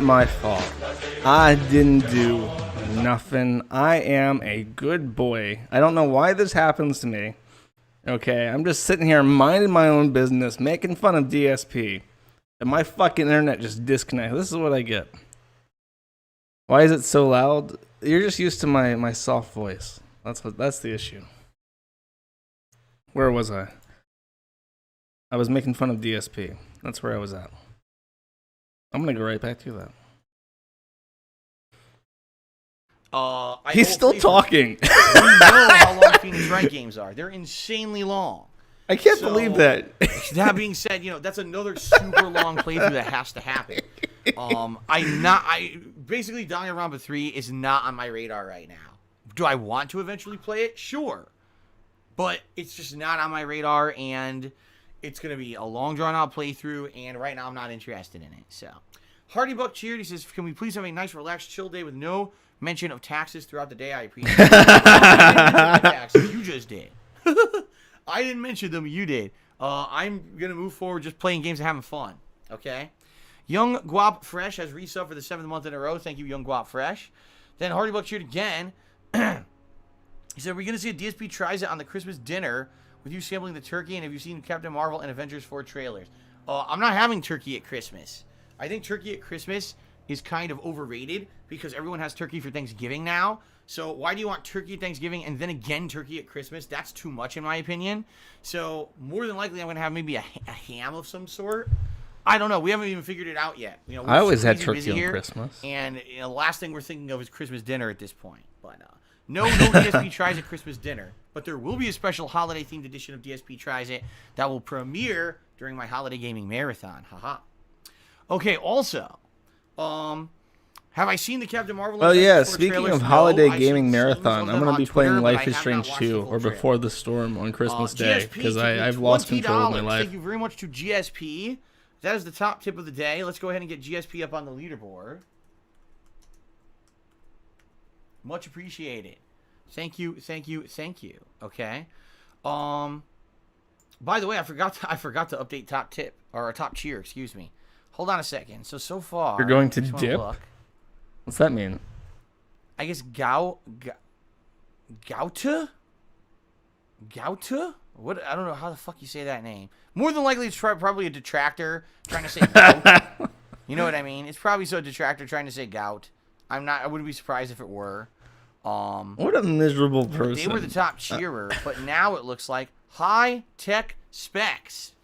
my fault. I didn't do nothing. I am a good boy. I don't know why this happens to me. Okay, I'm just sitting here minding my own business, making fun of DSP. And my fucking internet just disconnected. This is what I get. Why is it so loud? You're just used to my soft voice. That's the issue. Where was I? I was making fun of DSP. That's where I was at. I'm gonna go right back to that. He's still talking. We know how long Phoenix Wright games are. They're insanely long. I can't believe that. That being said, that's another super long playthrough that has to happen. Basically Danganronpa 3 is not on my radar right now. Do I want to eventually play it? Sure. But it's just not on my radar, and it's going to be a long, drawn-out playthrough, and right now I'm not interested in it. So, Hardy Buck cheered. He says, can we please have a nice, relaxed, chill day with no mention of taxes throughout the day? I appreciate it. Taxes. You just did. I didn't mention them. You did. I'm going to move forward just playing games and having fun. Okay? Young Guap Fresh has resubbed for the 7th month in a row. Thank you, Young Guap Fresh. Then Hardy Buck cheered again. He said, we're going to see a DSP tries it on the Christmas dinner with you sampling the turkey, and have you seen Captain Marvel and Avengers 4 trailers? I'm not having turkey at Christmas. I think turkey at Christmas is kind of overrated because everyone has turkey for Thanksgiving now. So why do you want turkey at Thanksgiving and then again turkey at Christmas? That's too much in my opinion. So more than likely I'm going to have maybe a ham of some sort. I don't know. We haven't even figured it out yet. I always had turkey on Christmas. And the last thing we're thinking of is Christmas dinner at this point. But no DSP Tries It Christmas dinner. But there will be a special holiday-themed edition of DSP Tries It that will premiere during my holiday gaming marathon. Haha. Okay, also, have I seen the Captain Marvel? Oh yeah, speaking of holiday gaming marathon, I'm going to be playing Life is Strange 2 or Before the Storm on Christmas Day because I've lost control of my life. Thank you very much to GSP. That is the top tip of the day. Let's go ahead and get GSP up on the leaderboard. Much appreciated. Thank you. Okay. By the way, I forgot to update top tip or top cheer. Excuse me. Hold on a second. So far, you're going to dip. What's that mean? I guess Gauta. What? I don't know how the fuck you say that name. More than likely, it's probably a detractor trying to say gout. You know what I mean? It's probably a detractor trying to say gout. I wouldn't be surprised if it were. What a miserable person. They were the top cheerer, but now it looks like High Tech Specs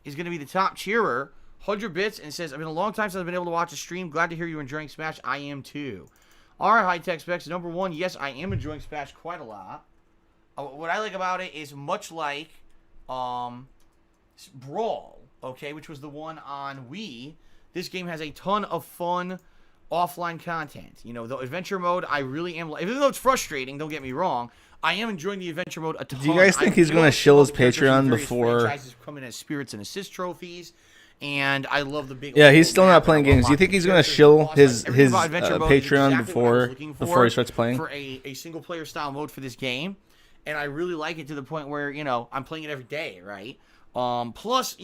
is going to be the top cheerer. 100 bits and says, "I've been a long time since I've been able to watch a stream. Glad to hear you're enjoying Smash. I am too." All right, High Tech Specs. Number one, yes, I am enjoying Smash quite a lot. What I like about it is much like Brawl, okay, which was the one on Wii. This game has a ton of fun offline content. The adventure mode, I really am, even though it's frustrating, don't get me wrong, I am enjoying the adventure mode a ton. Do you guys think he's going to shill his Patreon before? Franchises come in as spirits and assist trophies, and I love the big. Yeah, he's still not playing games. Do you think he's going to shill his Patreon before he starts playing? For a single player style mode for this game, and I really like it to the point where I'm playing it every day, right? Plus,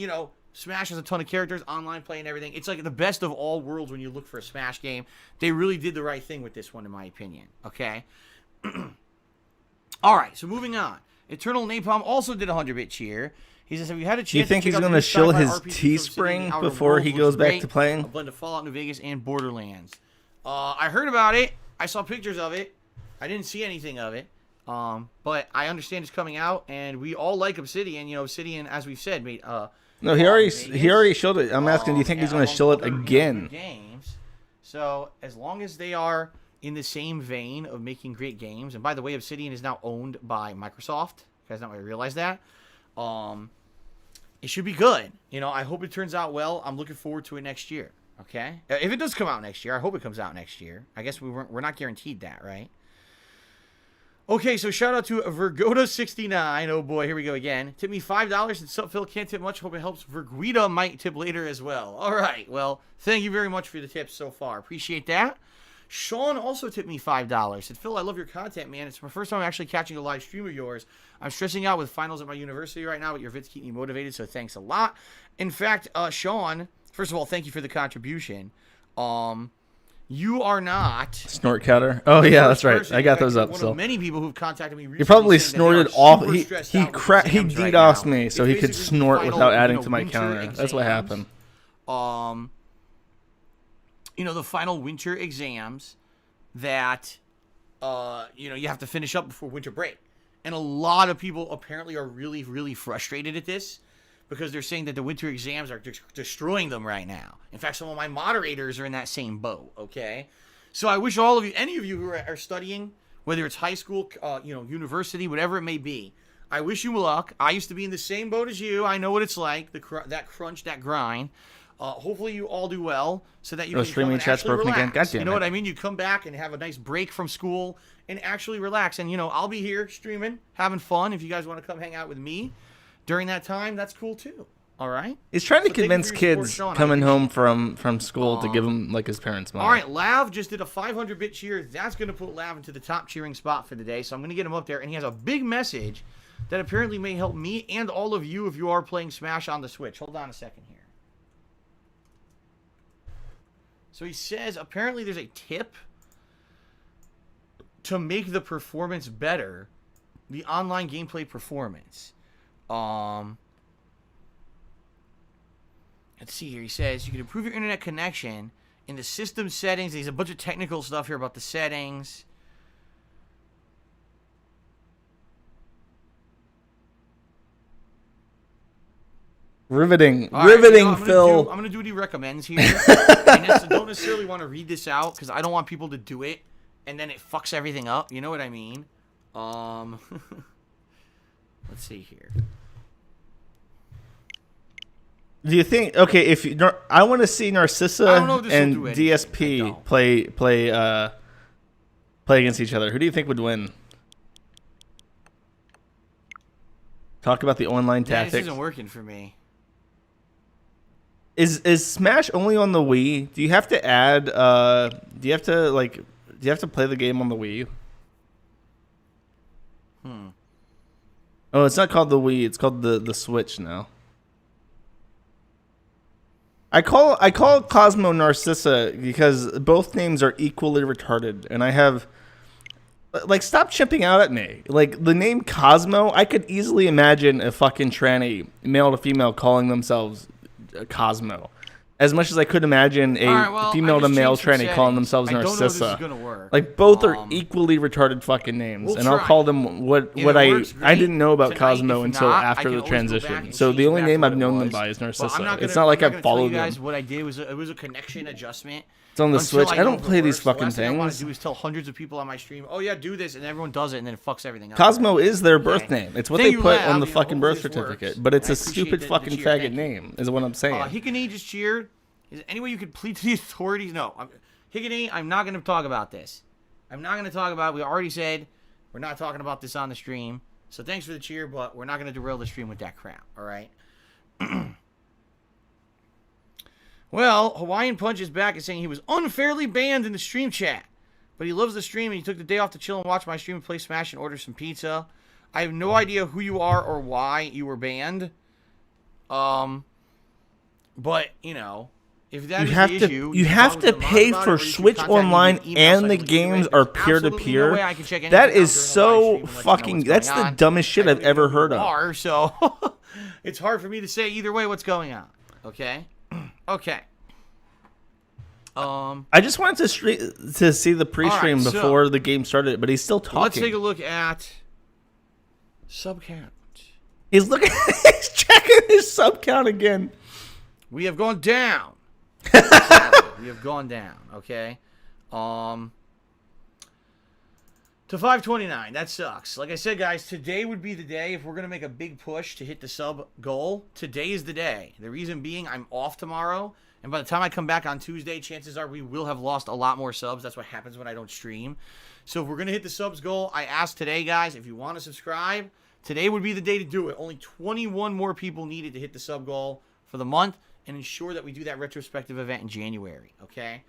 Smash has a ton of characters, online play and everything. It's like the best of all worlds when you look for a Smash game. They really did the right thing with this one, in my opinion. Okay? All right, so moving on. Eternal Napalm also did a 100-bit cheer. He says, have you had a chance? Do you think he's going to shill his Teespring before he goes back to playing? A blend of Fallout New Vegas and Borderlands. I heard about it. I saw pictures of it. I didn't see anything of it. But I understand it's coming out, and we all like Obsidian. Obsidian, as we've said, made... No, he already showed it. I'm asking, do you think he's going to show it again? Games. So as long as they are in the same vein of making great games, and by the way, Obsidian is now owned by Microsoft. You guys not really realize that. It should be good. I hope it turns out well. I'm looking forward to it next year. Okay, if it does come out next year, I hope it comes out next year. I guess we're not guaranteed that, right? Okay, so shout out to Vergoda69. Oh boy, here we go again. Tip me $5. And Sup Phil can't tip much. Hope it helps. Verguida might tip later as well. All right, well, thank you very much for the tips so far. Appreciate that. Sean also tipped me $5. Said, Phil, I love your content, man. It's my first time actually catching a live stream of yours. I'm stressing out with finals at my university right now, but your vids keep me motivated, so thanks a lot. In fact, Sean, first of all, thank you for the contribution. you are not Snort counter. Oh the yeah, first that's right. person. I In got fact, those you're up one still. of many people who've contacted me recently. He probably saying that they are snorted off. super He stressed out with he exams right DDoSed now. me so It's he could basically snort final, without adding to my winter counter. That's what exams. happened. The final winter exams that you have to finish up before winter break. And a lot of people apparently are really, really frustrated at this because they're saying that the winter exams are destroying them right now. In fact, some of my moderators are in that same boat, okay? So I wish all of you, any of you who are studying, whether it's high school, university, whatever it may be, I wish you luck. I used to be in the same boat as you. I know what it's like, that crunch, that grind. Hopefully you all do well so that you can streaming chat's broken again. God damn You know it. what I mean? You come back and have a nice break from school and actually relax. And, I'll be here streaming, having fun. If you guys want to come hang out with me during that time, that's cool too. All right? He's trying to So thank you convince for your support, kids Sean. I coming home appreciate from school to give him like his parents' money. All right, Lav just did a 500-bit cheer. That's going to put Lav into the top cheering spot for the day. So I'm going to get him up there. And he has a big message that apparently may help me and all of you if you are playing Smash on the Switch. Hold on a second here. So he says apparently there's a tip to make the performance better, the online gameplay performance. Let's see here. He says you can improve your internet connection in the system settings. There's a bunch of technical stuff here about the settings. Riveting, All right, riveting, Phil. I'm gonna do what he recommends here. I don't necessarily want to read this out because I don't want people to do it and then it fucks everything up. You know what I mean? Let's see here. Do you think? Okay, if I want to see Narcissa and do DSP play against each other, who do you think would win? Talk about the online tactics. This isn't working for me. Is Smash only on the Wii? Do you have to add? Do you have to play the game on the Wii? Oh, it's not called the Wii. It's called the Switch now. I call Cosmo Narcissa because both names are equally retarded, and I have stop chipping out at me. Like the name Cosmo, I could easily imagine a fucking tranny, male to female, calling themselves Cosmo. As much as I could imagine a female to male tranny calling themselves Narcissa. I don't know if this is gonna work. Like both are equally retarded fucking names, and I'll call them what I didn't know about Cosmo until after the transition. So the only name I've known them by is Narcissa. It's not like I've followed them. What I did was it was a connection adjustment. It's on the Switch. I don't play these fucking things. What I want to things. do is tell hundreds of people on my stream, "Oh yeah, do this," and everyone does it, and then it fucks everything up. Cosmo is their birth name. It's what Then they you put laugh, on the you know, fucking birth hopefully this certificate. works. But it's I a appreciate stupid the fucking cheer. faggot Thank you. name, is what I'm saying. Hickany just cheered. Is there any way you could plead to the authorities? No. Hickany, I'm not going to talk about this. I'm not going to talk about it. We already said we're not talking about this on the stream. So thanks for the cheer, but we're not going to derail the stream with that crap, all right? Well, Hawaiian Punch is back and saying he was unfairly banned in the stream chat. But he loves the stream and he took the day off to chill and watch my stream, play Smash, and order some pizza. I have no idea who you are or why you were banned. But, if that is the issue, you have to pay for Switch Online and the games are peer-to-peer. That is so fucking... That's the dumbest shit I've ever heard of. So it's hard for me to say either way what's going on. Okay? Okay. I just wanted to see the pre-stream before the game started, but he's still talking. Let's take a look at sub count. He's he's checking his sub count again. We have gone down. We have gone down, okay? To 529. That sucks. Like I said, guys, today would be the day if we're going to make a big push to hit the sub goal. Today is the day. The reason being I'm off tomorrow, and by the time I come back on Tuesday, chances are we will have lost a lot more subs. That's what happens when I don't stream. So if we're going to hit the subs goal, I asked today, guys, if you want to subscribe, today would be the day to do it. Only 21 more people needed to hit the sub goal for the month and ensure that we do that retrospective event in January, okay?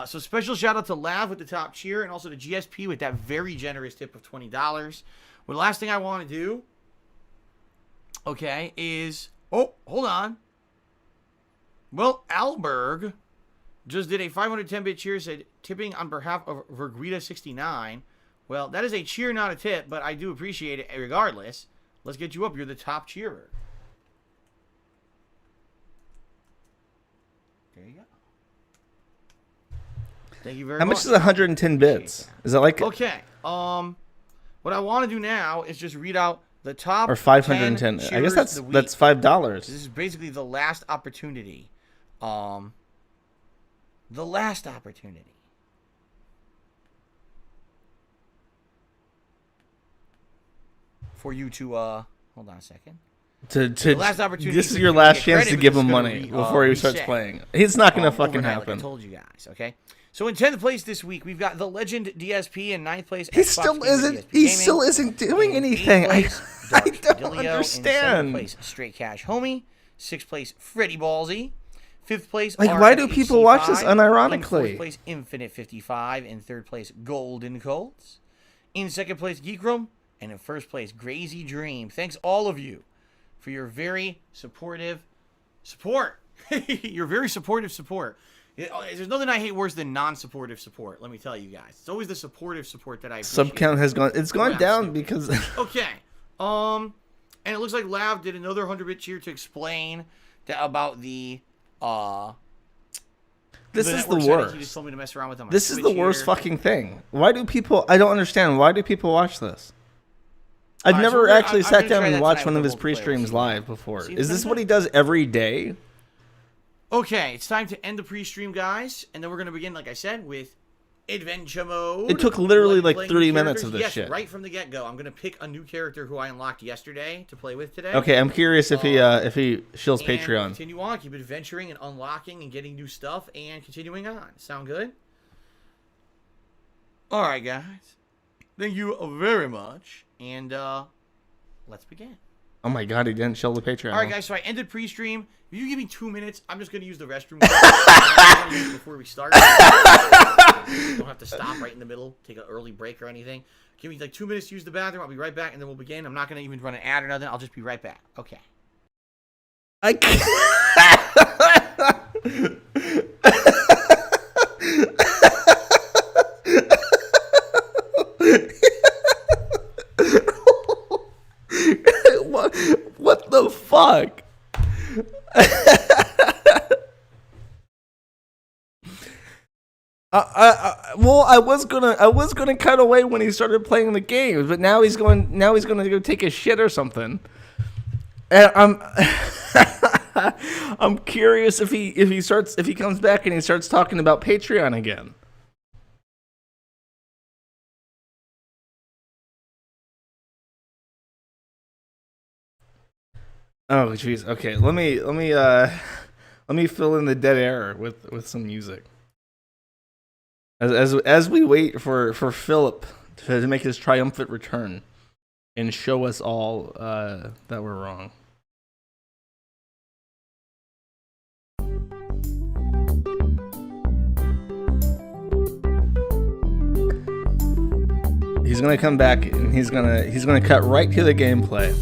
So special shout out to Lav with the top cheer and also to GSP with that very generous tip of $20. Well, the last thing I want to do, okay, is... Oh, hold on. Well, Alberg just did a 510-bit cheer, said, tipping on behalf of Verguida69. Well, that is a cheer, not a tip, but I do appreciate it regardless. Let's get you up. You're the top cheerer. There you go. Thank you very much. How much is 110 bits? Is that like okay? What I want to do now is just read out the top or 510? I guess that's $5. This is basically the last opportunity. The last opportunity. For you to hold on a second. The last opportunity. This is your last chance to give him money before he starts playing. It's not gonna fucking happen. Like I told you guys, okay? So in 10th place this week, we've got the Legend DSP in 9th place. He still isn't doing anything. I don't understand. In 7th place, Straight Cash Homie. 6th place, Freddy Ballsy. 5th place, like, why do people watch this unironically? In 4th place, Infinite 55. In 3rd place, Golden Colts. In 2nd place, Geek Room. And in 1st place, Grazy Dream. Thanks all of you for your very supportive support. Your very supportive support. There's nothing I hate worse than non-supportive support. Let me tell you guys. It's always the supportive support that I appreciate. Sub count has gone. It's gone down because. Okay. And it looks like Lav did another 100-bit cheer to explain about the. This is the worst. He just told me to mess around with them. This is the worst fucking thing. Why do people? I don't understand. Why do people watch this? I've never actually sat down and watched one of his pre-streams live before. Is this what he does every day? Okay, it's time to end the pre-stream, guys. And then we're going to begin, like I said, with Adventure Mode. It took literally like 30 minutes of this shit. Right from the get-go. I'm going to pick a new character who I unlocked yesterday to play with today. Okay, I'm curious if he shills Patreon. Continue on, keep adventuring and unlocking and getting new stuff and continuing on. Sound good? All right, guys. Thank you very much. And let's begin. Oh my god, he didn't shill the Patreon. All right, guys, so I ended pre-stream. If you give me 2 minutes, I'm just going to use the restroom before we start. You don't have to stop right in the middle, take an early break or anything. Give me like 2 minutes to use the bathroom. I'll be right back, and then we'll begin. I'm not going to even run an ad or nothing. I'll just be right back. Okay. I can't. What the fuck? Well, I was gonna cut away when he started playing the games, but now he's gonna go take a shit or something. And I'm curious if he comes back and he starts talking about Patreon again. Oh jeez. Okay, let me fill in the dead air with some music. As we wait for Philip to make his triumphant return and show us all that we're wrong. He's gonna come back and he's gonna cut right to the gameplay.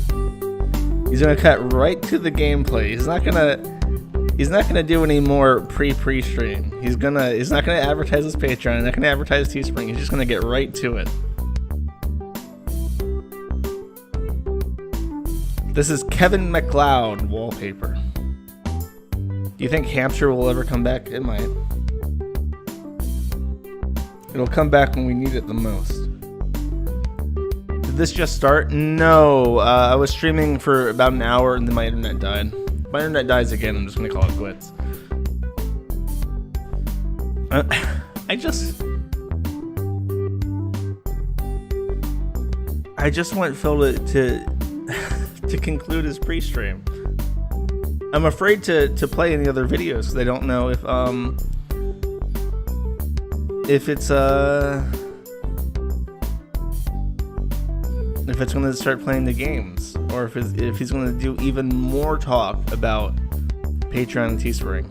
He's gonna cut right to the gameplay. He's not gonna do any more pre-stream. He's not gonna advertise his Patreon. He's not gonna advertise Teespring. He's just gonna get right to it. This is Kevin MacLeod wallpaper. Do you think Hampshire will ever come back? It might. It'll come back when we need it the most. Did this just start? No. I was streaming for about an hour and then my internet died. If my internet dies again, I'm just gonna call it quits. I just want Phil to conclude his pre-stream. I'm afraid to play any other videos because I don't know if it's going to start playing the games, or if he's going to do even more talk about Patreon and Teespring.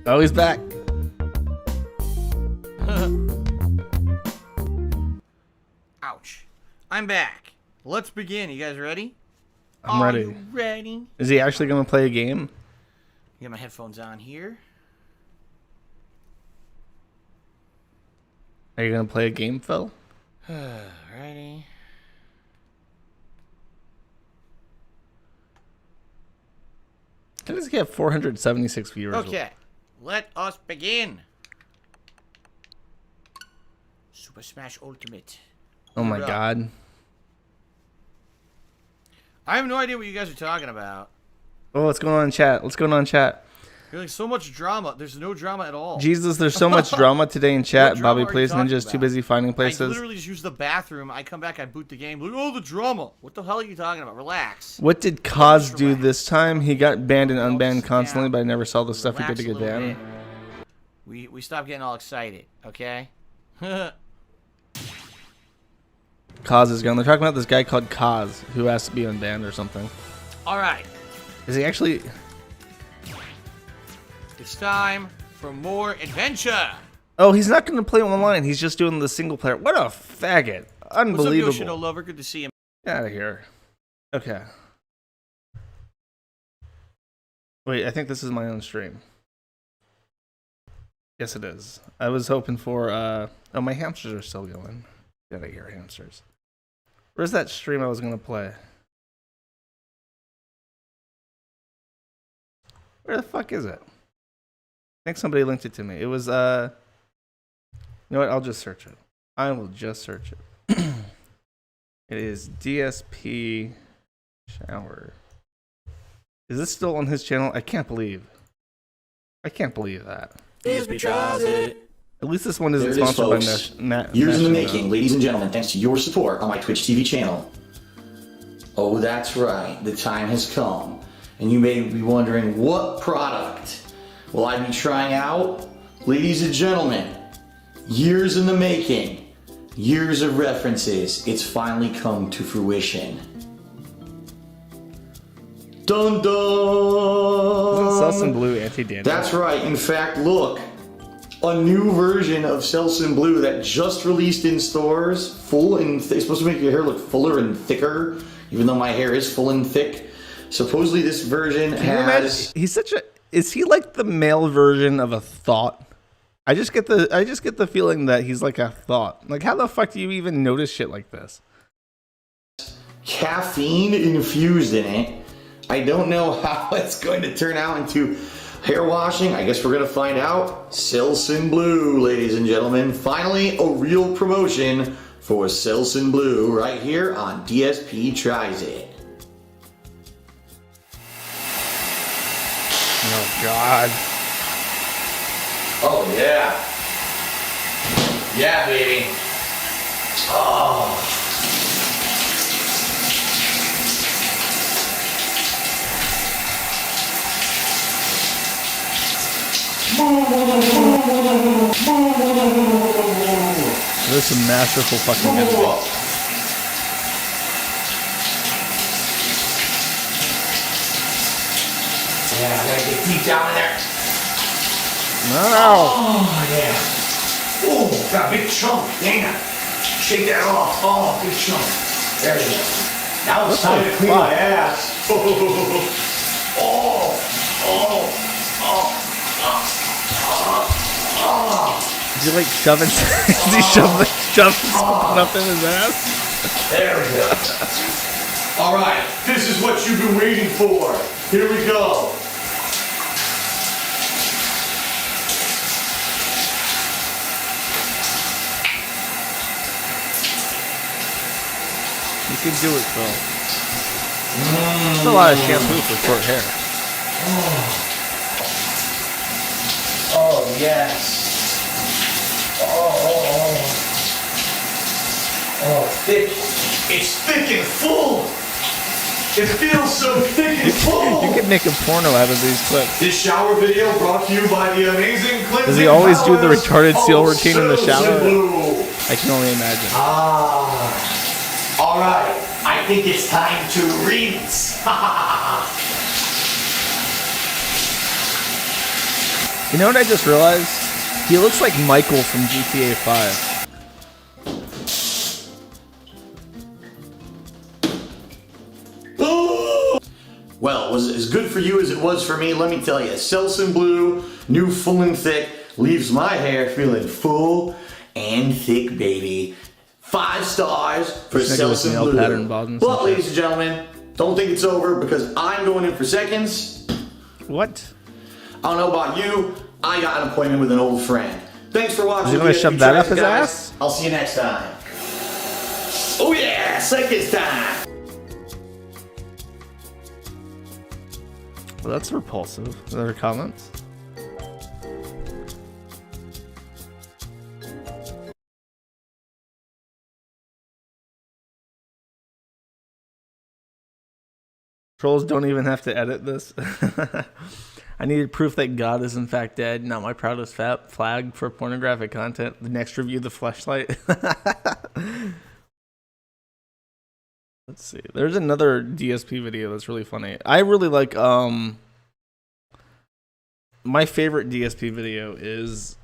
Oh, he's back. Ouch. I'm back. Let's begin. You guys ready? I'm ready. Are you ready? Is he actually going to play a game? Get my headphones on here. Are you going to play a game, Phil? Ready? How does he have 476 viewers? Okay. Let us begin. Super Smash Ultimate. Oh my Hold up. god. I have no idea what you guys are talking about. Oh, what's going on in chat? What's going on in chat? You're like, so much drama. There's no drama at all. Jesus, there's so much drama today in chat. What drama Bobby are you Plays talking Ninja's too about? busy finding I places. literally just use the bathroom. I come back, I boot the game. Look, oh, the drama. What the hell are you talking about? Relax. What did Kaz do relax. this time? He got banned and unbanned sit constantly, down. but I never saw the stuff he did Relax to a get little banned. bit. We stop getting all excited, okay? Kaz is gone. They're talking about this guy called Kaz who has to be unbanned or something. All right. Is he actually? It's time for more adventure. Oh, he's not going to play online. He's just doing the single player. What a faggot! What's up, Unbelievable. Yoshino Lover? Good to see you. Get out of here. Okay. Wait, I think this is my own stream. Yes, it is. I was hoping for, oh, my hamsters are still going. Get out of here, hamsters. Where's that stream I was going to play? Where the fuck is it? I think somebody linked it to me. It was, you know what? I'll just search it. I will just search it. It is DSP Shower. Is this still on his channel? I can't believe that. DSP tries it. At least this one isn't There it is, sponsored folks. by Matt. Years in the making, ladies and gentlemen, thanks to your support on my Twitch TV channel. Oh, that's right, the time has come. And you may be wondering, what product will I be trying out? Ladies and gentlemen, years in the making, years of references, it's finally come to fruition. Dun dun! Isn't Selsun Blue anti-dandruff? That's right. In fact, look, a new version of Selsun Blue that just released in stores, full and it's supposed to make your hair look fuller and thicker, even though my hair is full and thick. Supposedly, this version Can you imagine? has. He's such a. Is he like the male version of a thought? I just get the feeling that he's like a thought. Like, how the fuck do you even notice shit like this? Caffeine infused in it. I don't know how it's going to turn out into hair washing. I guess we're going to find out. Selsun Blue, ladies and gentlemen. Finally, a real promotion for Selsun Blue right here on DSP Tries It. Oh God. Oh, yeah. Yeah, baby. Oh. There's some masterful fucking editing. Yeah, I gotta get deep down in there. No. Oh, yeah. Oh, got a big chunk. Dang it. Shake that off. Oh, big chunk. There you go. Now it's time to clean my ass. Oh, oh, oh, Did you like shove it? Did he shove something up in his ass? there we go. All right, this is what you've been waiting for. Here we go. You can do it, Phil. That's a lot of shampoo for short hair. Oh, yes. Oh, thick. It's thick and full. It feels so thick and full. You could make a porno out of these clips. This shower video brought to you by the amazing cleansing Does he always do the powers retarded seal of routine in the Selsun shower? Blue. I can only imagine. All right, I think it's time to rinse. You know what I just realized? He looks like Michael from GTA 5. Well, was as good for you as it was for me, let me tell you. Selsun Blue, new full and thick, leaves my hair feeling full and thick, baby. 5 stars for Selsun Blue. But, ladies and gentlemen, don't think it's over because I'm going in for seconds. What? I don't know about you, I got an appointment with an old friend. Thanks for watching. Is he gonna shove that up his ass? I'll see you next time. Oh yeah, seconds time. Well, that's repulsive. Other comments? Trolls don't even have to edit this. I needed proof that God is in fact dead. Not my proudest flag for pornographic content. The next review, the fleshlight. Let's see. There's another DSP video that's really funny. I really like. My favorite DSP video is.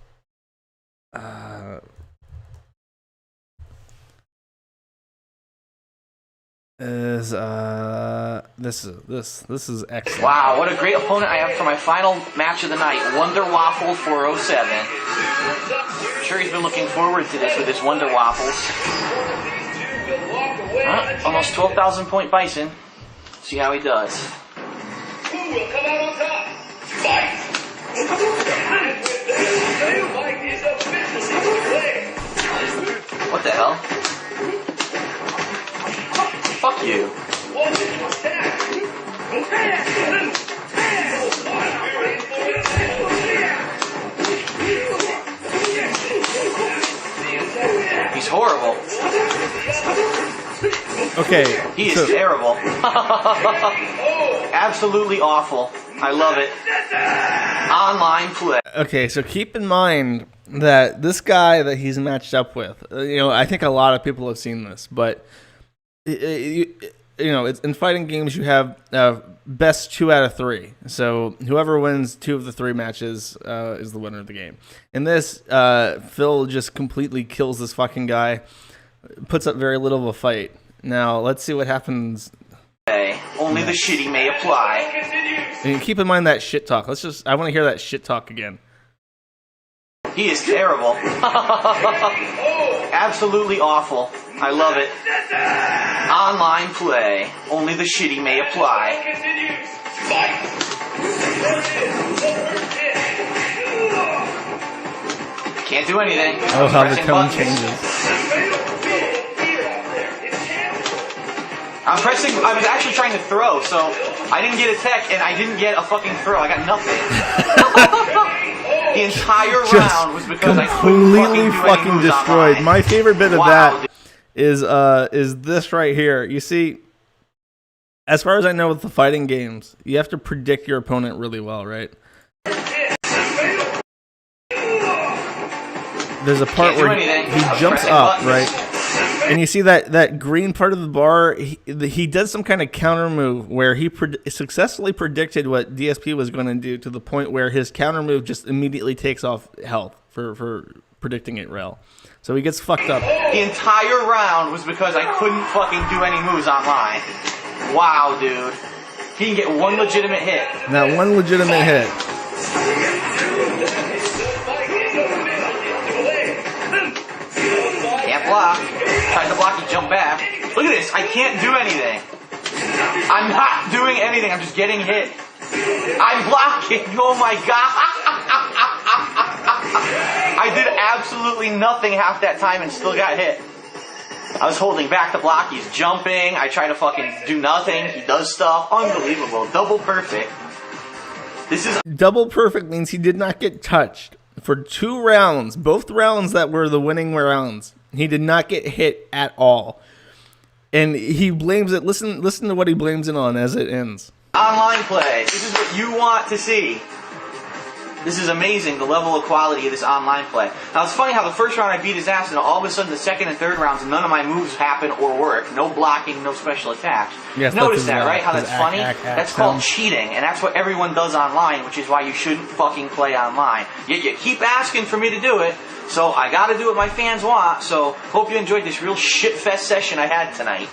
This is excellent. Wow, what a great opponent I have for my final match of the night. Wonder Waffle 407. I'm sure he's been looking forward to this with his Wonder Waffles. Almost 12,000 point Bison. See how he does. Who will come out on top? Fight! What the hell? Fuck you. He's horrible. Okay. He is terrible. Absolutely awful. I love it. Online play. Okay, so keep in mind that this guy that he's matched up with, I think a lot of people have seen this, but it's in fighting games you have best 2 out of 3. So whoever wins 2 of the 3 matches is the winner of the game. In this, Phil just completely kills this fucking guy, puts up very little of a fight. Now let's see what happens. Only the shitty may apply. And keep in mind that shit talk. I want to hear that shit talk again. He is terrible. Absolutely awful. I love it. Online play. Only the shitty may apply. Can't do anything. Oh, how the tone changes. I was actually trying to throw, so I didn't get a tech and I didn't get a fucking throw. I got nothing. The entire round was because I completely fucking destroyed. My favorite bit of that is this right here. You see, as far as I know with the fighting games, you have to predict your opponent really well, right? There's a part where he jumps up, right? And you see that green part of the bar, he does some kind of counter move where he successfully predicted what DSP was going to do to the point where his counter move just immediately takes off health for predicting it well. So he gets fucked up. The entire round was because I couldn't fucking do any moves online. Wow, dude. He can get one legitimate hit. That one legitimate hit. Can't block. Tried to block, he jumped back. Look at this, I can't do anything. I'm not doing anything, I'm just getting hit. I'm blocking, oh my god. I did absolutely nothing half that time and still got hit. I was holding back to block, he's jumping, I try to fucking do nothing, he does stuff. Unbelievable, double perfect. This is double perfect means he did not get touched for 2 rounds, both rounds that were the winning rounds. He did not get hit at all. And he blames it. Listen to what he blames it on as it ends. Online play. This is what you want to see. This is amazing, the level of quality of this online play. Now, it's funny how the first round I beat his ass, and all of a sudden the second and third rounds, none of my moves happen or work. No blocking, no special attacks. Yes, Notice that, right? How that's funny? Act, that's called cheating, and that's what everyone does online, which is why you shouldn't fucking play online. Yet you keep asking for me to do it, so I gotta do what my fans want, so hope you enjoyed this real shitfest session I had tonight.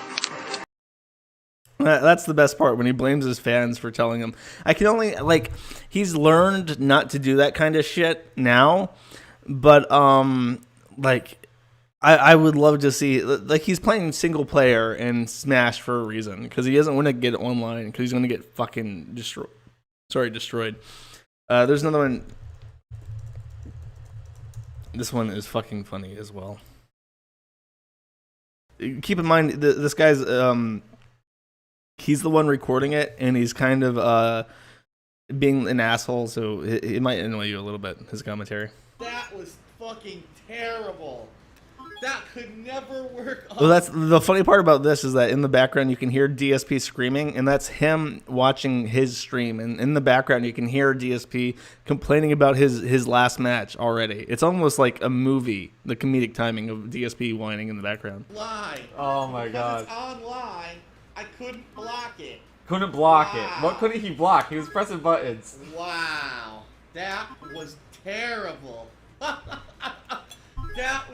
That's the best part, when he blames his fans for telling him. I can only, like, he's learned not to do that kind of shit now, but, like, I would love to see, like, he's playing single player in Smash for a reason, because he doesn't want to get online, because he's going to get fucking destroyed. There's another one. This one is fucking funny as well. Keep in mind, this guy's, he's the one recording it, and he's kind of being an asshole, so it might annoy you a little bit, his commentary. That was fucking terrible. That could never work. Well, that's the funny part about this, is that in the background you can hear DSP screaming, and that's him watching his stream. And in the background you can hear DSP complaining about his last match already. It's almost like a movie, the comedic timing of DSP whining in the background. Line. Oh my god. It's online. I couldn't block it. Couldn't block it. Wow. What couldn't he block? He was pressing buttons. Wow. That was terrible. That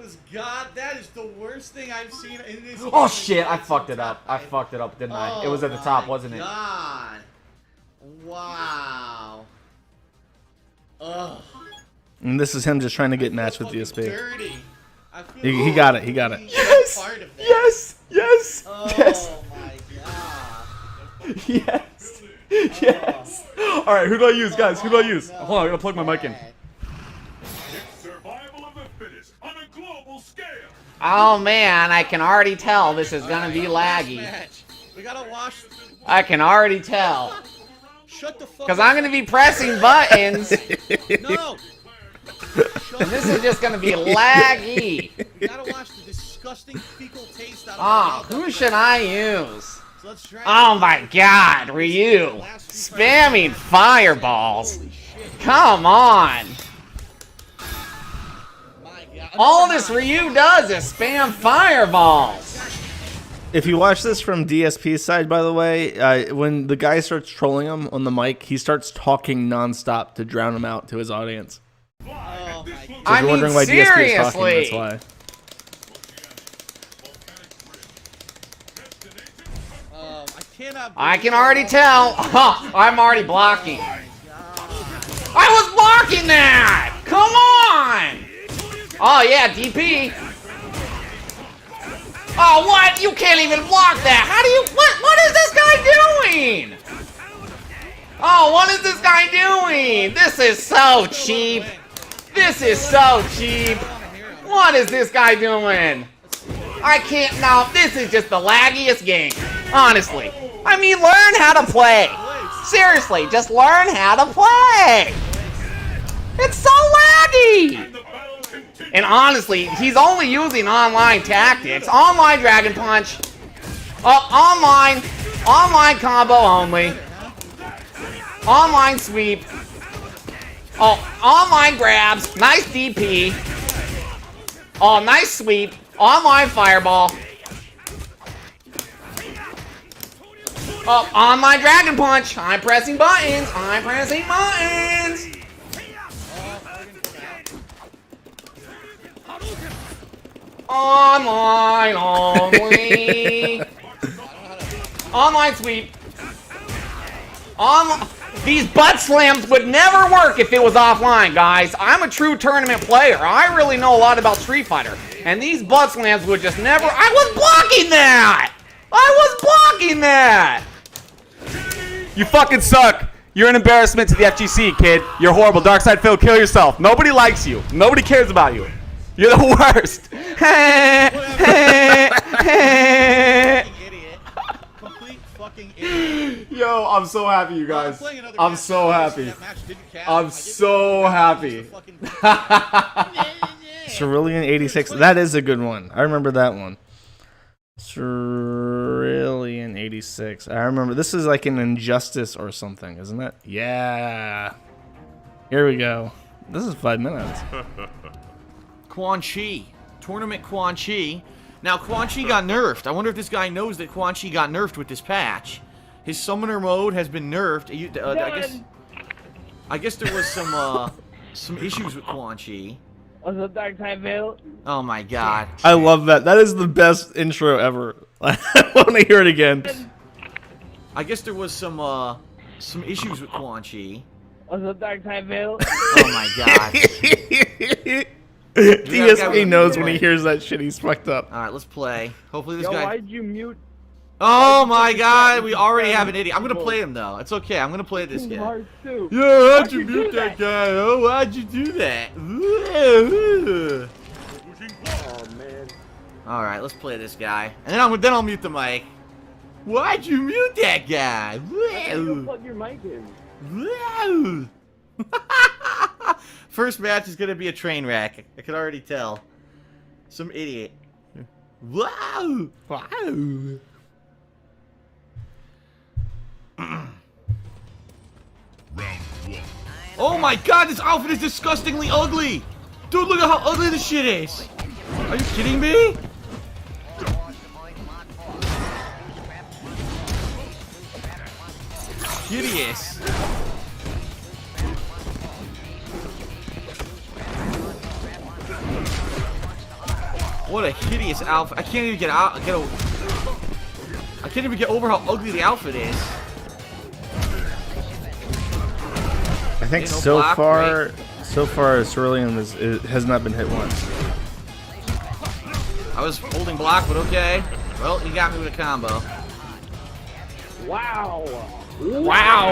is the worst thing I've seen in this. Oh shit, I fucked it up. I fucked it up, didn't I? It was at the top, wasn't it? God. Wow. Ugh. And this is him just trying to get matched with Fucking DSP. dirty. I feel He got it. He got it. Yes! part of that. Yes! Yes! Oh Yes! my god. Yes! Yes! Alright, who do I use, guys? Who do I use? Hold on, I gotta plug my mic in. Survival of the fittest on a global scale. Oh man, I can already tell this is gonna be laggy. Match. We gotta watch. I can already tell. Shut the fuck Because up. I'm gonna be pressing buttons, No! and this is just gonna be laggy. We gotta watch the disgusting fecal taste out of Oh, my mouth. who should I use? So let's try Oh my god, Ryu. Spamming fireballs. Come on. My God. All this Ryu does is spam fireballs. If you watch this from DSP's side, by the way, when the guy starts trolling him on the mic, he starts talking nonstop to drown him out to his audience. Oh my God. So I if you're mean, wondering why DSP is talking, seriously. that's why. I cannot. I can already tell. Huh, I'm already blocking. I was blocking that! Come on! Oh yeah, DP. Oh what? You can't even block that. How do you what is this guy doing? Oh, what is this guy doing? This is so cheap. This is so cheap. What is this guy doing? I can't now. This is just the laggiest game. Honestly. I mean, learn how to play. Seriously, just learn how to play. It's so laggy. And honestly, he's only using online tactics. Online Dragon Punch. Online combo only. Online sweep. Oh, online grabs. Nice DP. Oh, nice sweep. Online fireball. Oh, online Dragon Punch. I'm pressing buttons. I'm pressing buttons. Online only. Online sweep. These butt slams would never work if it was offline, guys. I'm a true tournament player. I really know a lot about Street Fighter. And these butt slams would just never... I was blocking that! I was blocking that! You fucking suck. You're an embarrassment to the FGC, kid. You're horrible. Darkside Phil, kill yourself. Nobody likes you. Nobody cares about you. You're the worst. Idiot. Complete fucking idiot. Yo, I'm so happy, you guys. playing another I'm match. so happy. That match didn't count. I'm so happy. Cerulean 86. That is a good one. I remember that one. Cerulean 86. I remember. This is like an Injustice or something, isn't it? Yeah. Here we go. This is 5 minutes. Quan Chi. Tournament Quan Chi. Now, Quan Chi got nerfed. I wonder if this guy knows that Quan Chi got nerfed with this patch. His summoner mode has been nerfed. I guess there was some issues with Quan Chi. What's up, Dark Side Bill? Oh my god. I love that. That is the best intro ever. I want to hear it again. I guess there was some issues with Quan Chi. What's up, Dark Side Bill? Oh my god. DSP knows when he hears that shit, he's fucked up. Alright, let's play. Hopefully this Yo, guy... why'd you mute? Oh my god, we already have an idiot. I'm gonna play him though. It's okay, I'm gonna play this guy. Hard too. Yeah, how'd you mute that guy? Oh, why'd you do that? Oh man. Alright, let's play this guy. And then I'll mute the mic. Why'd you mute that guy? You plug your mic in. Whoa. First match is gonna be a train wreck. I can already tell. Some idiot. Wow! Wow! Oh my god, this outfit is disgustingly ugly! Dude, look at how ugly this shit is! Are you kidding me? Hideous. What a hideous outfit. I can't even I can't even get over how ugly the outfit is. I think so far, Cerulean has not been hit once. I was holding block, but okay. Well, he got me with a combo. Wow. Wow!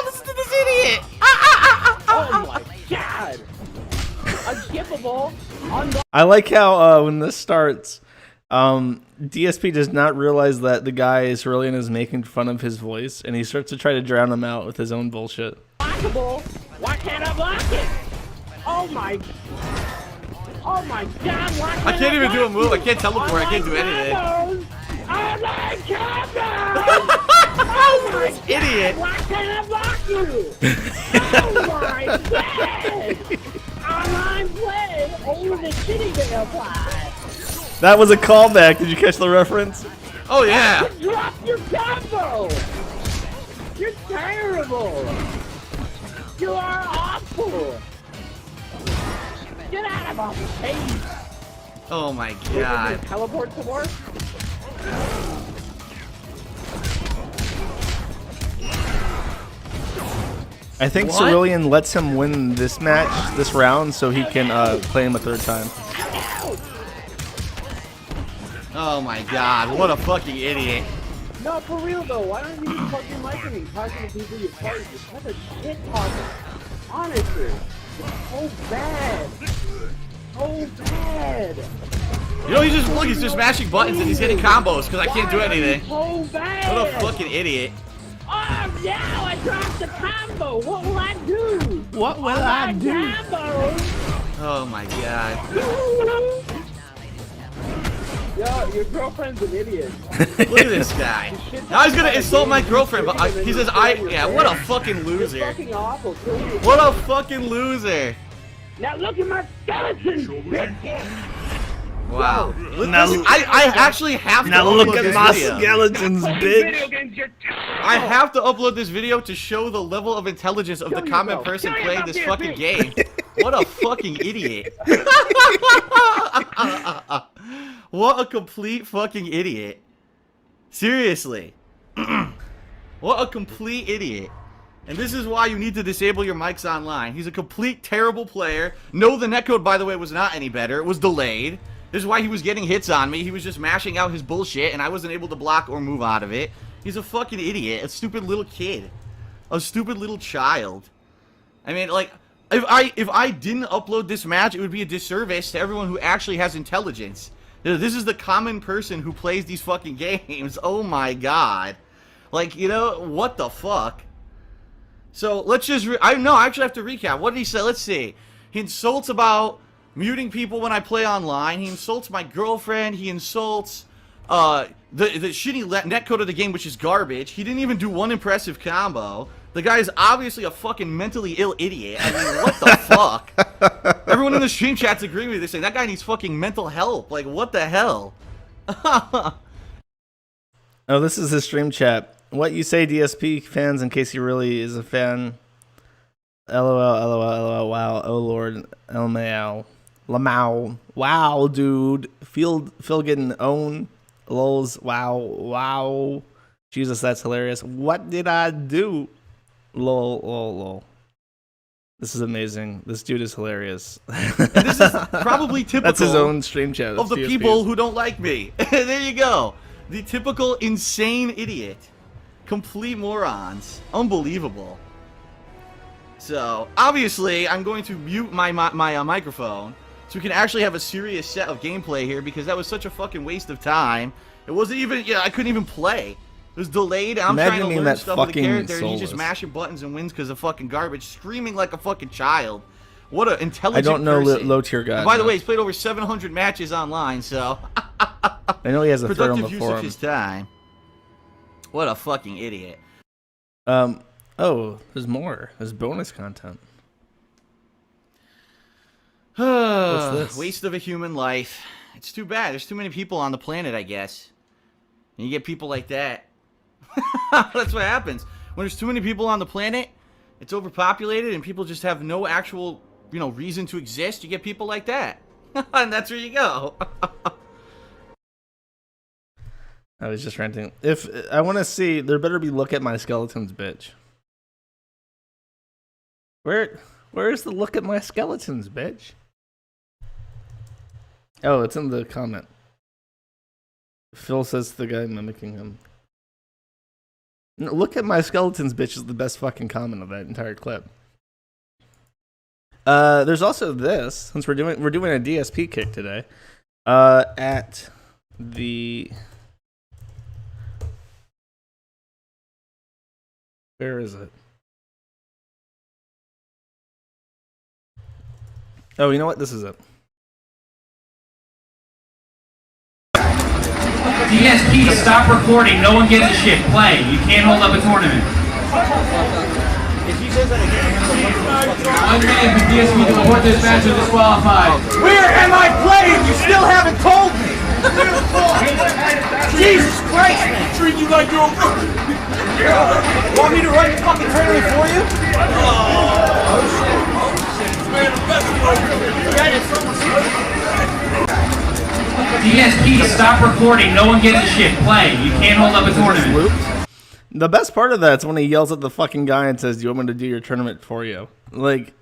Listen to this idiot! Oh my god. Unskippable. I like how when this starts, DSP does not realize that the guy Cerulean is making fun of his voice, and he starts to try to drown him out with his own bullshit. Blockable. Why can't I block it? Oh my. Oh my god. Why can't I can't even do a move. I can't teleport. I can't do anything. I like combos. Oh my idiot! Why can't I block you? Oh my god. Online play over the shitty they apply. That was a callback. Did you catch the reference? Oh yeah! Drop your combo! You're terrible! You are awful! Get out of my face! Oh my god! Teleport to work? I think What? Cerulean lets him win this match, this round, so he can play him a third time. Oh my god! What a fucking idiot! No, for real though, why don't you just plug your mic in and talk to the people you play? You're such a shit talker. Honestly. It's so bad. So bad. You know, he's just mashing buttons and he's hitting combos because I can't do Why are you anything. so bad? What a fucking idiot! Oh, now I dropped the combo. What will I do? What will I do? Combo. Oh my god! Yo, your girlfriend's an idiot. Look at this guy. Now he's gonna insult my girlfriend, but he says yeah. What a fucking You're loser! fucking awful. What a fucking loser! Now look at my skeleton. Wow. Now, I actually have to now upload look at this my video. skeletons, bitch. I have to upload this video to show the level of intelligence of the common person playing this fucking game. What a fucking idiot. What a complete fucking idiot. Seriously. What a complete idiot. And this is why you need to disable your mics online. He's a complete terrible player. No, the netcode, by the way, was not any better. It was delayed. This is why he was getting hits on me. He was just mashing out his bullshit, and I wasn't able to block or move out of it. He's a fucking idiot. A stupid little kid. A stupid little child. I mean, like, if I didn't upload this match, it would be a disservice to everyone who actually has intelligence. This is the common person who plays these fucking games. Oh my god. Like, you know, what the fuck? So, let's just... I actually have to recap. What did he say? Let's see. He insults about muting people when I play online. He insults my girlfriend. He insults the shitty netcode of the game, which is garbage. He didn't even do one impressive combo. The guy is obviously a fucking mentally ill idiot. I mean, what the fuck? Everyone in the stream chat's agreeing with me. They're saying that guy needs fucking mental help. Like, what the hell? Oh, this is his stream chat. What you say, DSP fans, in case he really is a fan. LOL, LOL, LOL, wow, oh lord, LMAO. Lamau. Wow, dude. Phil getting owned. Lols. Wow, wow. Jesus, that's hilarious. What did I do? Lol, lol, lol. This is amazing. This dude is hilarious. And this is probably typical. That's his own stream chat of the DSPs. people who don't like me. There you go. The typical insane idiot. Complete morons. Unbelievable. So, obviously, I'm going to mute my microphone so we can actually have a serious set of gameplay here because that was such a fucking waste of time. It wasn't even, I couldn't even play. It was delayed. I'm trying to learn stuff with the character, and he's just mashing buttons and wins because of fucking garbage, screaming like a fucking child. What an intelligent person. I don't know low tier guy. By the way, he's played over 700 matches online, so I know he has a third on the productive use forum. of his time. What a fucking idiot. Oh, there's more. There's bonus content. What's this? Waste of a human life. It's too bad. There's too many people on the planet, I guess. And you get people like that. That's what happens. When there's too many people on the planet, it's overpopulated and people just have no actual, reason to exist. You get people like that. And that's where you go. I was just ranting. If I want to see, there better be look at my skeletons, bitch. Where's the look at my skeletons, bitch? Oh, it's in the comment. Phil says to the guy mimicking him. No, look at my skeletons, bitch is the best fucking comment of that entire clip. There's also this, since we're doing a DSP kick today. At the where is it? Oh, you know what? This is it. DSP, stop recording. No one gives a shit. Play. You can't hold up a tournament. One man from DSP to report this match is disqualified. Where am I playing? You still haven't told me. Jesus Christ, man. Treat you like you're a rookie. Want me to run the fucking tournament for you? DSP, stop recording. No one gives a shit. Play. You can't hold up a tournament. The best part of that is when he yells at the fucking guy and says, "Do you want me to do your tournament for you?" Like,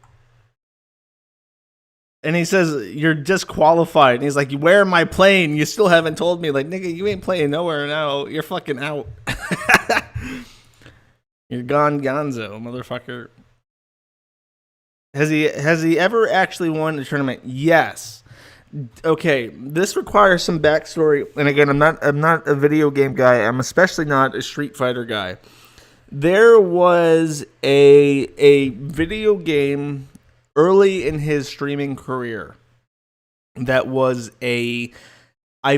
and he says, "You're disqualified." And he's like, "Where am I playing? You still haven't told me." Like, nigga, you ain't playing nowhere now. You're fucking out. You're gone, Gonzo, motherfucker. Has he ever actually won a tournament? Yes. Okay, this requires some backstory, and again, I'm not a video game guy. I'm especially not a Street Fighter guy. There was a video game early in his streaming career that was I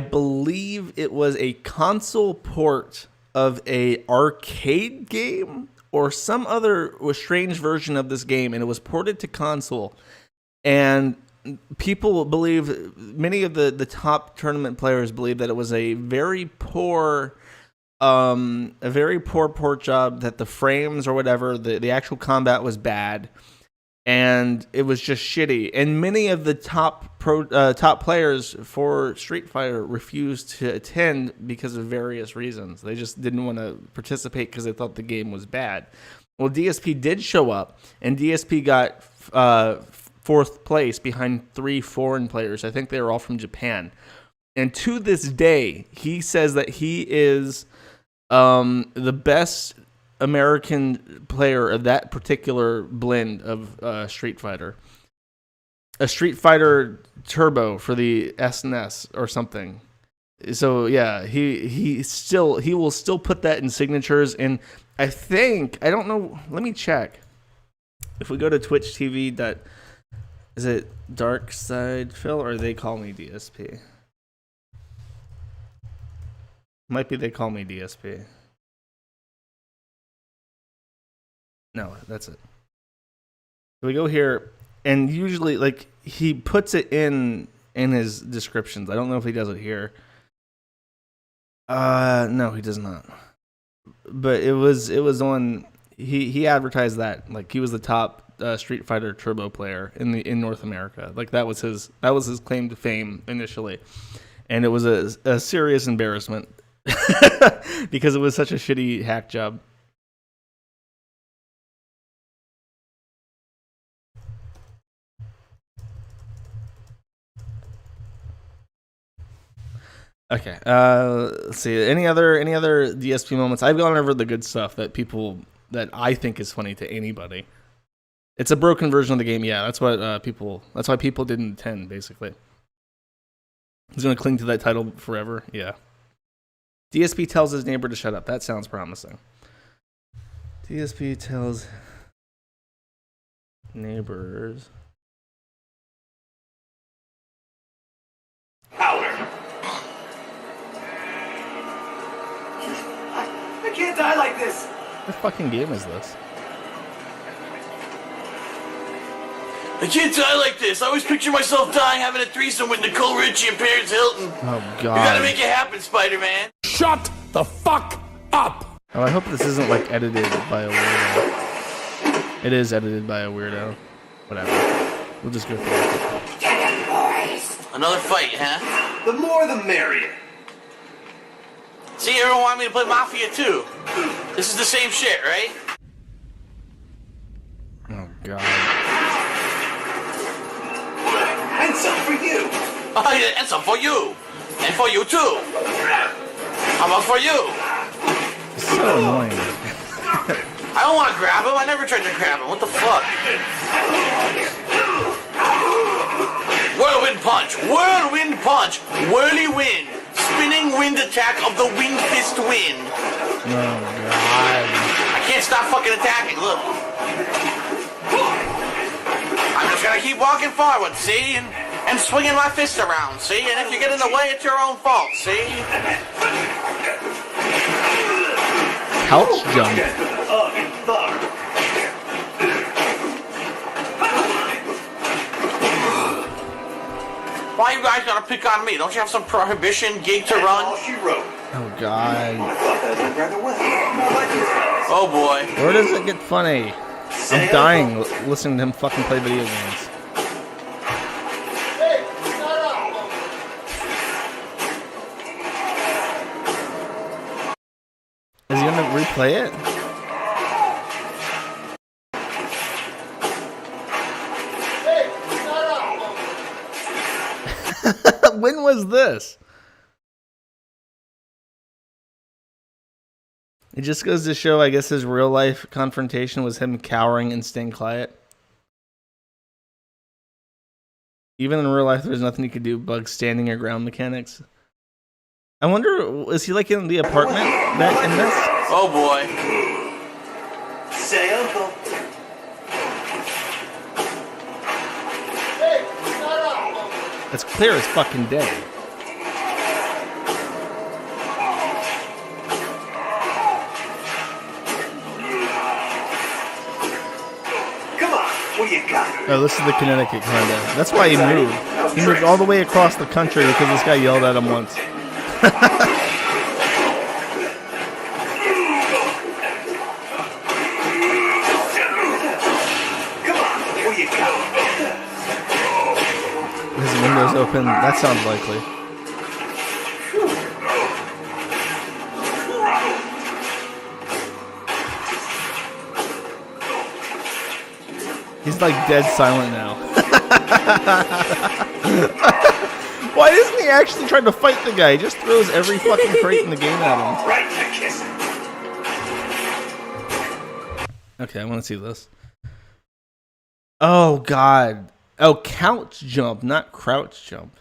believe it was a console port of a arcade game or some other strange version of this game, and it was ported to console, and people believe, many of the top tournament players believe that it was a very poor port job, that the frames or whatever, the actual combat was bad, and it was just shitty. And many of the top players for Street Fighter refused to attend because of various reasons. They just didn't want to participate because they thought the game was bad. Well, DSP did show up, and DSP got fourth place behind 3 foreign players. I think they were all from Japan. And to this day, he says that he is the best American player of that particular blend of Street Fighter. A Street Fighter Turbo for the SNES or something. So yeah, he will still put that in signatures. And I don't know, let me check. If we go to Twitch TV. Is it Dark Side Phil or they call me DSP? Might be they call me DSP. No, that's it. So we go here, and usually, like, he puts it in his descriptions. I don't know if he does it here. No, he does not. But it was on. He advertised that, like, he was the top Street Fighter Turbo player in North America. Like, that was his claim to fame initially, and it was a serious embarrassment because it was such a shitty hack job. Okay. Let's see. Any other DSP moments? I've gone over the good stuff that I think is funny to anybody. It's a broken version of the game. Yeah, that's what That's why people didn't attend. Basically, he's gonna cling to that title forever. Yeah. DSP tells his neighbor to shut up. That sounds promising. DSP tells neighbors. Powder. I can't die like this. What fucking game is this? I can't die like this. I always picture myself dying having a threesome with Nicole Richie and Paris Hilton. Oh god. You gotta make it happen, Spider-Man. Shut the fuck up. Oh, I hope this isn't like edited by a weirdo. It is edited by a weirdo. Whatever. We'll just go through it. Get him, boys. Another fight, huh? The more the merrier. See, everyone wanted me to play Mafia 2. This is the same shit, right? Oh god. And some for you. Oh, yeah, and some for you. And for you, too. How about for you? It's so annoying. I don't want to grab him. I never tried to grab him. What the fuck? Whirlwind punch. Whirlwind punch. Whirly wind. Spinning wind attack of the wind fist wind. Oh god. I can't stop fucking attacking. Look. I'm just gonna keep walking forward, see? And swinging my fist around, see? And if you get in the way, it's your own fault, see? Couch jump. Why you guys gotta pick on me? Don't you have some prohibition gig to run? Oh god. Oh boy. Where does it get funny? I'm dying listening to him fucking play video games. Is he gonna replay it? When was this? It just goes to show, I guess, his real life confrontation was him cowering and staying quiet. Even in real life, there's nothing you could do but standing your ground mechanics. I wonder, is he like in the apartment that in this? Oh boy. Say uncle. It's clear as fucking day. Come on, what you got? Oh, this is the Connecticut kind of. That's why he moved. He moved all the way across the country because this guy yelled at him once. Come on, what you got? His window's open. That sounds likely. He's like dead silent now. Why isn't he actually trying to fight the guy? He just throws every fucking crate in the game at him. Right to kiss. Okay, I want to see this. Oh, God. Oh, couch jump, not crouch jump.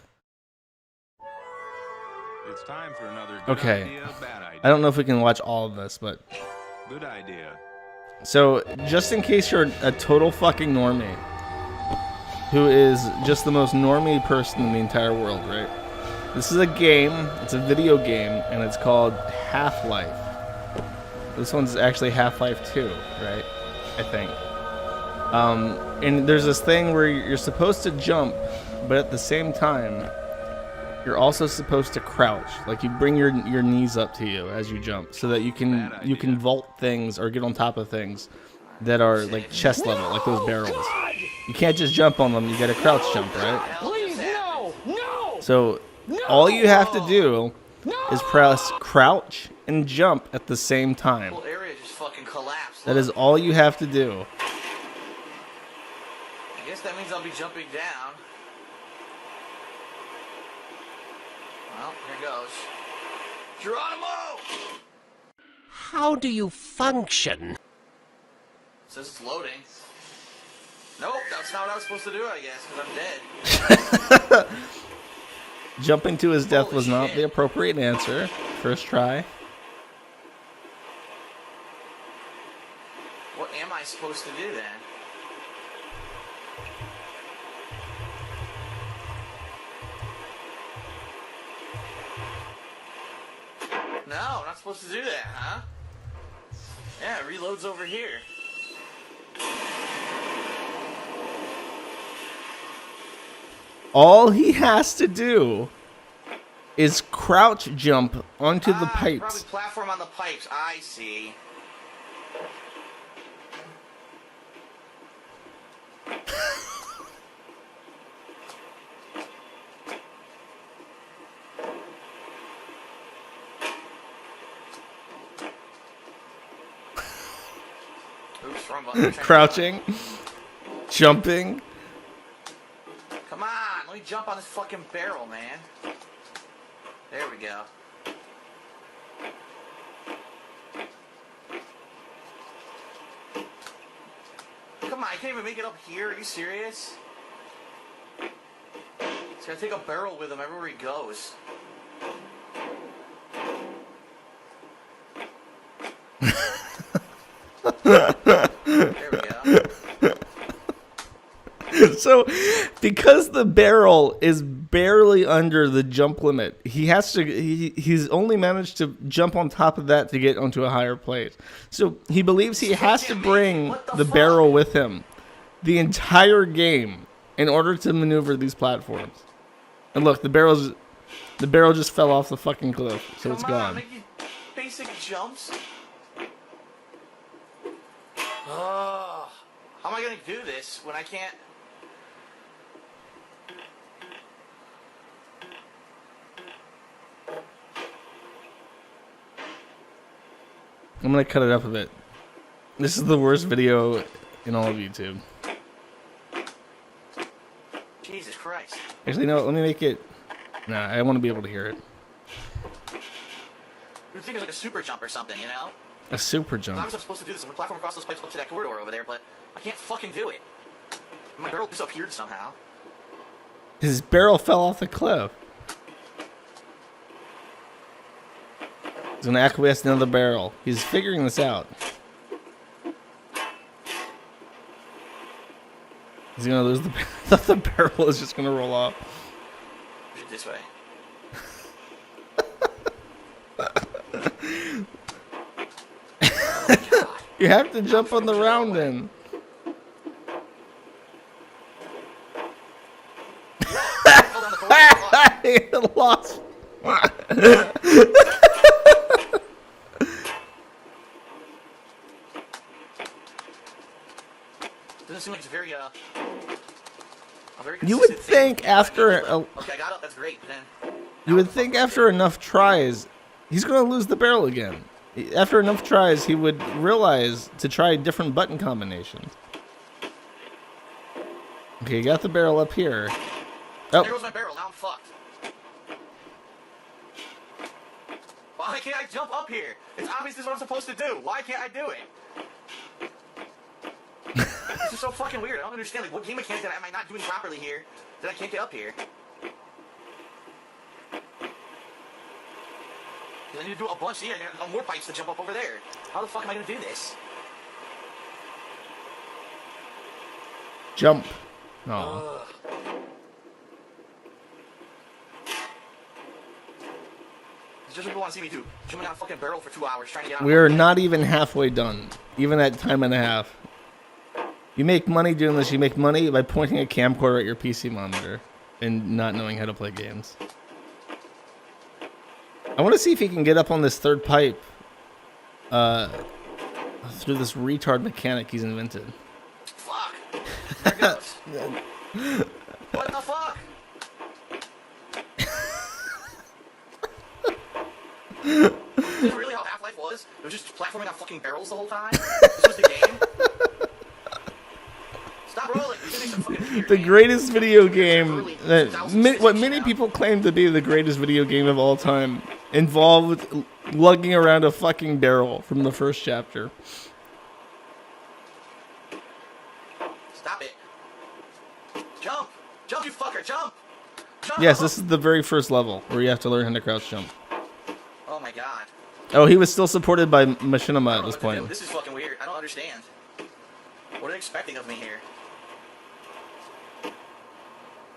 It's time for another good Okay. idea, bad idea. I don't know if we can watch all of this, but... Good idea. So, just in case you're a total fucking normie, who is just the most normie person in the entire world, right? This is a game, it's a video game, and it's called Half-Life. This one's actually Half-Life 2, right? I think. And there's this thing where you're supposed to jump, but at the same time, you're also supposed to crouch. Like you bring your knees up to you as you jump, so that you can vault things or get on top of things that are like chest level, like those barrels. You can't just jump on them. You got to crouch jump, right? Please, no! No! So all you have to do is press crouch and jump at the same time. The whole area just fucking collapsed. That is all you have to do. I guess that means I'll be jumping down. Well, here goes. Geronimo! How do you function? It says it's loading. Nope, that's not what I was supposed to do, I guess, because I'm dead. Jumping to his death Holy was not shit. the appropriate answer. First try. What am I supposed to do then? No, I'm not supposed to do that, huh? Yeah, it reloads over here. All he has to do is crouch jump onto the Probably pipes. platform on the pipes. I see. Oops, wrong button. Crouching, jumping. Come on, let me jump on this fucking barrel, man. There we go. Come on, I can't even make it up here. Are you serious? He's gotta take a barrel with him everywhere he goes. There we go. So, because the barrel is barely under the jump limit, he's only managed to jump on top of that to get onto a higher place. So he believes he has to bring the barrel with him the entire game in order to maneuver these platforms. And look, the barrel just fell off the fucking cliff, so it's Come on, gone. make these basic jumps. Oh, how am I gonna do this when I can't? I'm gonna cut it up a bit. This is the worst video in all of YouTube. Jesus Christ. Actually, no, let me make it. Nah, I want to be able to hear it. You think it's like a super jump or something, you know? A super I jump. was supposed to do this. I'm gonna platform across those pipes up to that corridor over there, but I can't fucking do it. My barrel disappeared somehow. His barrel fell off the cliff. He's gonna acquiesce another barrel. He's figuring this out. He's gonna lose the barrel. The barrel is just gonna roll off. Push it this way. You have to jump on the round then. I lost. Doesn't seem like it's very a very You would consistent think thing. after Okay, I got up. That's great. But then you would think after enough tries, he's gonna lose the barrel again. After enough tries, he would realize to try different button combinations. Okay, you got the barrel up here. there Oh, goes my barrel. Now I'm fucked. Why can't I jump up here? It's obvious this is what I'm supposed to do. Why can't I do it? This is so fucking weird. I don't understand. Like, what game mechanic am I not doing properly here that I can't get up here? I need to do a bunch here. I got more pipes to jump up over there. How the fuck am I gonna do this? jump. No. It's just people want to see me do jumping on a fucking barrel for 2 hours trying to get on. We're not even halfway done. Even at time and a half. You make money doing this. You make money by pointing a camcorder at your PC monitor and not knowing how to play games. I want to see if he can get up on this third pipe through this retard mechanic he's invented. Fuck. There it goes. What the fuck? Is this really how Half-Life was? It was just platforming on fucking barrels the whole time? This was the game? Stop rolling. You're getting some fucking weird The game. greatest video game, Early what 2006 many now. people claim to be the greatest video game of all time, involved lugging around a fucking barrel from the first chapter. Stop it. Jump. Jump, you fucker. Jump. Jump. Yes, this is the very first level where you have to learn how to crouch jump. Oh my god. Oh, he was still supported by Machinima I at don't this know what to do. point. This is fucking weird. I don't understand. What are they expecting of me here?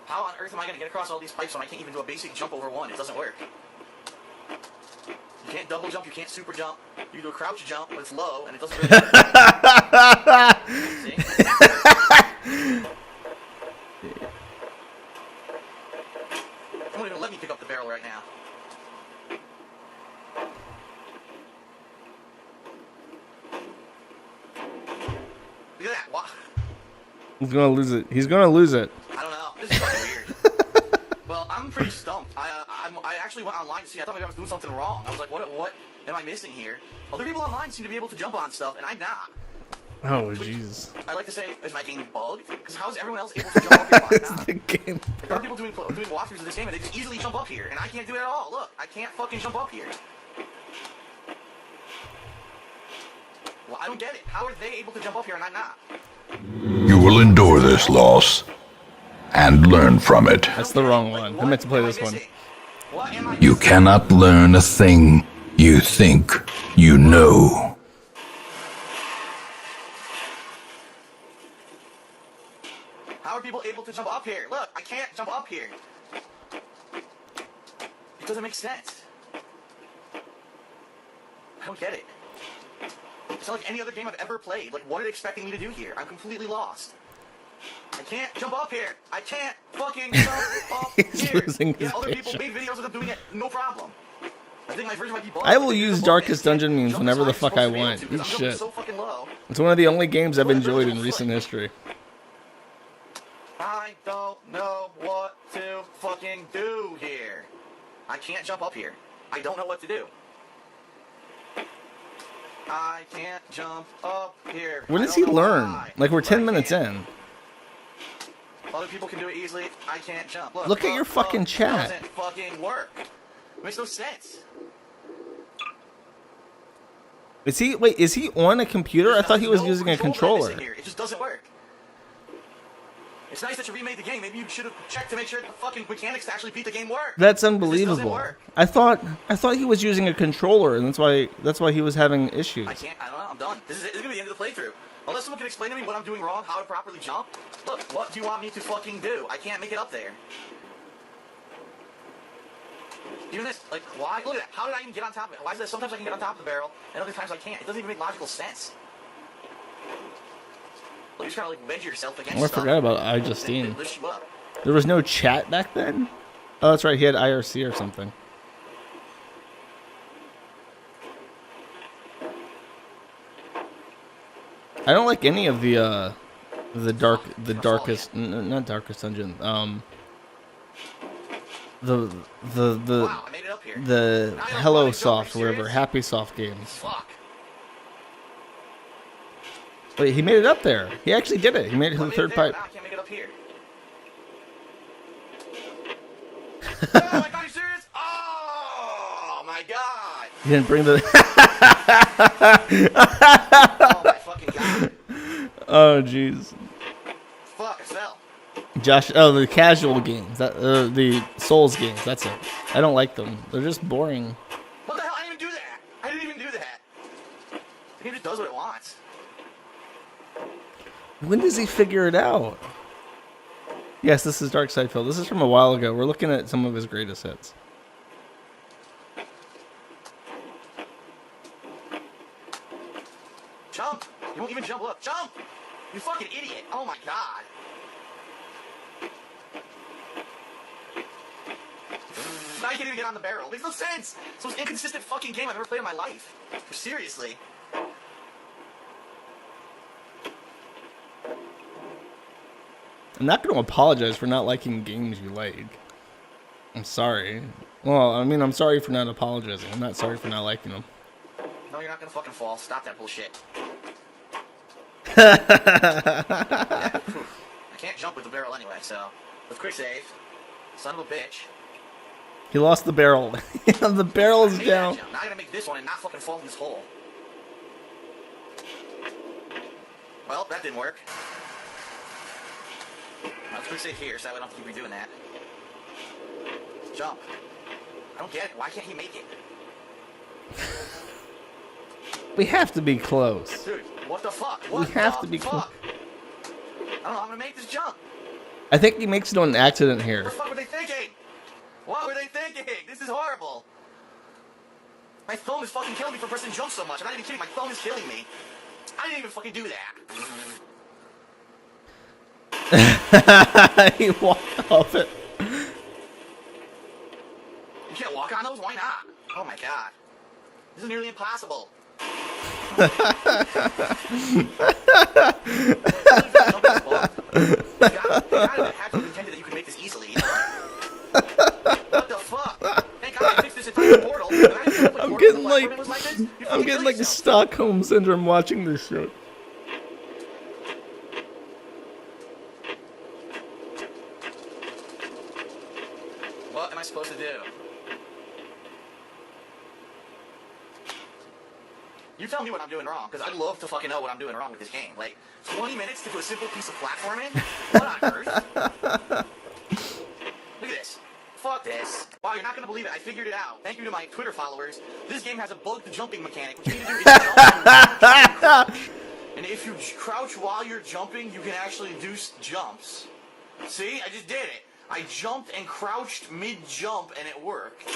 How on earth am I going to get across all these pipes when I can't even do a basic jump over one? It doesn't work. You can't double jump, you can't super jump. You do a crouch jump, but it's low, and it doesn't really work. See? It won't even let me pick up the barrel right now. Look at that. Wow. He's gonna lose it. He's gonna lose it. I don't know. This is fucking weird. Well, I'm pretty stumped. I actually went online to see. I thought maybe I was doing something wrong. I was like, what am I missing here? Other people online seem to be able to jump on stuff, and I'm not. Oh, jeez. I like to say, is my game bugged? Because how is everyone else able to jump up here? It's the game. There are people doing walkthroughs of this game, and they can easily jump up here, and I can't do it at all. Look, I can't fucking jump up here. Well, I don't get it. How are they able to jump up here and I'm not? You will endure this loss and learn from it. That's the wrong one. I meant to play this one. What am I You missing? cannot learn a thing you think you know. How are people able to jump up here? Look, I can't jump up here. It doesn't make sense. I don't get it. It's not like any other game I've ever played. Like, what are they expecting me to do here? I'm completely lost. I can't jump up here. I can't fucking jump up He's here. losing his Yeah, other people patience. made videos of them doing it, no problem. I think my version might be bugged. I will but the use bugged Darkest is Dungeon memes jump whenever the as high fuck as I I'm supposed to be able want. to, Eat 'cause I'm jumping shit. so fucking low. It's one of the only games I've enjoyed in recent history. I don't know what to fucking do here. I can't jump up here. I don't know what to do. I can't jump up here. When I does don't he know learn? why, Like, we're but 10 I minutes can't. in. Other people can do it easily. I can't jump. Look at your fucking chat. It doesn't fucking work. It makes no sense. Is he on a computer? I thought he was using a controller. It just doesn't work. It's nice that you remade the game. Maybe you should have checked to make sure the fucking mechanics to actually beat the game work. That's It just doesn't unbelievable. work. I thought he was using a controller, and that's why he was having issues. I don't know. I'm done. This is it. This is gonna be the end of the playthrough. Unless someone can explain to me what I'm doing wrong, how to properly jump. Look, what do you want me to fucking do? I can't make it up there. Even this, like, why? Look at that. How did I even get on top of it? Why is that sometimes I can get on top of the barrel, and other times I can't? It doesn't even make logical sense. Look, you just gotta, like, wedge yourself against Oh, I stuff. forgot about It iJustine. lifts you up. There was no chat back then? Oh, that's right. He had IRC or something. I don't like any of the darkest, not Darkest Dungeon. The Wow, I made it up here. the Now I don't Hello wanna jump. Are Soft, you whatever, serious? Happy Soft games. Fuck. Wait, he made it up there. He actually did it. He made it to I the made third it there, pipe. but now I can't make it up here. Oh my god, are you serious? Oh my god! He didn't bring the. Oh my fucking god. Oh jeez. Fuck, I fell. Josh, oh, the casual games, that the Souls games. That's it. I don't like them. They're just boring. What the hell? I didn't even do that. I didn't even do that. The game just does what it wants. When does he figure it out? Yes, this is Dark Side Phil. This is from a while ago. We're looking at some of his greatest hits. Jump! You won't even jump. Look, jump! You fucking idiot. Oh my god. Now you can't even get on the barrel. Makes no sense. It's the most inconsistent fucking game I've ever played in my life. Seriously. I'm not going to apologize for not liking games you like. I'm sorry. Well, I mean, I'm sorry for not apologizing. I'm not sorry for not liking them. No, you're not gonna fucking fall. Stop that bullshit. Yeah. I can't jump with the barrel anyway, so let's quick save. Son of a bitch. He lost the barrel. The barrel is down. Now I gotta make this one and not fucking fall in this hole. Well, that didn't work. Let's quick save here, so I don't have to keep redoing that. Jump. I don't get it. Why can't he make it? We have to be close. Dude, what the fuck? We have to be close. I don't know. I'm gonna make this jump. I think he makes it on accident What here. the fuck were they thinking? What were they thinking? This is horrible. My thumb is fucking killing me for pressing jump so much. I'm not even kidding. My thumb is killing me. I didn't even fucking do that. He walked off it. You can't walk on those? Why not? Oh my god. This is nearly impossible. You gotta have to intended that you could make this easily. What the fuck? Thank God I fixed this entire portal. I'm getting like Stockholm syndrome watching this show. What am I supposed to do? You tell me what I'm doing wrong, because I'd love to fucking know what I'm doing wrong with this game. Like, 20 minutes to do a simple piece of platforming? What on earth? Look at this. Fuck this. Wow, you're not gonna believe it. I figured it out. Thank you to my Twitter followers. This game has a bugged jumping mechanic. What you need to do is jump. And if you crouch while you're jumping, you can actually do jumps. See? I just did it. I jumped and crouched mid-jump, and it worked.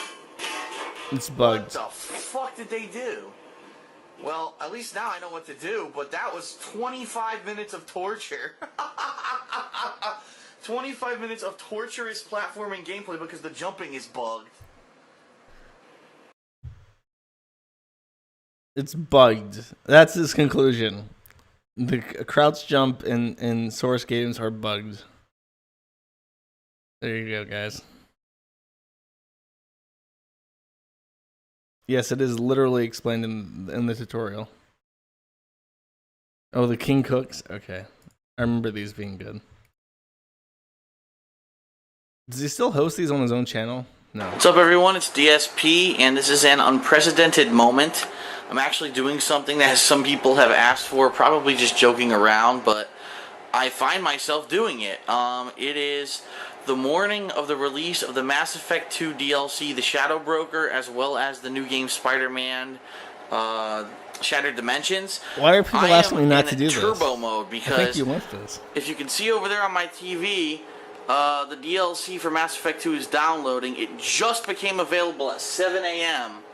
It's bugged. What the fuck did they do? Well, at least now I know what to do, but that was 25 minutes of torture. 25 minutes of torturous platforming gameplay because the jumping is bugged. It's bugged. That's his conclusion. The crouch jump in Source games are bugged. There you go, guys. Yes, it is literally explained in the tutorial. Oh, the King Cooks? Okay. I remember these being good. Does he still host these on his own channel? No. What's up, everyone? It's DSP, and this is an unprecedented moment. I'm actually doing something that some people have asked for, probably just joking around, but I find myself doing it. It is the morning of the release of the Mass Effect 2 DLC, The Shadow Broker, as well as the new game Spider-Man Shattered Dimensions. Why are people asking me not to do this? Turbo mode, because I think you want this. If you can see over there on my TV, the DLC for Mass Effect 2 is downloading. It just became available at 7 a.m.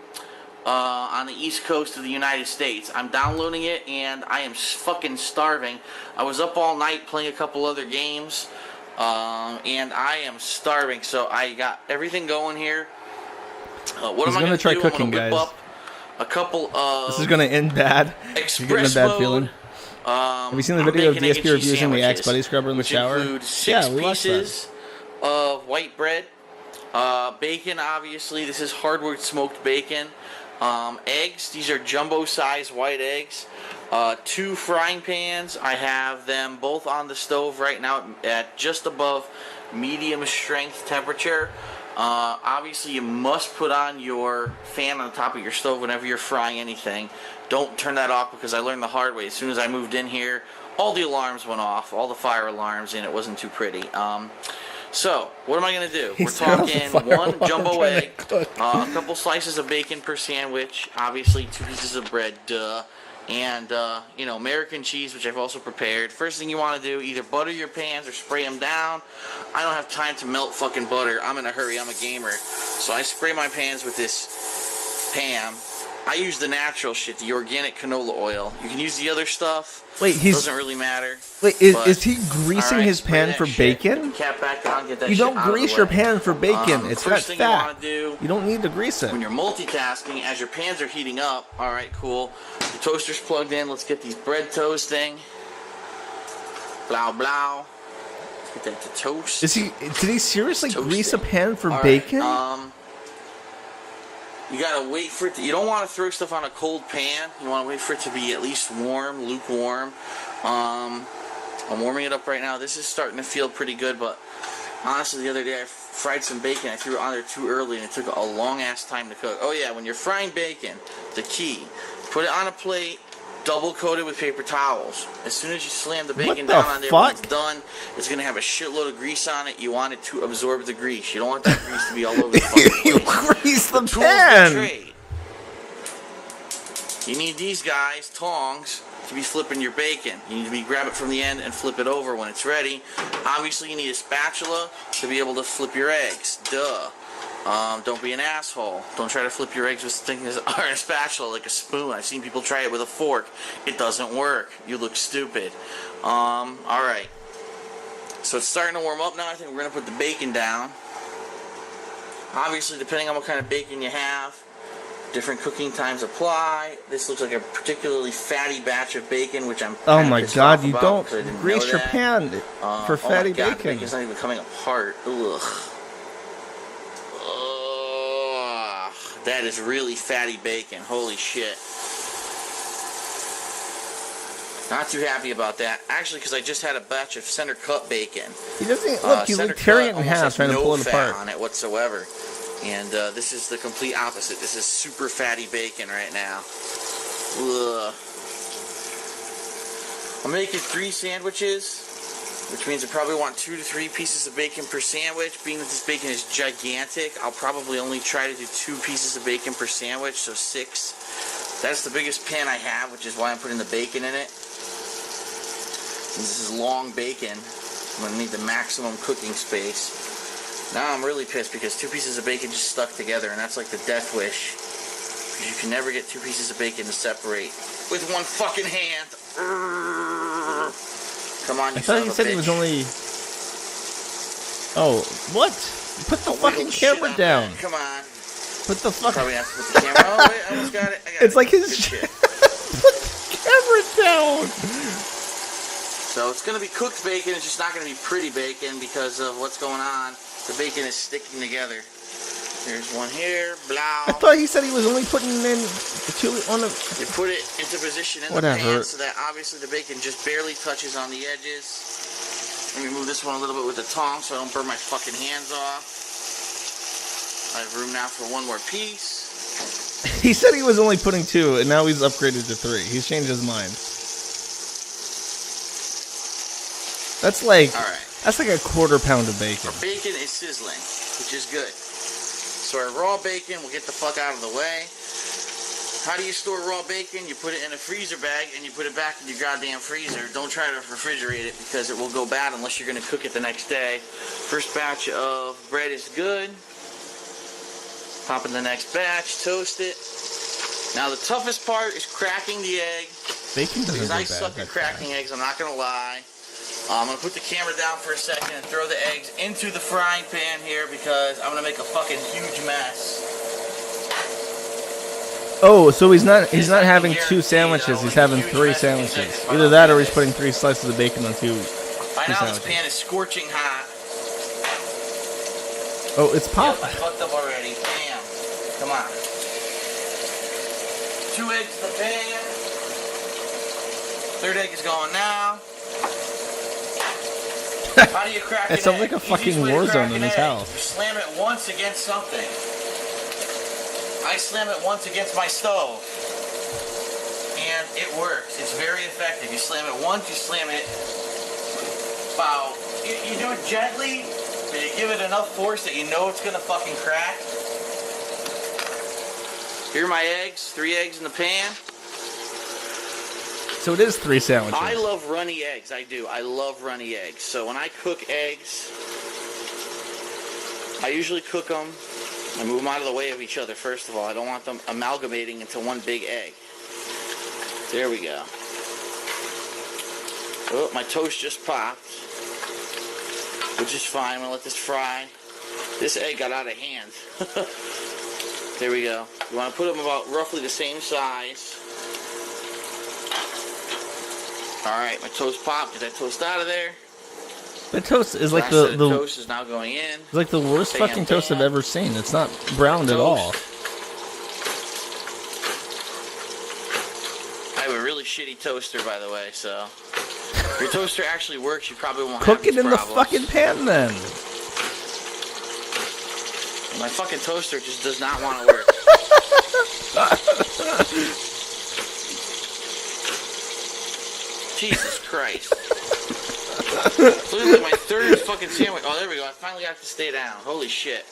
On the East Coast of the United States. I'm downloading it, and I am fucking starving. I was up all night playing a couple other games. And I am starving, so I got everything going here. What am I going to try cooking, I'm gonna whip up a couple of. This is going to end bad. You're getting a bad feeling. Have you seen the video of DSP reviewing the Axe Buddy Scrubber in the shower? Yeah, we watched that. Of white bread, bacon. Obviously, this is hardwood smoked bacon. Eggs. These are jumbo-sized white eggs. 2 frying pans. I have them both on the stove right now at just above medium strength temperature. Obviously, you must put on your fan on the top of your stove whenever you're frying anything. Don't turn that off, because I learned the hard way. As soon as I moved in here, all the alarms went off, all the fire alarms, and it wasn't too pretty. So, what am I going to do? We're talking 1 jumbo egg, a couple slices of bacon per sandwich, obviously 2 pieces of bread, duh, and, American cheese, which I've also prepared. First thing you want to do, either butter your pans or spray them down. I don't have time to melt fucking butter. I'm in a hurry. I'm a gamer. So I spray my pans with this Pam. I use the natural shit, the organic canola oil. You can use the other stuff. Wait, doesn't really matter. Wait, is he greasing Alright, his spray pan that for shit. bacon? Get the cap back on, get that You shit don't out of the grease your way. pan for bacon. It's got First thing you fat. want to do You don't need to grease it. when you're multitasking, as your pans are heating up, all right, cool. Your toaster's plugged in. Let's get these bread toasting. Blow, blow. Let's get that to toast. Did he seriously grease a Toasting. pan for All right, bacon? You gotta wait for it to, you don't want to throw stuff on a cold pan. You want to wait for it to be at least warm, lukewarm. I'm warming it up right now. This is starting to feel pretty good, but honestly, the other day I fried some bacon. I threw it on there too early, and it took a long ass time to cook. Oh yeah, when you're frying bacon, the key, put it on a plate, double coat it with paper towels. As soon as you slam the bacon down on there, when it's done, it's gonna have a shitload of grease on it. You want it to absorb the grease. You don't want that grease to be all over the fucking place. You grease the Tools of pan. trade. You need these guys, tongs, to be flipping your bacon. You need to be grab it from the end and flip it over when it's ready. Obviously, you need a spatula to be able to flip your eggs. Duh. Don't be an asshole. Don't try to flip your eggs with things that are a spatula, like a spoon. I've seen people try it with a fork. It doesn't work. You look stupid. Alright. So it's starting to warm up now. I think we're going to put the bacon down. Obviously, depending on what kind of bacon you have, different cooking times apply. This looks like a particularly fatty batch of bacon, which I'm Oh kinda my pissed god, off you about don't because I didn't grease know your that. pan for fatty oh my God, bacon. Bacon's not even coming apart. Ugh. Ugh. That is really fatty bacon. Holy shit. Not too happy about that. Actually, because I just had a batch of center cut bacon. He doesn't look. He's like Center tearing it cut in almost half, has trying to no pull it fat apart. on it whatsoever. And this is the complete opposite. This is super fatty bacon right now. Ugh. I'm making 3 sandwiches, which means I probably want 2 to 3 pieces of bacon per sandwich. Being that this bacon is gigantic, I'll probably only try to do 2 pieces of bacon per sandwich, so 6. That's the biggest pan I have, which is why I'm putting the bacon in it. This is long bacon. I'm going to need the maximum cooking space. Now I'm really pissed because 2 pieces of bacon just stuck together, and that's like the death wish. Because you can never get 2 pieces of bacon to separate with one fucking hand. Come on, you I thought he said he was only. Oh, what? Put the fucking camera down. Come on. Put the fucking. Probably have to put the camera. Oh wait, I almost got it. I got It's it. like his. Good shit. Put the camera down. So it's going to be cooked bacon. It's just not going to be pretty bacon because of what's going on. The bacon is sticking together. There's one here. Blah. I thought he said he was only putting in 2 on the. You put it into position in Whatever. the pan so that obviously the bacon just barely touches on the edges. Let me move this one a little bit with the tongs so I don't burn my fucking hands off. I have room now for 1 more piece. He said he was only putting 2, and now he's upgraded to 3. He's changed his mind. That's like. All right. That's like a 1/4 pound of bacon. Our bacon is sizzling, which is good. So our raw bacon will get the fuck out of the way. How do you store raw bacon? You put it in a freezer bag and you put it back in your goddamn freezer. Don't try to refrigerate it because it will go bad unless you're going to cook it the next day. First batch of bread is good. Pop in the next batch, toast it. Now the toughest part is cracking the egg. Bacon doesn't Because go I bad. suck at cracking eggs, I'm not going to lie. I'm going to put the camera down for a second and throw the eggs into the frying pan here because I'm going to make a fucking huge mess. Oh, so he's not having 2 sandwiches. He's having 3 sandwiches. Either that, or he's putting 3 slices of bacon on 2 By now this sandwiches. pan is scorching hot. Oh, it's pop. Yep, I fucked up already. Bam. Come on. 2 eggs in the pan. 3rd egg is going now. How do you crack It an sounds egg? like a fucking Easiest way to war crack zone in an his egg, house. You slam it once against something. I slam it once against my stove. And it works. It's very effective. You slam it once, you slam it about... You do it gently, but you give it enough force that you know it's going to fucking crack. Here are my eggs. 3 eggs in the pan. So it is 3 sandwiches. I love runny eggs. I do. I love runny eggs. So when I cook eggs, I usually cook them I move them out of the way of each other, first of all. I don't want them amalgamating into one big egg. There we go. Oh, my toast just popped, which is fine. I'm going to let this fry. This egg got out of hand. There we go. You want to put them about roughly the same size. Alright, my toast popped. Get that toast out of there. The toast is like the toast is now going in. It's like the worst fucking toast I've ever seen. It's not browned at all. I have a really shitty toaster, by the way, so if your toaster actually works, you probably won't Cook have it these in the problems. fucking pan then. My fucking toaster just does not want to work. Jesus Christ. So this is like my third fucking sandwich. Oh, there we go. I finally got to stay down. Holy shit.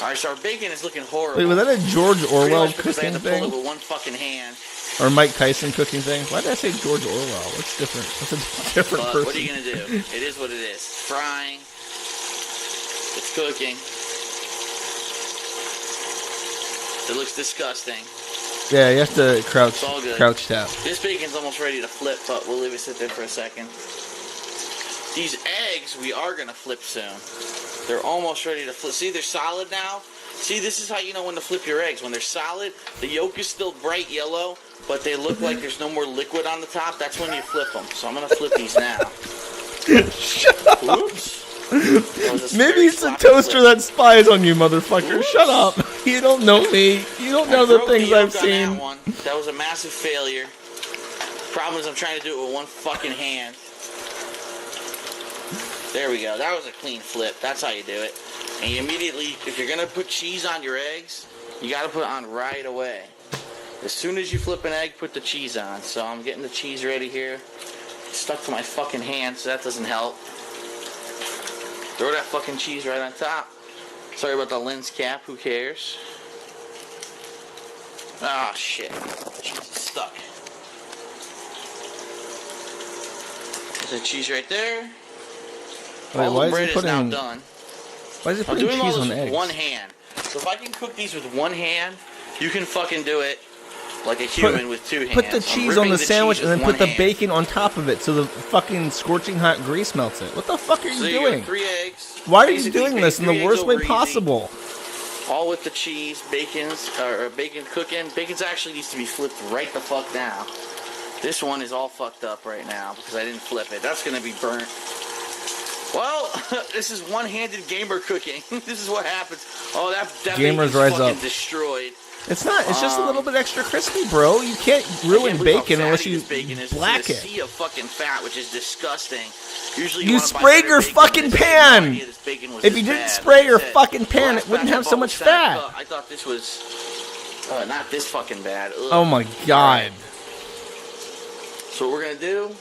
Alright, so our bacon is looking horrible. Wait, was that a George Orwell because I cooking had to pull it thing? with one fucking hand. Or Mike Tyson cooking thing? Why did I say George Orwell? What's different? What's a different But person? what are you going to do? It is what it is. It's frying. It's cooking. It looks disgusting. Yeah, you have to crouch It's all good. crouch tap. This bacon's almost ready to flip, but we'll leave it sit there for a second. These eggs we are going to flip soon. They're almost ready to flip. See, they're solid now. See, this is how you know when to flip your eggs. When they're solid, the yolk is still bright yellow, but they look like there's no more liquid on the top. That's when you flip them. So I'm going to flip these now. Shut up. Oops. Maybe it's a toaster that spies on you, motherfucker. Oops. Shut up. You don't know me. You don't know the things I've seen. That one. That was a massive failure. Problem is I'm trying to do it with one fucking hand. There we go. That was a clean flip. That's how you do it. And you immediately, if you're going to put cheese on your eggs, you got to put it on right away. As soon as you flip an egg, put the cheese on. So I'm getting the cheese ready here. It's stuck to my fucking hand, so that doesn't help. Throw that fucking cheese right on top. Sorry about the lens cap. Who cares? Ah, shit. Cheese is stuck. There's the cheese right there. Wait, All why the is he bread is now putting? done. Why is he I'm putting doing all cheese this on with eggs? one hand. So if I can cook these with one hand, you can fucking do it like a human with two hands. Put the I'm cheese on ripping the sandwich cheese and then with put the one hand. bacon on top of it so the fucking scorching hot grease melts it. What the fuck are So you there you doing? go, 3 eggs. Why are you Basically, doing make this in 3 the eggs worst way over easy. possible? All with the cheese, bacon cooking. Bacon's actually needs to be flipped right the fuck now. This one is all fucked up right now because I didn't flip it. That's gonna be burnt. Well, this is one-handed gamer cooking. This is what happens. Oh, that Gamers bacon's rise fucking up. destroyed. It's not. It's just a little bit extra crispy, bro. You can't ruin bacon unless you black It's a it. sea of fucking fat, which is disgusting. Usually You wanna buy sprayed better your bacon. fucking This, I had no pan. idea this bacon was If this you didn't bad. spray Like I your said, fucking pan, the it last wouldn't batch I have so bought much was fat. fat. I thought this was not this fucking bad. Ugh. Oh my god. So what we're gonna do?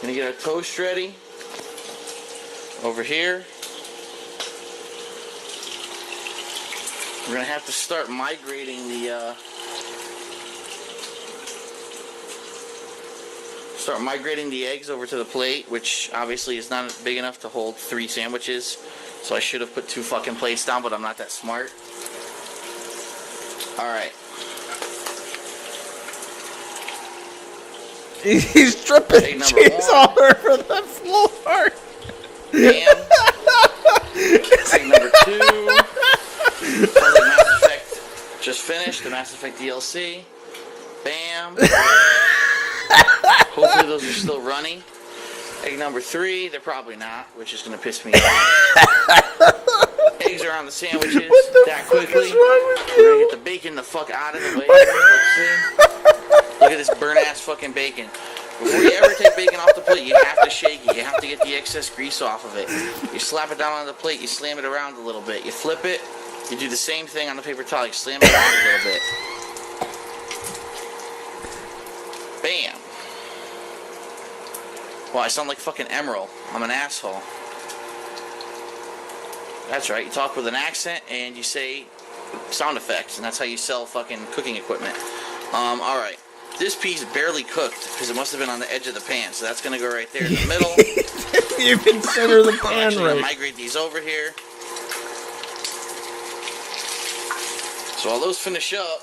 Gonna get our toast ready over here. We're gonna have to start migrating the eggs over to the plate, which obviously is not big enough to hold 3 sandwiches. So I should have put 2 fucking plates down, but I'm not that smart. All right. He's dripping Egg number cheese 1. all over the floor. Bam. Egg number 2. Mass Effect just finished. The Mass Effect DLC. Bam. Hopefully those are still running. Egg number 3. They're probably not, which is going to piss me off. Eggs are on the sandwiches that quickly. What's wrong with We're going you? to get the bacon the fuck out of the way. Let's see. Look at this burnt ass fucking bacon. Before you ever take bacon off the plate, you have to shake it. You have to get the excess grease off of it. You slap it down on the plate, you slam it around a little bit. You flip it, you do the same thing on the paper towel, you slam it around a little bit. Bam. Well, I sound like fucking Emerald. I'm an asshole. That's right, you talk with an accent and you say sound effects, and that's how you sell fucking cooking equipment. Alright. This piece barely cooked because it must have been on the edge of the pan, so that's going to go right there in the middle. You can center the pan I'm actually going to right. migrate these over here. So while those finish up,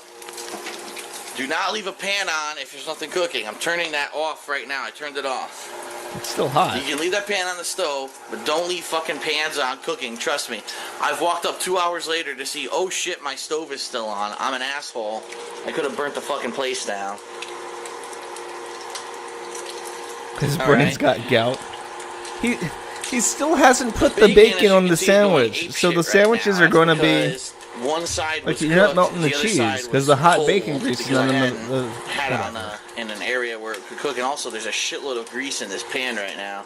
do not leave a pan on if there's nothing cooking. I'm turning that off right now. I turned it off. It's still hot. You can leave that pan on the stove, but don't leave fucking pans on cooking. Trust me. I've walked up 2 hours later to see, oh shit, my stove is still on. I'm an asshole. I could have burnt the fucking place down. His brain's got gout. He still hasn't put the bacon on the sandwich, so the sandwiches are going to be one side like was you're not cooked, melting the other cheese side because was the hot cold bacon grease is because not I in the had it on in an area where it could cook, and also there's a shitload of grease in this pan right now.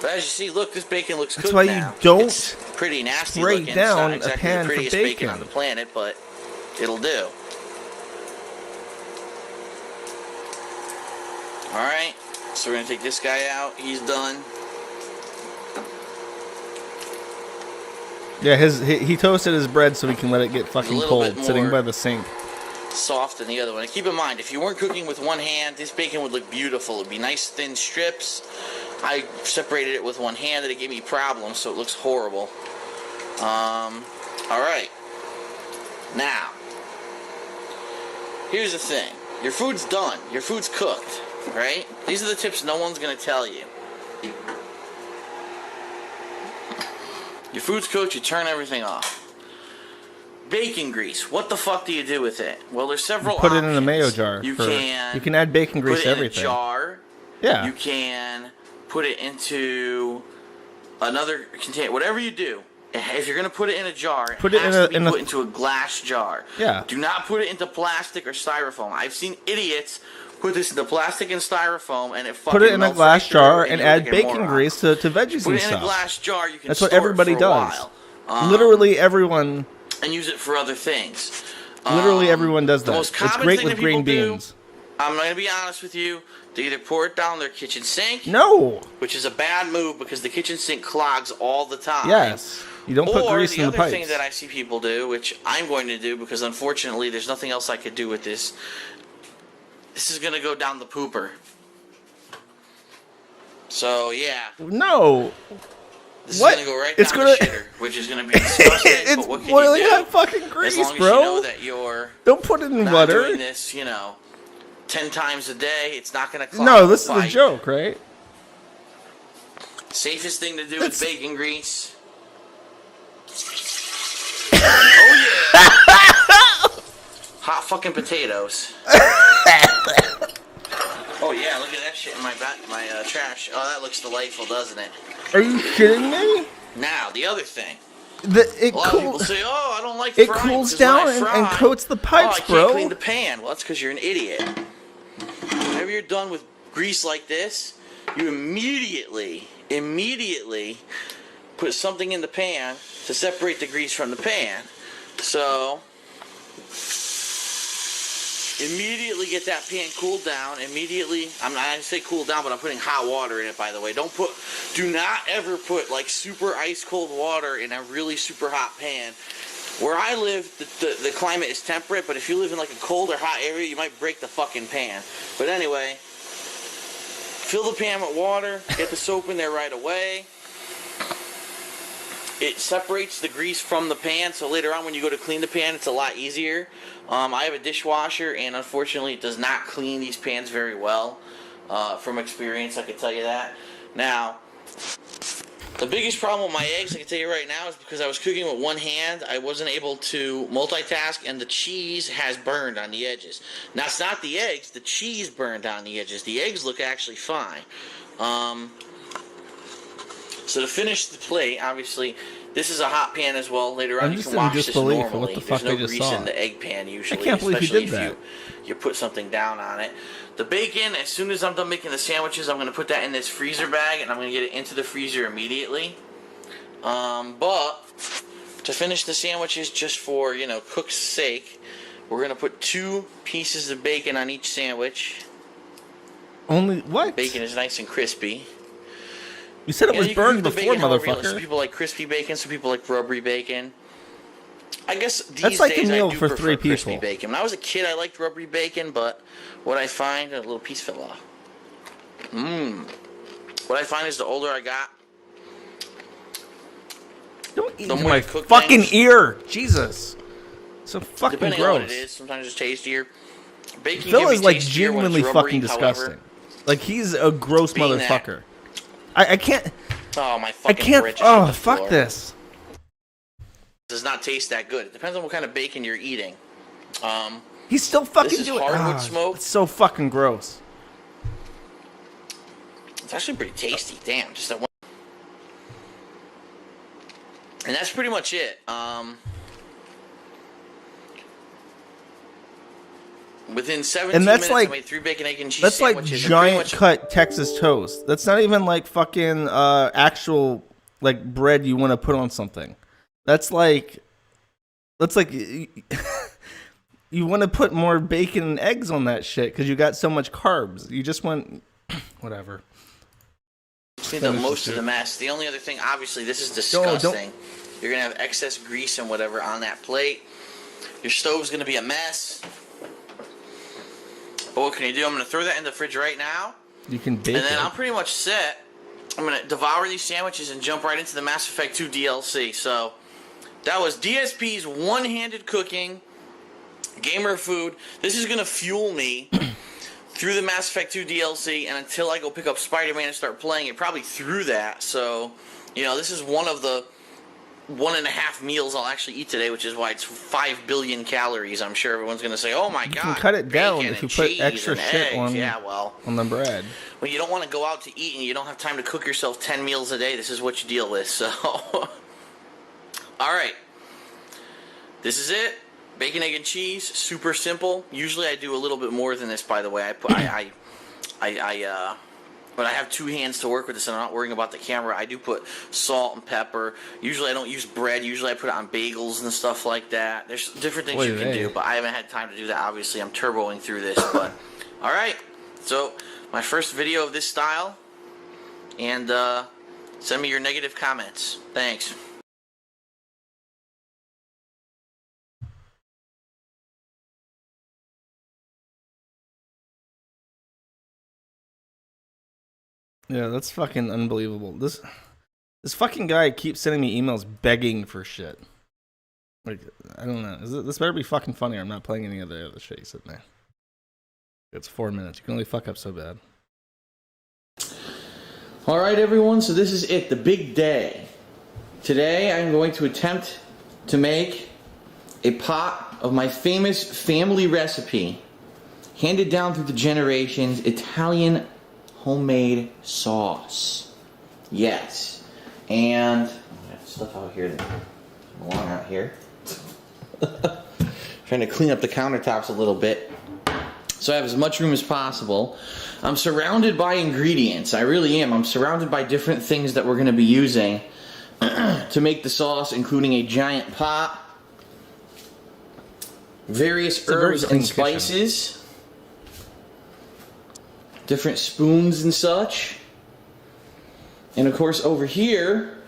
But as you see, look, this bacon looks That's cooked why now. you don't It's pretty nasty spray looking. down It's not a exactly pan the for prettiest bacon. on the planet, but it'll do. All right, so we're gonna take this guy out. He's done. Yeah, he toasted his bread so he can let it get fucking cold, sitting by the sink. Soft than the other one. And keep in mind, if you weren't cooking with one hand, this bacon would look beautiful. It'd be nice thin strips. I separated it with one hand and it gave me problems, so it looks horrible. Alright. Now, here's the thing. Your food's done. Your food's cooked. Right? These are the tips no one's going to tell you. Your food's cooked, you turn everything off. Bacon grease. What the fuck do you do with it? Well, there's several Put options. it in a mayo jar. You can add bacon grease to everything. Put it in a jar. Yeah. You can put it into another container. Whatever you do, if you're going to put it in a jar, put it it has to be put into a glass jar. Yeah. Do not put it into plastic or styrofoam. I've seen idiots put this into plastic and styrofoam, and it fucking put it in a melts glass right jar through, and you add look like a bacon moron. grease to veggies Put and it in stuff. a glass jar. You can That's what store everybody it for a does. while. Literally everyone. And use it for other things. Literally everyone does The that. most It's common great thing with that green people do, beans. I'm going to be honest with you. They either pour it down their kitchen sink. No. Which is a bad move because the kitchen sink clogs all the time. Yes. You don't put grease in the Or the other thing pipes. that I see people do, which I'm going to do because unfortunately there's nothing else I could do with this. This is going to go down the pooper. So, yeah. No. This What? is going to go right It's down gonna- the shitter, which is going to be disgusting. It's but what can boiling you do? hot fucking grease, as long as bro. you know that you're Don't put it in not water. doing this, 10 times a day, it's not going to clog. No, this is the a pipe. joke, right? Safest thing to do with bacon grease. Oh yeah! Hot fucking potatoes. Oh yeah, look at that shit in my trash. Oh, that looks delightful, doesn't it? Are you kidding me? Now, the other thing. It A lot of people say, "Oh, I don't like it frying cools because when down I fry, and coats the pipes, I can't bro." clean the pan." Well, that's because you're an idiot. Whenever you're done with grease like this, you immediately put something in the pan to separate the grease from the pan. So, immediately get that pan cooled down. Immediately, I'm not going to say cool down, but I'm putting hot water in it, by the way. Do not ever put like super ice cold water in a really super hot pan. Where I live, the climate is temperate, but if you live in like a cold or hot area, you might break the fucking pan. But anyway, fill the pan with water, get the soap in there right away. It separates the grease from the pan, so later on when you go to clean the pan, it's a lot easier. I have a dishwasher, and unfortunately it does not clean these pans very well. From experience, I can tell you that. Now, the biggest problem with my eggs, I can tell you right now, is because I was cooking with one hand, I wasn't able to multitask, and the cheese has burned on the edges. Now, it's not the eggs, the cheese burned on the edges. The eggs look actually fine. So to finish the plate, obviously, this is a hot pan as well. Later on, I'm you just can in wash this disbelief normally. at what the fuck There's no I just grease saw. in the egg pan usually. I can't believe you especially did if that. you put something down on it. The bacon, as soon as I'm done making the sandwiches, I'm going to put that in this freezer bag, and I'm going to get it into the freezer immediately. But to finish the sandwiches, just for cook's sake, we're going to put 2 pieces of bacon on each sandwich. Only what? Bacon is nice and crispy. You said it was you can burned cook the before, bacon however you like. motherfucker. Some people like crispy bacon, some people like rubbery bacon. I guess these That's like a days meal I do for prefer 3 crispy people. bacon. When I was a kid, I liked rubbery bacon, but what I find, a little piece fell off. What I find is the older I got, Don't eat the into more my you cook fucking things- ear. Jesus. So fucking Depending gross. on what it is, sometimes it's tastier. Bacon Phil can be is like tastier when it's genuinely rubbery, fucking disgusting. however. Like he's a gross Being that- motherfucker. I can't. Oh, my I fucking can't. bridge just hit Oh, the fuck floor. this. Does not taste that good. It depends on what kind of bacon you're eating. He's still fucking This is doing. hardwood smoke. It's so fucking gross. It's actually pretty tasty. Damn, just that one. And that's pretty much it. Within 17 And that's minutes, like- I made 3 bacon, egg, and cheese That's like sandwiches. and pretty giant much- cut Texas toast. That's not even like fucking actual like bread you want to put on something. That's like you want to put more bacon and eggs on that shit because you got so much carbs. You just want whatever. Cleaned up most of the mess. The only other thing, obviously, this is disgusting. You're gonna have excess grease and whatever on that plate. Your stove's gonna be a mess. But what can you do? I'm gonna throw that in the fridge right now, You can bake and then it. I'm pretty much set. I'm gonna devour these sandwiches and jump right into the Mass Effect 2 DLC. So that was DSP's one-handed cooking, gamer food. This is gonna fuel me through the Mass Effect 2 DLC, and until I go pick up Spider-Man and start playing it, probably through that. So, you know, this is one of the 1.5 meals I'll actually eat today, which is why it's 5 billion calories. I'm sure everyone's going to say, oh my God. You can cut it down bacon if you and put cheese extra and shit eggs. Yeah, well, on the bread. when you don't want to go out to eat and you don't have time to cook yourself 10 meals a day, this is what you deal with. So, alright. This is it. Bacon, egg, and cheese. Super simple. Usually I do a little bit more than this, by the way. But I have 2 hands to work with this, and I'm not worrying about the camera. I do put salt and pepper. Usually I don't use bread. Usually I put it on bagels and stuff like that. There's different things you can do, but I haven't had time to do that. Obviously, I'm turboing through this. But all right, so my first video of this style, and send me your negative comments. Thanks. Yeah, that's fucking unbelievable. This fucking guy keeps sending me emails begging for shit. Like, I don't know. This better be fucking funny or I'm not playing any other shit you said there. It's 4 minutes. You can only fuck up so bad. Alright everyone, so this is it, the big day. Today I'm going to attempt to make a pot of my famous family recipe, handed down through the generations, Italian homemade sauce. Yes. And I have stuff out here that belong out here. Trying to clean up the countertops a little bit, so I have as much room as possible. I'm surrounded by ingredients. I really am. I'm surrounded by different things that we're going to be using to make the sauce, including a giant pot, various herbs and spices, different spoons and such, and of course over here,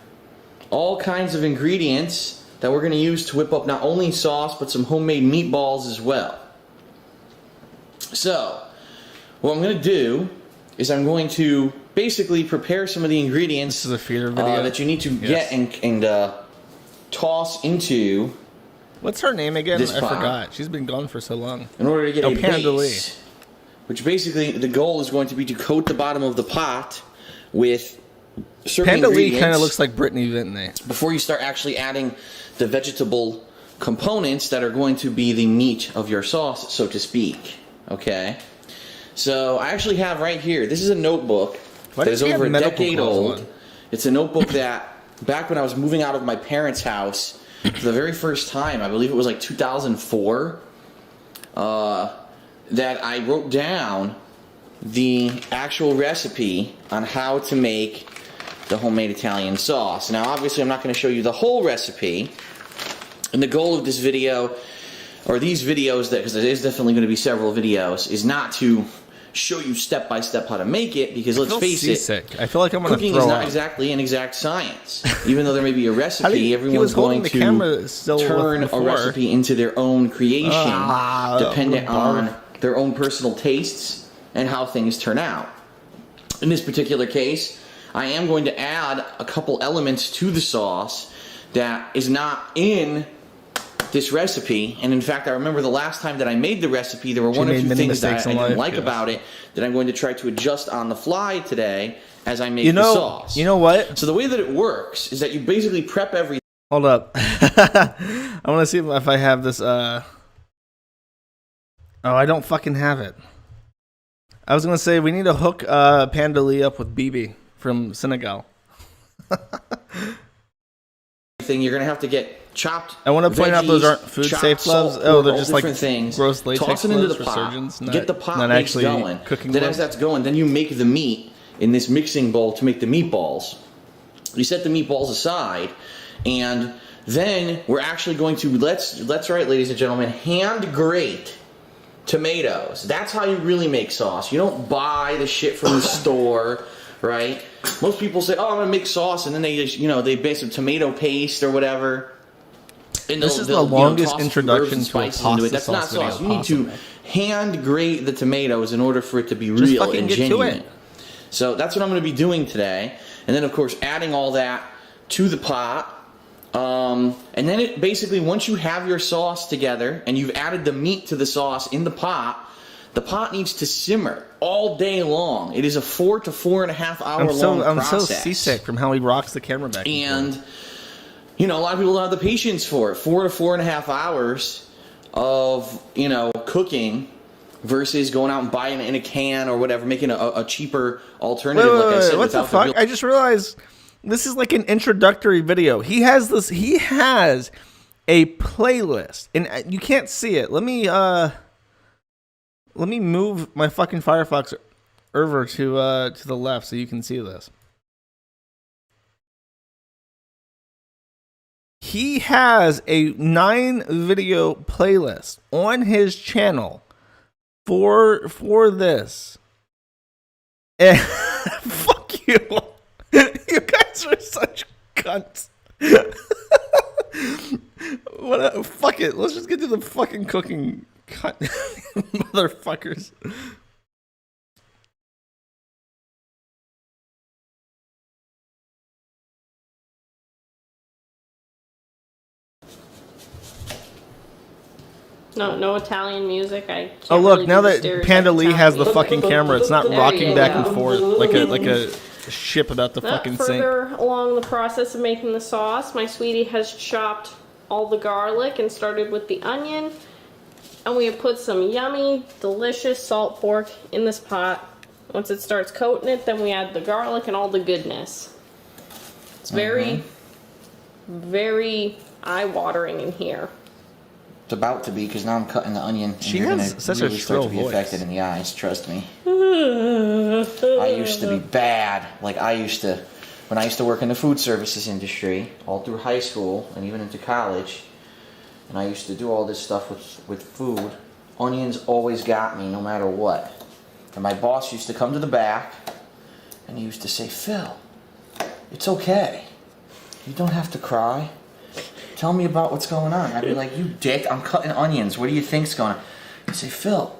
all kinds of ingredients that we're going to use to whip up not only sauce but some homemade meatballs as well. So, what I'm going to do is I'm going to basically prepare some of the ingredients This is a feeder video. that you need to get and toss into. What's her name again? This I pot. forgot. She's been gone for so long. In order to get a Panda base, which basically the goal is going to be to coat the bottom of the pot with certain Panda Lee ingredients kind of looks like Brittany Vintney. before you start actually adding the vegetable components that are going to be the meat of your sauce, so to speak. Okay? So I actually have right here, this is a notebook that is over a decade old. It's a notebook that back when I was moving out of my parents' house for the very first time, I believe it was like 2004, that I wrote down the actual recipe on how to make the homemade Italian sauce. Now obviously I'm not going to show you the whole recipe, and the goal of this video, or these videos, because there is definitely going to be several videos, is not to show you step by step how to make it, because let's face it, I feel like I'm going to cooking throw is not up. exactly an exact science. Even though there may be a recipe, he everyone's was holding going the to camera still turn a before. recipe into their own creation, dependent barf. on their own personal tastes and how things turn out. In this particular case, I am going to add a couple elements to the sauce that is not in this recipe, and in fact, I remember the last time that I made the recipe, there were She one or made two many things that I mistakes in didn't life, like yes. about it that I'm going to try to adjust on the fly today as I make You know, the sauce. you know what? So the way that it works is that you basically prep everything. Hold up. I want to see if I have this. Oh, I don't fucking have it. I was gonna say we need to hook Panda Lee up with BB from Senegal. You're gonna have to get chopped. I want to point out those aren't food chopped safe gloves. salt, Oh, they're all just like different things. gross latex Toss it into gloves the for pot. surgeons. Get the pot not mix actually going. cooking Then gloves. as that's going, then you make the meat in this mixing bowl to make the meatballs. You set the meatballs aside, and then we're actually going to let's right, ladies and gentlemen, hand grate tomatoes. That's how you really make sauce. You don't buy the shit from the store, right? Most people say, "Oh, I'm gonna make sauce," and then they just, they bake some tomato paste or whatever. And This is the longest toss introduction herbs and to a spices into pasta it. That's not sauce video sauce. You need to possible. hand grate the tomatoes in order for it to be Just real fucking and get to genuine. it. So that's what I'm going to be doing today. And then, of course, adding all that to the pot. And then it basically, once you have your sauce together and you've added the meat to the sauce in the pot needs to simmer all day long. It is a 4 to 4.5 hour long I'm so process. seasick from how he rocks the camera back. And, a lot of people don't have the patience for it. 4 to 4.5 hours of, cooking versus going out and buying it in a can or whatever, making a cheaper alternative, like I said. What the fuck? I just realized this is like an introductory video. He has a playlist, and you can't see it. Let me move my fucking Firefox over to the left so you can see this. He has a 9-video playlist on his channel for this. And fuck you. You guys are such cunts. Fuck it. Let's just get to the fucking cooking, cunt motherfuckers. No Italian music. I can't Oh look! really now do the that stereotype Panda Lee has the Italian. fucking camera, it's not There rocking you back go. and forth like a ship about the fucking sink. Further along the process of making the sauce, my sweetie has chopped all the garlic and started with the onion, and we have put some yummy, delicious salt pork in this pot. Once it starts coating it, then we add the garlic and all the goodness. It's very, very eye-watering in here. It's about to be, because now I'm cutting the onion. And She you're has gonna such really a start shrill to be voice. affected in the eyes, trust me. I used to be bad. Like, when I used to work in the food services industry, all through high school and even into college, and I used to do all this stuff with food, onions always got me no matter what. And my boss used to come to the back, and he used to say, "Phil, it's okay. You don't have to cry. Tell me about what's going on." I'd be like, "You dick, I'm cutting onions. What do you think's going on?" He'd say, "Phil,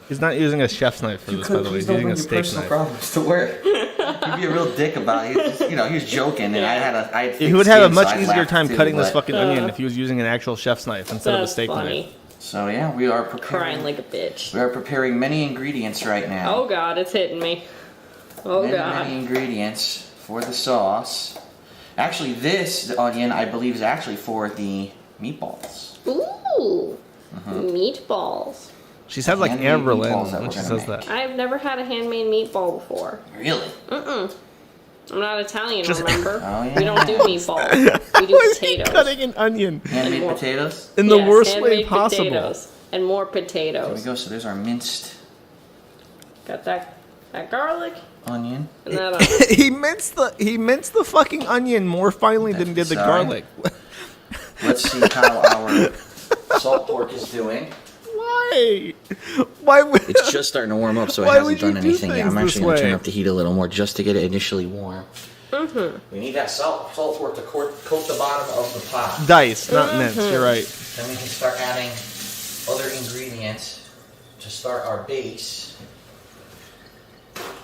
He's not using a chef's knife for this, by the way. He's don't using bring a your steak personal knife. problems to work." He'd be a real dick about it. He was joking, and I had He would have a much so I easier laughed time too, cutting this but- fucking onion if he was using an actual chef's knife instead of a That's steak funny. knife. So yeah, we are preparing. Crying like a bitch. We are preparing many ingredients right now. Oh god, it's hitting me. Oh many god. ingredients for the sauce. Actually, this onion, I believe, is actually for the meatballs. Ooh, meatballs. She sounds like Handmade Anne Boleyn meatballs that when we're she gonna says make. that. I've never had a handmade meatball before. Really? I'm not Italian, Just- remember? Oh, yeah. We don't do meatballs. We do Why is he potatoes. cutting an onion Handmade more- potatoes. in the Yes, worst way handmade possible? Potatoes and more There we potatoes. go. So there's our minced Got that garlic onion. and that onion. he minced the fucking onion more finely than he did the Sorry. garlic. Let's see how our salt pork is doing. Why? Why would It's just starting to warm up, so it Why hasn't would you done do anything yet. things I'm actually this going to turn way? up the heat a little more just to get it initially warm. We need that salt pork to coat the bottom of the pot. Dice, not mince. You're right. Then we can start adding other ingredients to start our base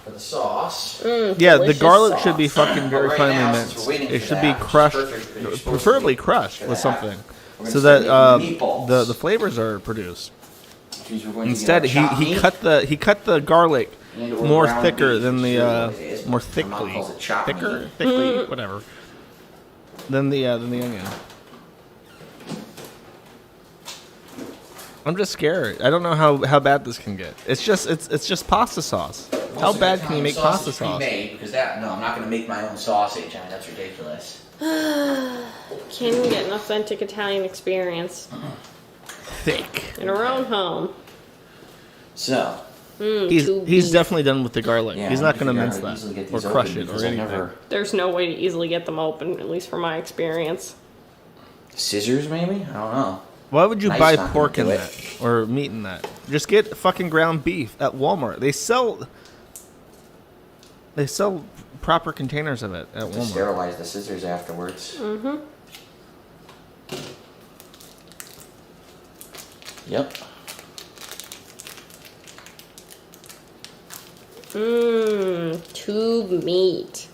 for the sauce. Yeah, the delicious garlic sauce. should be fucking very Right finely now, since we're minced. waiting It for should that, be which is crushed, perfect because you're supposed to preferably wait crushed for with that. something. We're gonna So start that making meatballs. the flavors are produced. Which means we're going to Instead, get our chopped he meat cut the garlic and/or more ground thicker beef, than which the really is. more My mom thickly, calls it chopped meat. thickly, whatever. Than the onion. I'm just scared. I don't know how bad this can get. It's just pasta sauce. How bad can you make pasta sauce? Pre-made, because no, I'm not going to make my own sausage. I mean, that's ridiculous. Can we get an authentic Italian experience Thick. in our own home? So, He's definitely done with the garlic. yeah, He's I'm not going to gonna mince figure out how to easily that get or these crush open it or because I anything. never- There's no way to easily get them open, at least from my experience. Scissors, maybe? I don't know. Why would you Knife's buy not gonna pork in do it. that or meat in that? Just get fucking ground beef at Walmart. They sell proper containers of it at To Walmart. sterilize the scissors afterwards. Mm-hmm. Yep. Tube meat.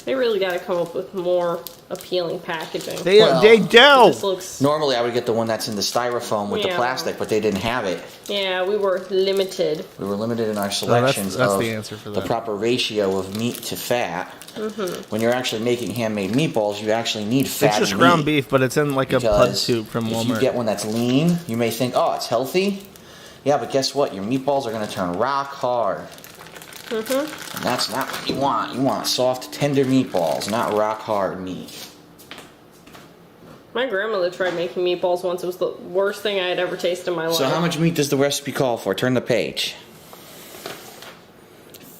They really got to come up with more appealing packaging. They do. This looks, Normally, I would get the one that's in the styrofoam with the Yeah. plastic, but they didn't have it. yeah, we were limited. We were limited in our that's selections of the answer for the that. proper ratio of meat to fat. When you're actually making handmade meatballs, you actually need fat. It's just ground beef, but it's in like a pud tube from If Walmart. you get one that's lean, you may think, oh, it's healthy. Yeah, but guess what? Your meatballs are going to turn rock hard. And that's not what you want. You want soft, tender meatballs, not rock hard meat. My grandmother tried making meatballs once. It was the worst thing I had ever tasted in my life. So how much meat does the recipe call for? Turn the page.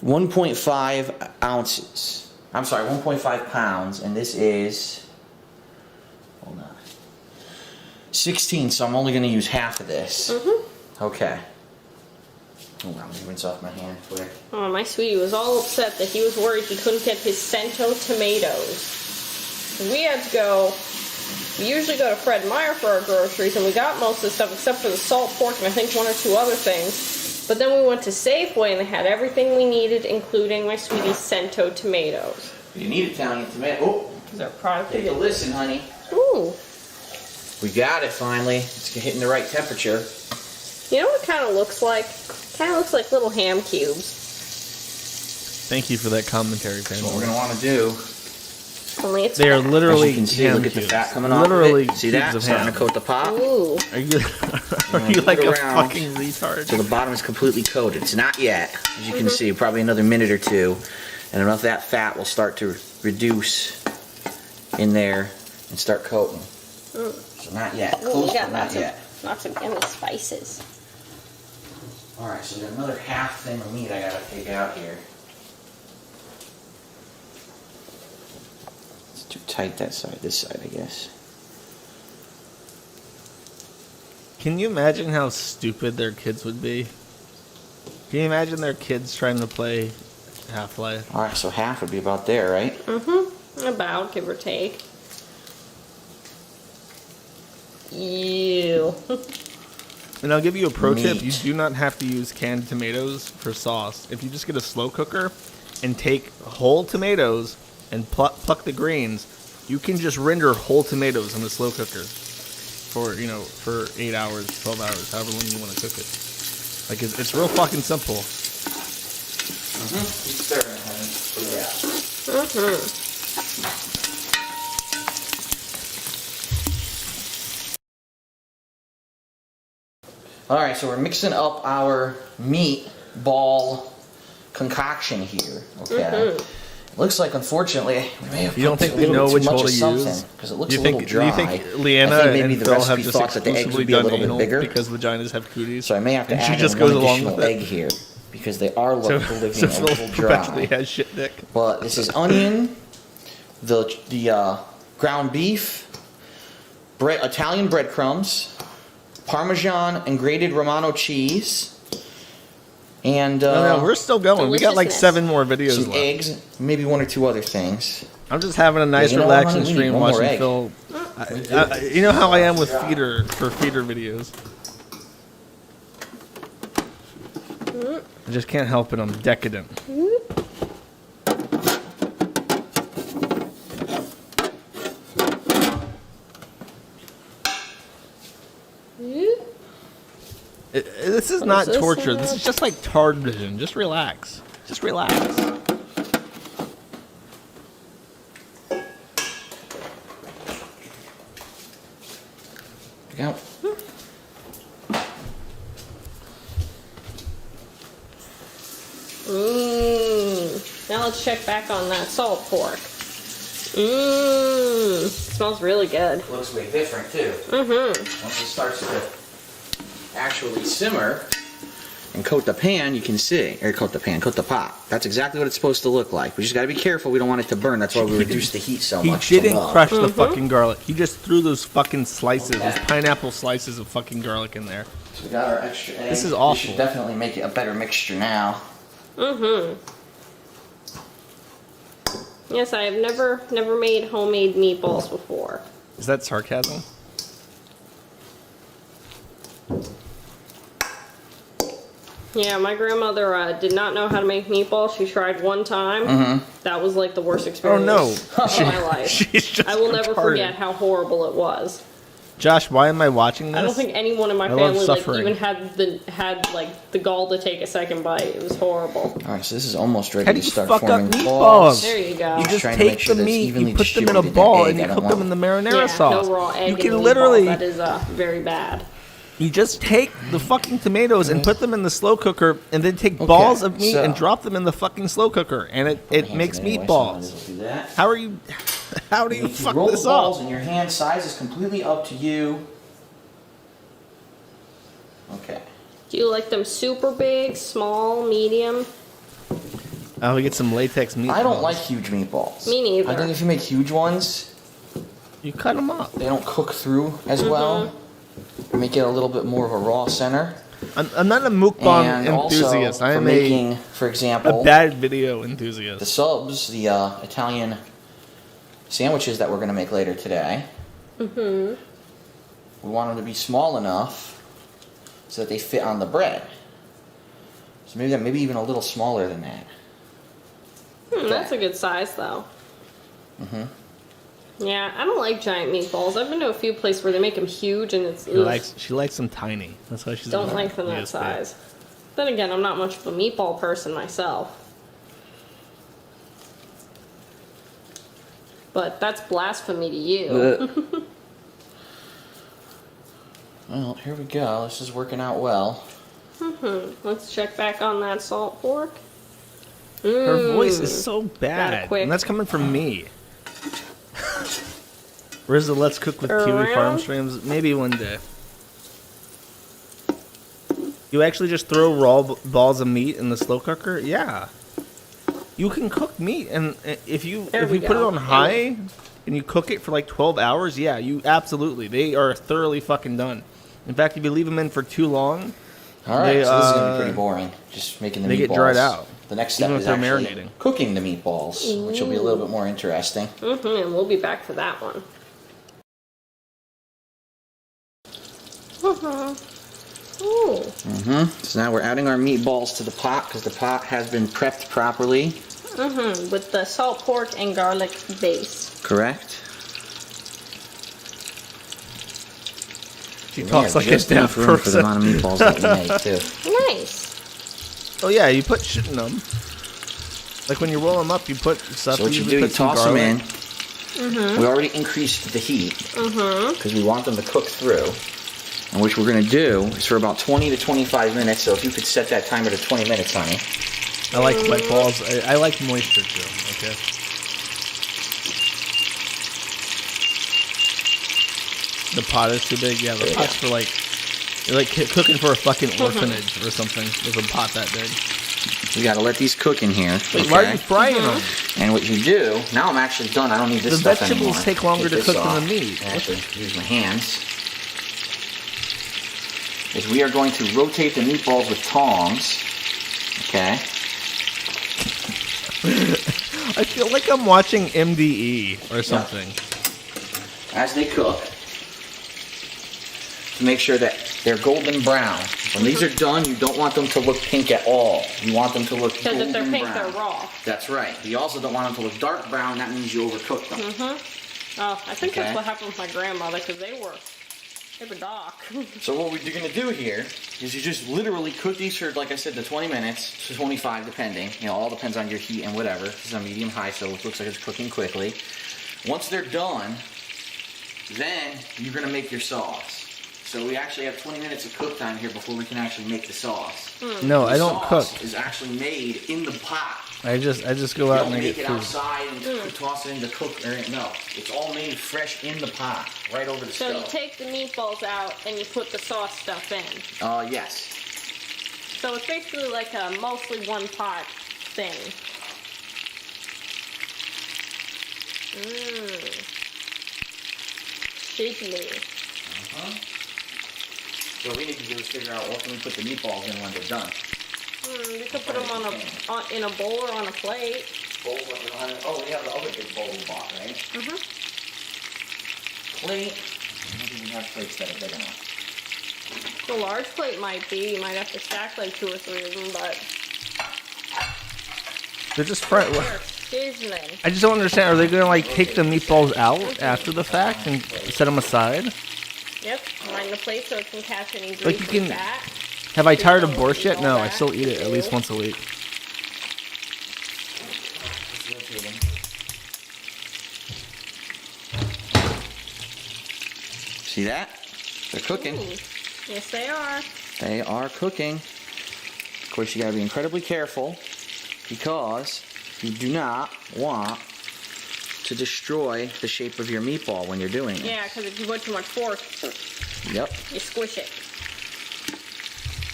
1.5 ounces. I'm sorry, 1.5 pounds, and this is, hold on, 16, so I'm only going to use half of this. Okay. Hold on, let me rinse off my hand quick. Oh, my sweetie was all upset that he was worried he couldn't get his Cento tomatoes. We had to go. We usually go to Fred Meyer for our groceries, and we got most of the stuff except for the salt pork and I think one or two other things. But then we went to Safeway and they had everything we needed, including my sweetie's Cento tomatoes. You need Italian tomato. Oh, Is there a product? take a listen, honey. Ooh. We got it finally. It's hitting the right temperature. You know what it kind of looks like? Kind of looks like little ham cubes. Thank you for that commentary, That's Pam. what we're going to want to do. Only it's They are fat. literally As you can see, ham look at the cubes. fat coming off Literally of it. See cubes that? of Starting ham. to coat the pot. Ooh. Are you Flip like it a around. fucking retard? So the bottom is completely coated. It's not yet, as you can see, probably another minute or two, and enough of that fat will start to reduce in there and start coating. So not yet. Ooh, Close, we got but not yet. lots of yummy spices. All right, so there's another half thing of meat I gotta take out here. It's too tight that side. This side, I guess. Can you imagine how stupid their kids would be? Can you imagine their kids trying to play Half-Life? All right, so half would be about there, right? About, give or take. Ew. And I'll give you a pro tip. Meat. You do not have to use canned tomatoes for sauce. If you just get a slow cooker and take whole tomatoes and pluck the greens, you can just render whole tomatoes in the slow cooker for 8 hours, 12 hours, however long you want to cook it. Like, it's real fucking simple. Keep stirring, honey. Yeah. All right, so we're mixing up our meat ball concoction here. Okay. Looks like, unfortunately, we may have You don't put think a they little know too which much hole of to something, use? because it looks Do a little dry. you think I Leanna think maybe and the Phil have recipe just thought that the eggs exclusively would be a done little bit anal bigger. because vaginas have cooties? So I may have to and add she just in goes one along additional with egg it. here, because they are So, living so a Phil little perpetually dry. has shit dick. But this is onion, the ground beef, Italian breadcrumbs, Parmesan and grated Romano cheese, and No, we're still going. We got like 7 more videos some left. eggs, maybe 1 or 2 other things. I'm just having a nice, you know what, relaxing honey? We need stream one more watching egg. Phil. You know how I am with feeder videos. I just can't help it. I'm decadent. This is not torture. This is just like Tard Vision. Just relax. Just relax. Go. Now let's check back on that salt pork. Smells really good. Looks way different too. Once it starts to actually simmer and coat the pan, you can see, or coat the pot. That's exactly what it's supposed to look like. We just got to be careful. We don't want it to burn. That's why we reduce the heat so much. He didn't crush the fucking garlic. He just threw those fucking slices, those pineapple slices of fucking garlic in there. So we got our extra egg. This is awful. We should definitely make it a better mixture now. Yes, I have never made homemade meatballs before. Is that sarcasm? Yeah, my grandmother did not know how to make meatballs. She tried one time. That was like the worst experience of my life. She's just I will never retarded. forget how horrible it was. Josh, why am I watching this? I don't think anyone in my I love family like suffering. even had the gall to take a second bite. It was horrible. All right, so this is almost ready How do to you start fuck up forming meatballs? balls. There you go. You just trying to make take sure the that it's meat, evenly you put them in a distributed ball, egg. and you I don't cook them in the marinara Yeah, sauce. no raw egg You in can the literally, meatball. That is very bad. you just take the fucking tomatoes and put them in the slow cooker, and then take balls of meat so- and drop them in the fucking slow cooker, and it makes meatballs. Do that. How are you? How do you If you fuck roll this the balls up? in your hand, size is completely up to you. Okay. Do you like them super big, small, medium? I'll get some latex meatballs. I don't like huge meatballs. Me neither. I think if you make huge ones, You cut them up. they don't cook through as well. Make it a little bit more of a raw center. I'm not a mukbang And enthusiast. also, I for am making, for example, a bad video the enthusiast. subs, the Italian sandwiches that we're going to make later today. We want them to be small enough so that they fit on the bread. So maybe even a little smaller than that. That's a good size, though. Yeah, I don't like giant meatballs. I've been to a few places where they make them huge, and it's She likes them tiny. That's why she's don't like them that size. Then again, I'm not much of a meatball person myself. But that's blasphemy to you. Well, here we go. This is working out well. Let's check back on that salt pork. Her voice is so Got it bad, quick. and that's coming from me. Where's the Let's Cook with Kiwi Farm streams? Maybe one day. You actually just throw raw balls of meat in the slow cooker? Yeah. You can cook meat, and if you There we put it go. on high and you cook it for like 12 hours, yeah, you absolutely. They are thoroughly fucking done. In fact, if you leave them in for too long, All right, they, so this is going to be pretty boring. Just making the they meatballs. get dried out. The next step Even if is they're actually marinating. cooking the meatballs, which will be a little bit more interesting. And we'll be back for that one. Ooh. So now we're adding our meatballs to the pot because the pot has been prepped properly. With the salt pork and garlic base. Correct. She talks like a just enough deaf room for the person. amount of meatballs that you make too. Nice. Oh yeah, you put shit in them. Like when you roll them up, you put stuff. So what you usually do, you put some toss them garlic. in. We already increased the heat because we want them to cook through. And what we're going to do is for about 20 to 25 minutes. So if you could set that timer to 20 minutes, honey. I like wet balls. I like moisture too. Okay. The pot is too big. Yeah, the pot's for like you're like cooking for a fucking orphanage or something with a pot that big. We got to let these cook in here. Wait, why are you frying them? And what you do, now I'm actually done. I don't need this The stuff vegetables anymore. take longer Take to this cook off. than the meat. I have to use my hands. Is we are going to rotate the meatballs with tongs. Okay. I feel like I'm watching MDE or something. As they cook, to make sure that they're golden brown. When these are done, you don't want them to look pink at all. You want them to look Because golden if they're pink, brown. they're raw. That's right. You also don't want them to look dark brown. That means you overcooked them. Oh, I think Okay. that's what happened with my grandmother, because they were have a dock. So what you're gonna do here is you just literally cook these for, like I said, the 20 minutes to 25, depending. You know, all depends on your heat and whatever. This is on medium high, so it looks like it's cooking quickly. Once they're done, then you're gonna make your sauce. So we actually have 20 minutes of cook time here before we can actually make the sauce. No, I don't cook. The sauce is actually made in the pot. I just go out and make make it food. outside and toss it in the cook. No, it's all made fresh in the pot, right over the So stove. you take the meatballs out and you put the sauce stuff in. Yes. So it's basically like a mostly one pot thing. Shapely. So what we need to do is figure out what can we put the meatballs in when they're done. You could put them in a bowl or on a plate. Bowl, we have the other big bowl we bought, right? Plate. I don't think we have plates that are big enough. The large plate might be. You might have to stack like 2 or 3 of them, but They're just fried. they're sizzling. I just don't understand. Are they gonna like take the meatballs out after the fact and set them aside? Yep, line the plate so it can catch any grease Like you and can. fat. Have I tired of borscht yet? No, I still eat it at least once a week. See that? They're cooking. Ooh. Yes, they are. They are cooking. Of course, you gotta be incredibly careful because you do not want to destroy the shape of your meatball when you're doing it. Yeah, because if you put too much force, Yep. you squish it.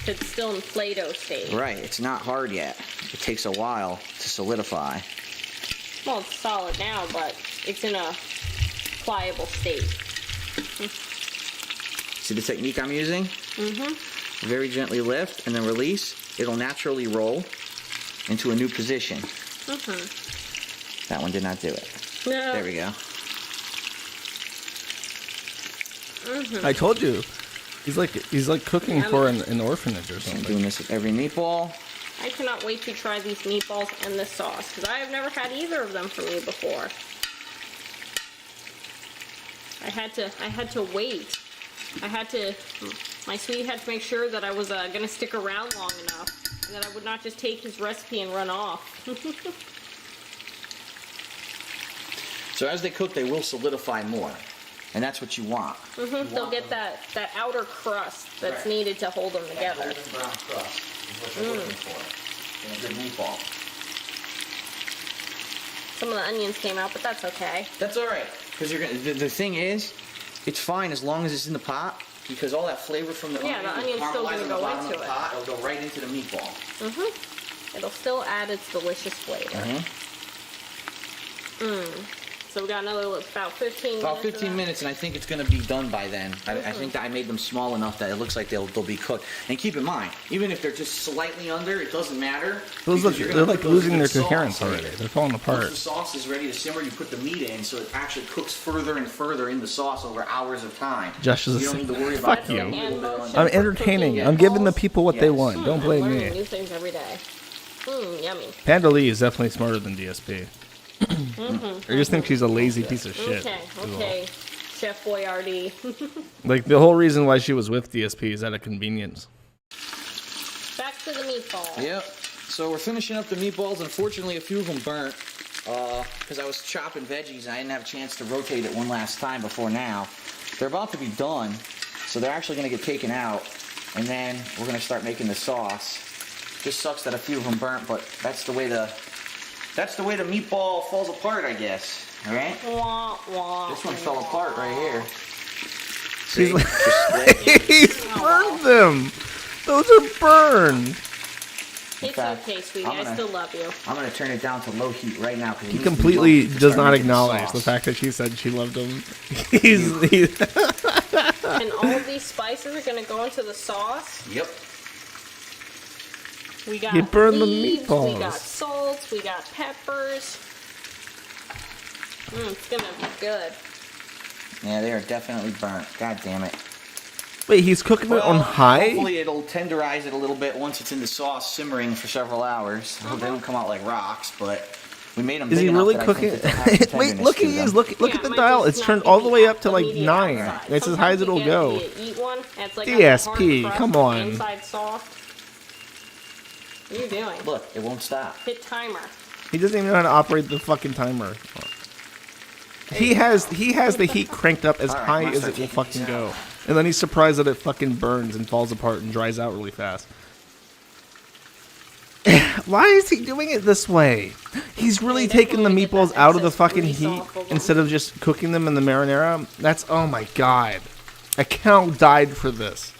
It's still in Play-Doh state. Right. It's not hard yet. It takes a while to solidify. Well, it's solid now, but it's in a pliable state. See the technique I'm using? Mm-hmm. Very gently lift and then release. It'll naturally roll into a new position. Mm-hmm. That one did not do it. No. There we go. Mm-hmm. I told you. He's like cooking for an orphanage or I'm something. doing this with every meatball. I cannot wait to try these meatballs and this sauce, because I have never had either of them for me before. I had to wait. My sweetie had to make sure that I was gonna stick around long enough, and that I would not just take his recipe and run off. So as they cook, they will solidify more. And that's what you want. Mm-hmm. They'll get that outer crust that's needed to hold them together. That golden brown crust is what you're looking for in a good meatball. Some of the onions came out, but that's okay. That's all right, because you're gonna. The thing is, it's fine as long as it's in the pot, because all that flavor from the Yeah, the onion's still gonna go into it. Pot, it'll go right into the meatball. Mm-hmm. It'll still add its delicious flavor. So we got another about 15 minutes. About 15 minutes, and I think it's going to be done by then. I think that I made them small enough that it looks like they'll be cooked. And keep in mind, even if they're just slightly under, it doesn't matter. They're like losing their coherence already. They're falling apart. Once the sauce is ready to simmer, you put the meat in, so it actually cooks further and further in the sauce over hours of time. Josh is you don't need to worry about fuck you. it. I'm entertaining. I'm giving the people what they want. Don't blame I'm learning me. new things every day. Yummy. Panda Lee is definitely smarter than DSP. I just think she's a lazy piece of shit. Okay. Chef Boyardee. Like, the whole reason why she was with DSP is out of convenience. Back to the meatball. Yep. So we're finishing up the meatballs. Unfortunately, a few of them burnt because I was chopping veggies and I didn't have a chance to rotate it one last time before now. They're about to be done, so they're actually going to get taken out, and then we're going to start making the sauce. Just sucks that a few of them burnt, but that's the way the meatball falls apart, I guess. All right? Wah, wah, This one fell apart right here. He's See? like, Just split. he's burned them. Those are burned. It's fact, okay, sweetie. I'm gonna- I still love you. I'm going to turn it down to low heat right now. He completely does not acknowledge the fact that she said she loved him. And all of these spices are going to go into the sauce. Yep. We got You burned the leaves, meatballs. We got salts. We got peppers. It's going to be good. Yeah, they are definitely burnt. God damn it. Wait, he's cooking it on high? Hopefully it'll tenderize it a little bit once it's in the sauce simmering for several hours. I hope they don't come out like rocks, but We made them Is he big enough really that I cooking? think that they'll have the Wait, tenderness look to at them. these. Look at the dial. It's turned all the way up to like 9. It's as high as it'll go. DSP, come on. Inside soft. What are you doing? Look, it won't stop. Hit timer. He doesn't even know how to operate the fucking timer. He has the heat cranked up as high as it will fucking go, and then he's surprised that it fucking burns and falls apart and dries out really fast. Why is he doing it this way? He's really taking the meatballs out of the fucking heat instead of just cooking them in the marinara. That's, oh my god. A cow died for this.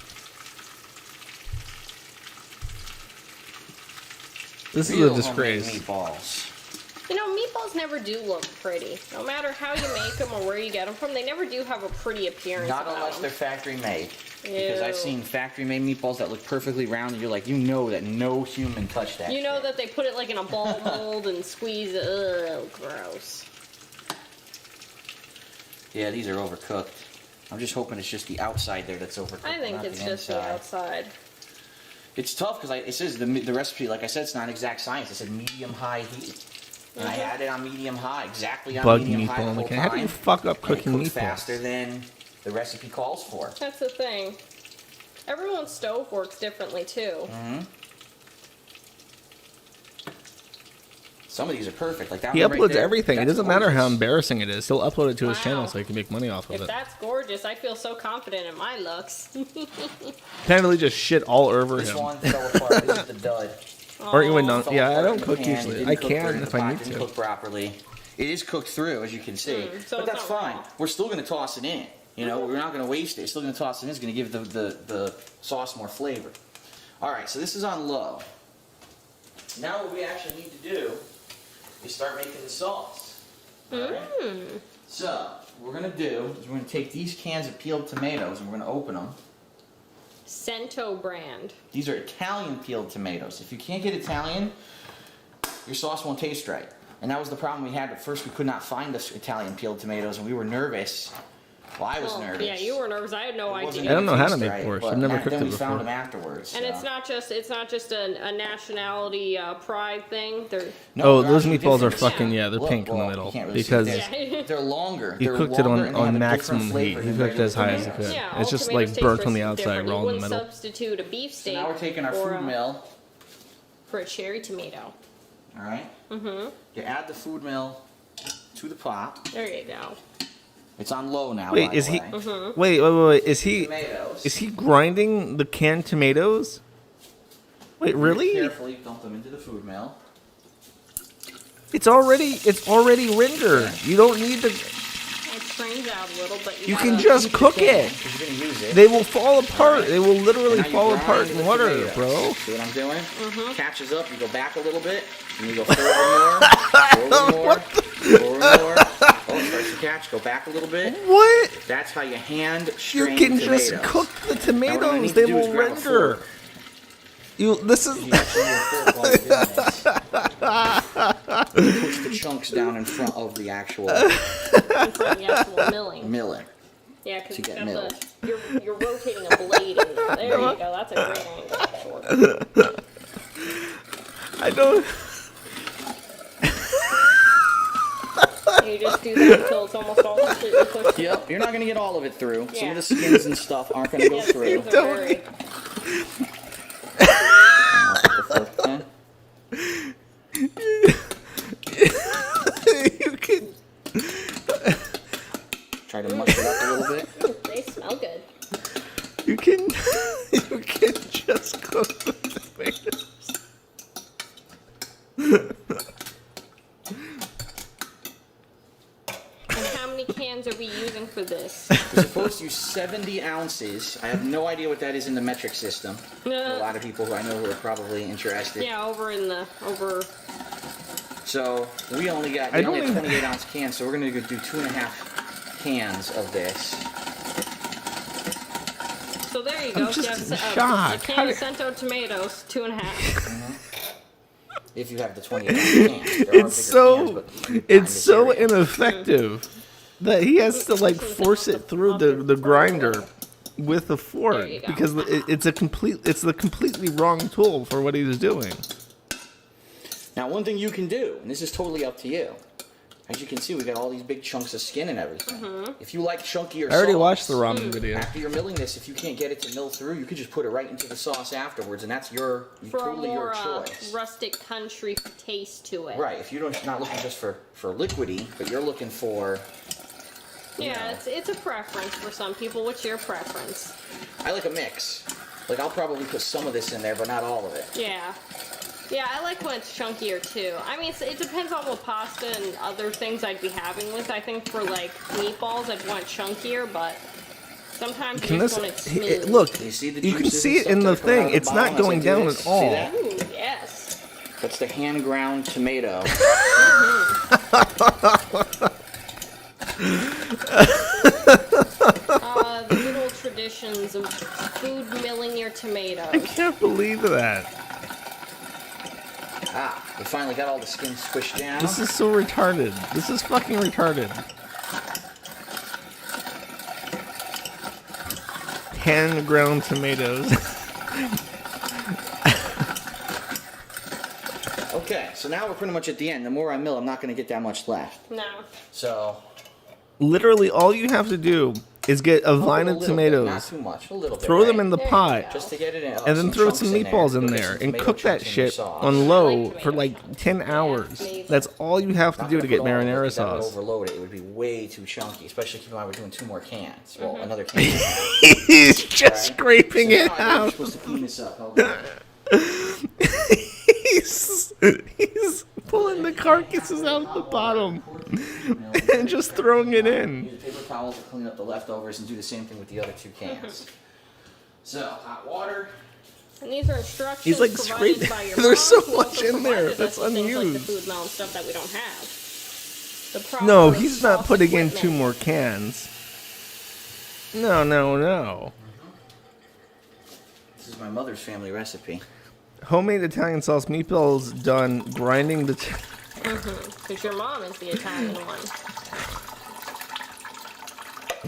This is a disgrace. Meatballs. You know, meatballs never do look pretty. No matter how you make them or where you get them from, they never do have a pretty appearance. Not about unless them. they're factory made. Because Ew. I've seen factory made meatballs that look perfectly round, and you're like, you know that no human touched that. You know that they put it like in a ball mold and squeeze it. Ugh, gross. Yeah, these are overcooked. I'm just hoping it's just the outside there that's overcooked. I think not it's the just the inside. outside. It's tough because it says the recipe, like I said, it's not exact science. It said medium-high heat. And I had it on medium-high, exactly on Bug medium-high meatball. the Like, whole how do you time, fuck up and it cooking cooked meatballs? faster than the recipe calls for. That's the thing. Everyone's stove works differently too. Mm-hmm. Some of these are perfect. Like that He one right uploads there, everything. It that's doesn't matter how gorgeous. embarrassing it is. He'll upload it to his Wow. channel so he can make money off of If it. that's gorgeous, I feel so confident in my looks. Apparently just shit all over This him. one fell apart. This is the dud. Or you would Aw. know. Fell Yeah, I apart don't in the cook pan. usually. Didn't I cook through can in if the I pot. need Didn't to. cook properly. It is cooked through, as you can see. So But it's that's not fine. raw. We're still going to toss it in. You know, we're not going to waste it. It's still going to toss it in. It's going to give the sauce more flavor. All right, so this is on low. Now what we actually need to do is start making the sauce. All right? So what we're going to do is we're going to take these cans of peeled tomatoes and we're going to open them. Cento brand. These are Italian peeled tomatoes. If you can't get Italian, your sauce won't taste right. And that was the problem we had. At first, we could not find the Italian peeled tomatoes, and we were nervous. Well, I was Well, nervous. Yeah, you were nervous. I had no It wasn't idea. I don't know how to taste make right, borscht. but I've never then cooked it we found before. them afterwards. And so. it's not just a nationality pride thing. They're Oh, they're those actually meatballs are different. fucking, yeah, they're Look, pink in the well, middle. you can't really see Because this. Yeah. They're longer. he They're cooked it longer and they have on a maximum different heat. flavor He than cooked it as high as he regular could. yeah, It's all just tomatoes like taste burnt on the outside, different. raw You in the wouldn't middle. substitute a beef So steak now we're taking our for food mill. for a cherry tomato. All right. Mm-hmm. You add the food mill to the pot. There you go. It's on low now. Wait, by is the he? way. Wait. Is he? Tomatoes. Is he grinding the canned tomatoes? Wait, really? Carefully dump them into the food mill. It's already rendered. You don't need to. It strains out a little, but You can just cook it. If you're gonna use it. They will fall apart. They will literally Now you fall grind apart the in water, tomatoes. bro. See what I'm doing? Mm-hmm. Catches up, you go back a little bit, and you go forward more, forward more. Oh, it starts to catch, go back a little bit. What? That's how you hand You strain can tomatoes. just cook the Now what I tomatoes. need to They do is will grab a render. fork. This is. You can see your fork while you're doing this. Push the chunks down in front of the actual in front of the actual milling. milling. Yeah, because To get you've milled. got you're rotating a blade in there. There you go. That's a great angle. Sure. I don't. You just do that until it's almost all completely pushed. Yep, you're not going to get all of it through. Some Yeah. of the skins and stuff aren't going to go Yeah, through. skins are very- You can. Try to mush it up a little bit. They smell good. You can. You can just cook the tomatoes. And how many cans are we using for this? We're supposed to use 70 ounces. I have no idea what that is in the metric system. A lot of people who I know who are probably interested. Yeah, over. So we only got I we don't only have even- 28 ounce cans, so we're gonna go do 2.5 cans of this. So there you I'm go. just You have in a shock. How can do- of Cento tomatoes, 2.5. If you have the 28 ounce cans. There are bigger It's so. cans, but not in It's this so area. ineffective that he has to like force it through the grinder with a fork There you go. because it's the completely wrong tool for what he was doing. Now, one thing you can do, and this is totally up to you. As you can see, we got all these big chunks of skin and everything. If you like chunkier sauce, I already watched the ramen video. after you're milling this, if you can't get it to mill through, you could just put it right into the sauce afterwards, and that's totally your choice. Rustic country taste to it. Right. If you're not looking just for liquidy, but you're looking for. Yeah, it's a preference for some people. What's your preference? I like a mix. Like I'll probably put some of this in there, but not all of it. Yeah. Yeah, I like when it's chunkier too. I mean, it depends on what pasta and other things I'd be having with. I think for like meatballs, I'd want chunkier, but sometimes you just want it smooth. Look, You see the you can juices see it in the and stuff that come out thing. of the It's bottom not as I going do down this? at See all. that? Ooh, yes. That's the hand ground tomato. The good old traditions of food milling your tomatoes. I can't believe that. We finally got all the skin squished down. This is so retarded. This is fucking retarded. Hand ground tomatoes. Okay, so now we're pretty much at the end. The more I mill, I'm not going to get that much left. No. So Literally, all you have to do is get a vine of not tomatoes, too much, a little bit. throw them right? in the pot, Just to get it in. and then throw chunks some in meatballs in Go get there some and tomato cook that chunks in your shit sauce. on low for like 10 hours. That's all you have to Not do to gonna get put all of it, marinara because that would sauce. overload it. It would be way too chunky, especially keep in mind we're doing 2 more cans. Well, another can. He's just scraping it Now out. I'm supposed to clean this up. Hold on. He's pulling the carcasses out the bottom and just throwing it in. Use paper towels to clean up the leftovers and do the same thing with the other 2 cans. So, hot water. And these are instructions He's like provided scraping. by your There's mom, so who much also in there provided that's us with things like the unused. food mill and stuff that we don't have. The proper No, he's not sauce putting in equipment. 2 more cans. No, no, no. This is my mother's family recipe. Homemade Italian sauce meatballs done grinding the. Because your mom is the Italian one.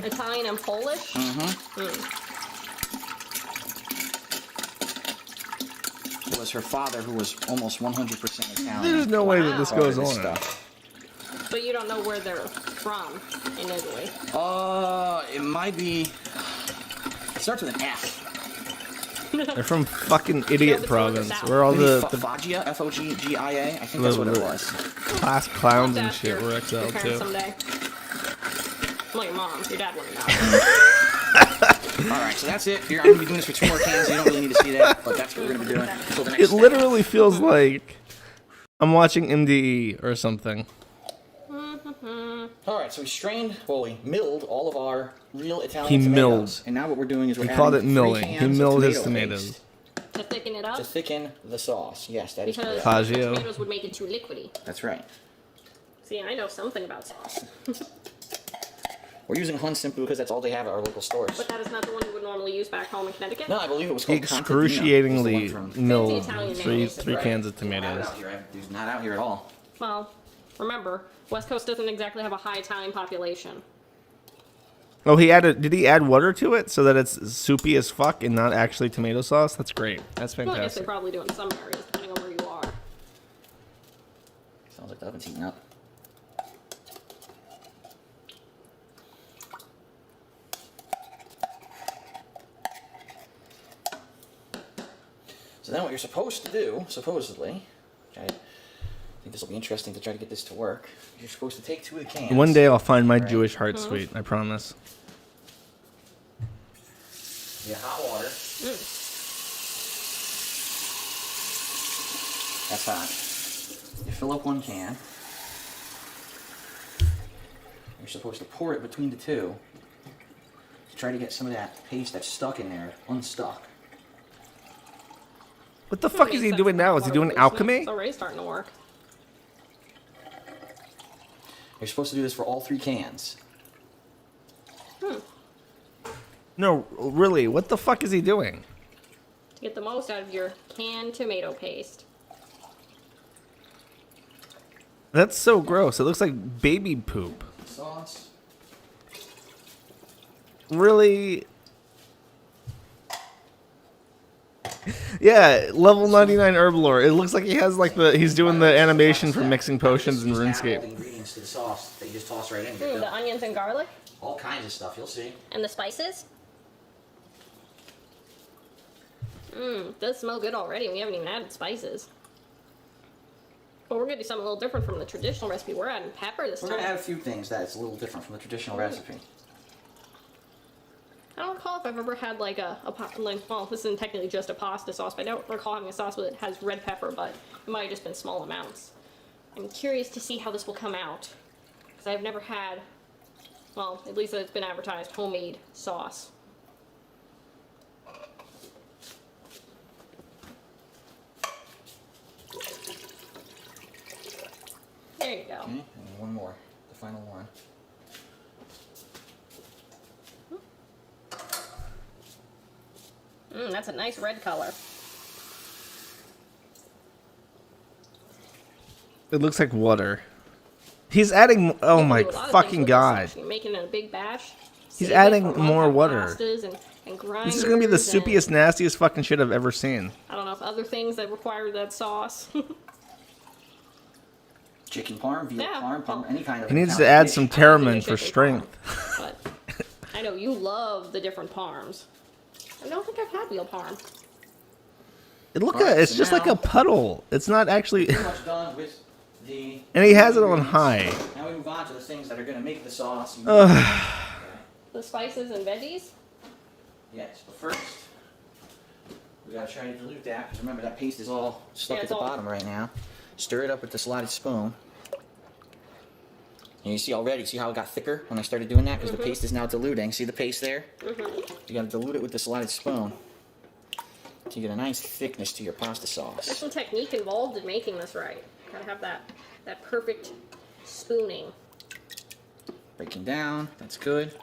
Italian and Polish? It was her father who was almost 100% Italian. There's no way that this goes This on. stuff. But you don't know where they're from in Italy. It might be. It starts with an F. They're from fucking idiot it's north or province, south. where all Maybe the Foggia, F-O-G-G-I-A. I think that's what it was. class clowns and Ask shit your- were your exiled parents too. someday. Well, your mom. Your dad wouldn't know. All right, so that's it. I'm going to be doing this for 2 more cans. So you don't really need to see that, but that's what we're going to be doing until the next It literally feels like I'm watching MDE or something. All right, so we milled all of our real Italian He tomatoes. milled. And now what we're doing is we're He adding called it 3 milling. cans He of milled his tomato tomatoes. paste To thicken it up? to thicken the sauce. Yes, that is Because correct. the Faggio. tomatoes would make it too liquidy. That's right. See, I know something about sauce. We're using Hun simply because that's all they have at our local stores. But that is not the one you would normally use back home in Connecticut? No, I believe it was called Excruciatingly Contadino. milled Italian three names. cans of Not tomatoes. out here. It's not out here at all. Well, remember, West Coast doesn't exactly have a high Italian population. Oh, did he add water to it so that it's soupy as fuck and not actually tomato sauce? That's great. That's Well, I guess they fantastic. probably do in some areas, depending on where you are. Sounds like the oven's heating up. So then what you're supposed to do, supposedly, which I think this will be interesting to try to get this to work, you're supposed to take 2 of the cans. One day I'll find my Right. Jewish heart sweet. I promise. You get hot water. That's hot. You fill up 1 can. You're supposed to pour it between the 2 to try to get some of that paste that's stuck in there unstuck. What the fuck is he doing now? Is he doing alchemy? It's already starting to work. You're supposed to do this for all 3 cans. No, really. What the fuck is he doing? To get the most out of your canned tomato paste. That's so gross. It looks like baby poop. Sauce. Really? Yeah, level 99 Herblore. It looks like he has like he's doing the animation for mixing potions in Just add all the RuneScape. ingredients to the sauce that you just toss right in. The onions and garlic. All kinds of stuff. You'll see. And the spices. Does smell good already. We haven't even added spices. But we're gonna do something a little different from the traditional recipe. We're adding pepper this We're time. gonna add a few things that's a little different from the traditional recipe. I don't recall if I've ever had like well, this isn't technically just a pasta sauce, but I don't recall having a sauce that has red pepper, but it might have just been small amounts. I'm curious to see how this will come out, because I've never had, well, at least it's been advertised, homemade sauce. There you go. Okay, and one more, the final one. That's a nice red color. It looks like water. He's adding. Oh my Do a lot of fucking things with god! this. You're making it in a big batch. He's save it adding for more hot water. pastas and This is gonna be the grinders and- soupiest, nastiest fucking shit I've ever seen. I don't know if other things that require that sauce. Chicken parm, veal Yeah. parm, any kind of. He needs to Italian add dish. some Terramin for strength. But I know you love the different parms. I don't think I've had veal parm. Look Alright, at it, it's so just like now- a puddle. It's not actually. Pretty much done with the. And he has it on high. Now we move on to the things that are going to make the sauce. The spices and veggies. Yes, but first we gotta try to dilute that because remember that paste is all stuck Yeah, at it's the all- bottom right now. Stir it up with the slotted spoon. And you see already, see how it got thicker when I started doing that because the paste is now diluting. See the paste there? You gotta dilute it with the slotted spoon to get a nice thickness to your pasta There's sauce. some technique involved in making this right. Gotta have that perfect spooning. Breaking down, that's good.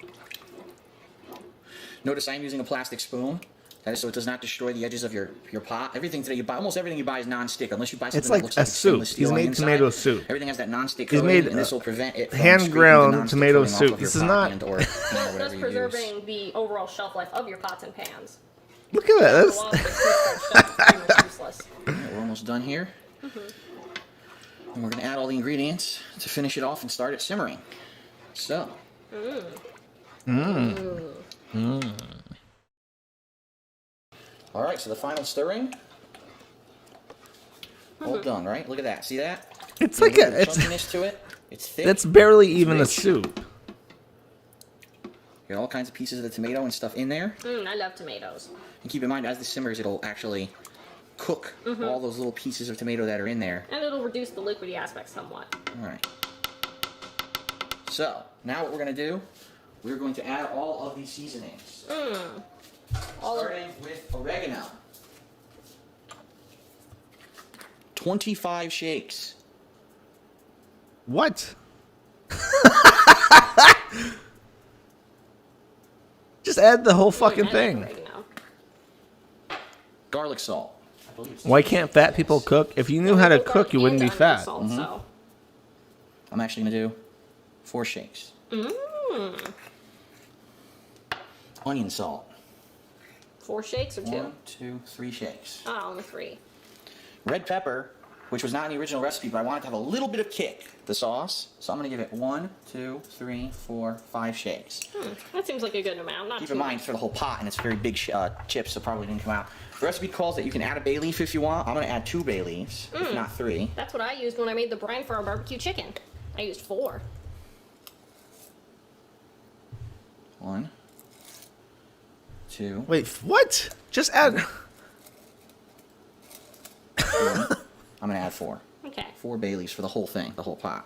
Notice I'm using a plastic spoon. That is so it does not destroy the edges of your pot. Everything today you buy, almost everything you buy is non-stick, unless you buy something It's that like looks a like it's stainless soup. steel He's on the made inside. tomato soup. Everything has that non-stick He's coating, made and this will prevent it from hand-ground scraping the non-stick tomato coating off soup. of your This is pot not- and or, whatever That's you use. preserving the overall shelf life of your pots and pans. Look at that. A lot of the pre-starched stuff is pretty much useless. Alright, we're almost done here. And we're going to add all the ingredients to finish it off and start it simmering. So. Alright, so the final stirring. All done, right? Look at that. See that? It's There's like a little it's chunkiness to it. It's thick. that's barely even a rich. soup. You got all kinds of pieces of the tomato and stuff in there. I love tomatoes. And keep in mind, as this simmers, it'll actually cook all those little pieces of tomato that are in there. And it'll reduce the liquidy aspect somewhat. Alright. So, now what we're going to do, we're going to add all of these seasonings. All of Starting with oregano. 25 shakes. What? Just add the whole fucking thing. oregano. Garlic salt. Why can't fat people cook? If you knew how to Garlic cook, you wouldn't be and onion fat. salt, so. I'm actually going to do 4 shakes. Onion salt. 4 shakes or 2? 1, 2, 3 shakes. Oh, only 3. Red pepper, which was not in the original recipe, but I wanted to have a little bit of kick, the sauce. So I'm going to give it 1, 2, 3, 4, 5 shakes. That seems like a good amount. Not Keep too in mind, much. for the whole pot, and it's very big chips, so probably didn't come out. The recipe calls that you can add a bay leaf if you want. I'm going to add 2 bay leaves, if not 3. That's what I used when I made the brine for our barbecue chicken. I used 4. 1, 2, Wait, what? Just add. 3. I'm going to add 4. Okay. 4 bay leaves for the whole thing, the whole pot.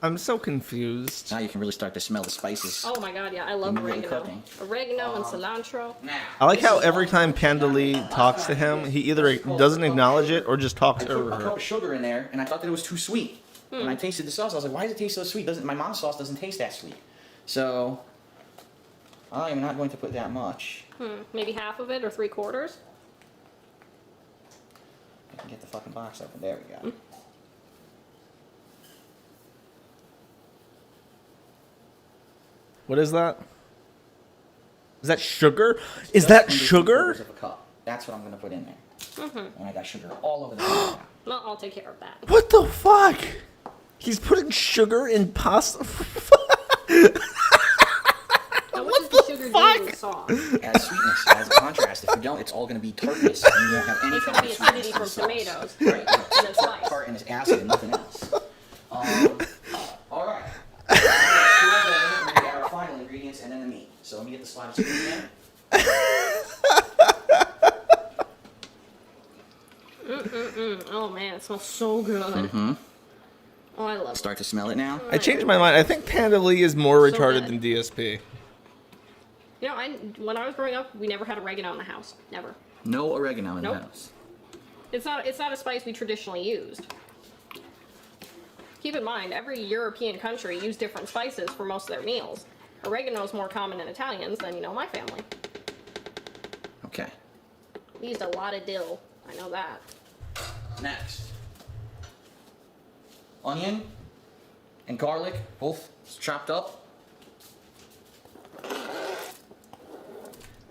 I'm so confused. Now you can really start to smell the spices. Oh my god, yeah, I love When you're oregano. cooking. Oregano and cilantro. Now, I like how every time Pandali talks to him, he either doesn't acknowledge it or just talks I put over a her. cup of sugar in there, and I thought that it was too sweet. When I tasted the sauce, I was like, why does it taste so sweet? My mom's sauce doesn't taste that sweet. So, I am not going to put that much. Maybe half of it or 3/4. I can get the fucking box open. There we go. What is that? Is that sugar? Is that 2 sugar?3/4 of a cup. That's what I'm gonna put in there. Mm-hmm. And I got sugar all over the place now. Well, I'll take care of that. What the fuck? He's putting sugar in pasta. Now, what does the sugar do in the sauce? It adds sweetness, it adds a contrast. If you don't, it's all gonna be tartness, and you won't have any It's kind gonna of be sweetness acidity to from the sauce. tomatoes. Right. And then spice. Part and it's acid and nothing else. All right. We're gonna get our final ingredients and then the meat. So let me get the slide of chicken again. Oh man, it smells so good. Mm-hmm. Oh, I love it. Start to smell it now. I changed my mind. I think Panda Lee is more So retarded good. than DSP. You know, when I was growing up, we never had oregano in the house. Never. No oregano in Nope. the house. It's not a spice we traditionally used. Keep in mind, every European country used different spices for most of their meals. Oregano is more common in Italians than, my family. Okay. We used a lot of dill. I know that. Next. Onion and garlic, both chopped up.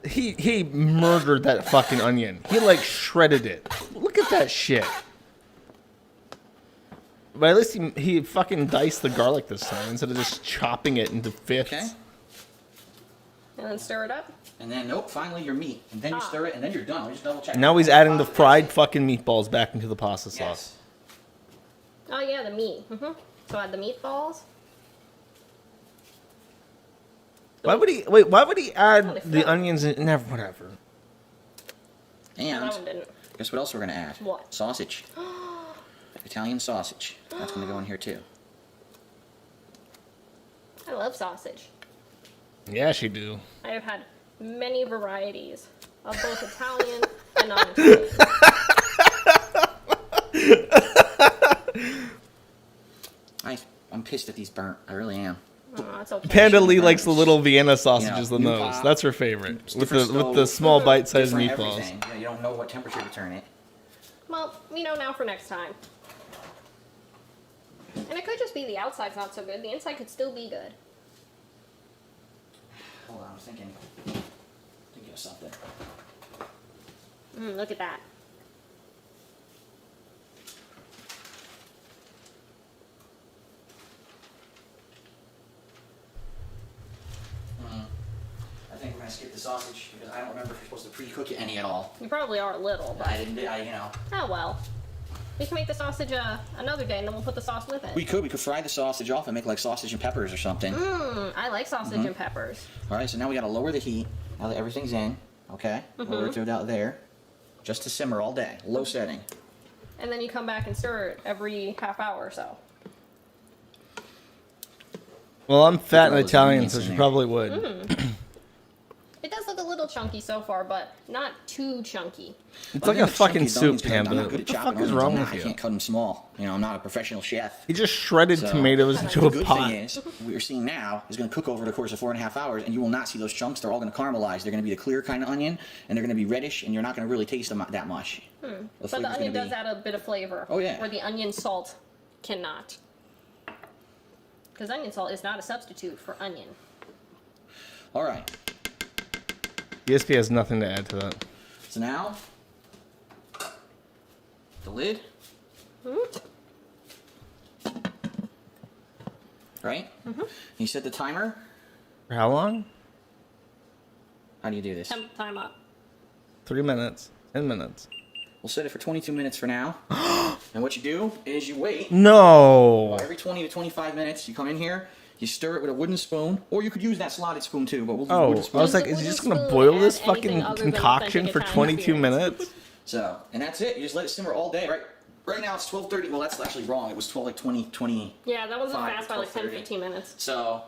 He murdered that fucking onion. He like shredded it. Look at that shit. But at least he fucking diced the garlic this time instead of just chopping it into fifths. Okay. And then stir it up. And then, nope, finally your meat. And then you stir it, and then you're done. We just double check. Now he's adding the fried fucking meatballs back into the pasta sauce. Yes. Oh yeah, the meat. So add the meatballs. Why would he add they the fell. onions in? Never, whatever. And That one didn't. guess what else we're gonna add? What? Sausage. Italian sausage. That's gonna go in here too. I love sausage. Yeah, she do. I have had many varieties of both Italian and non-Italian. I'm pissed that these burnt. I really am. Oh, it's okay. Panda Lee likes the little Vienna sausages You the know, new most. pop, That's her favorite. It's With different the stove, small bite-sized different meatballs. everything. You don't know what temperature to turn it. Well, we know now for next time. And it could just be the outside's not so good. The inside could still be good. Hold on, I'm thinking of something. Look at that. I think we're gonna skip the sausage because I don't remember if you're supposed to pre-cook it any at all. You probably are a little, but I didn't. oh well. We can make the sausage another day, and then we'll put the sauce with it. We could fry the sausage off and make like sausage and peppers or something. I like sausage and peppers. All right, so now we gotta lower the heat. Now that everything's in, okay, lower it to about there, just to simmer all day, low setting. And then you come back and stir it every half hour or so. Well, I'm fat and all those Italian, ingredients so in she there. probably would. It does look a little chunky so far, but not too chunky. It's Well, like a I think it's chunky fucking as soup, onions, but Panda. I'm not What good at the chopping fuck is onions. wrong I with you? can't cut them small. I'm not a professional chef. He just shredded So, tomatoes into the a good pot. thing is, what you're seeing now is going to cook over the course of 4.5 hours, and you will not see those chunks. They're all going to caramelize. They're going to be the clear kind of onion, and they're going to be reddish, and you're not going to really taste them that much. But the onion does add a bit of flavor. Oh, yeah. Where the onion salt cannot. Because onion salt is not a substitute for onion. All right. ESP has nothing to add to that. So now, the lid. Right? You set the timer. For how long? How do you do this? Time up. 3 minutes. 10 minutes. We'll set it for 22 minutes for now. And what you do is you wait. No. Every 20 to 25 minutes, you come in here, you stir it with a wooden spoon, or you could use that slotted spoon too, but we'll use a Oh, wooden I spoon. was like, is he just gonna boil this fucking concoction for 22 minutes? So, and that's it. You just let it simmer all day. Right now it's 12:30. Well, that's actually wrong. It was 20. Yeah, that wasn't 5 fast to by like 10, 12:30. 15 minutes. So,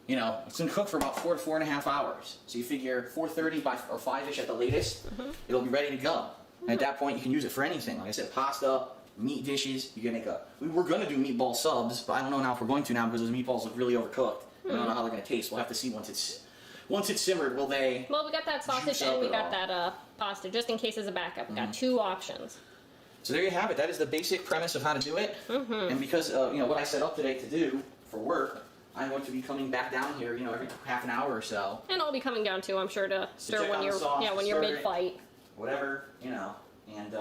it's gonna cook for about 4 to 4.5 hours. So you figure 4:30 or 5ish at the latest, it'll be ready to go. And at that point, you can use it for anything. Like I said, pasta, meat dishes. You can make we were gonna do meatball subs, but I don't know now if we're going to now because those meatballs look really overcooked. I don't know how they're gonna taste. We'll have to see once it's simmered. Will they? Well, we got that sausage Juice up and we at got all. that pasta, just in case as a backup. We got two options. So there you have it. That is the basic premise of how to do it. And because what I set up today to do for work, I'm going to be coming back down here, every half an hour or so. And I'll be coming down too, I'm sure, to stir check when out the you're sauce, when you're stir it. mid-fight. whatever, you know, and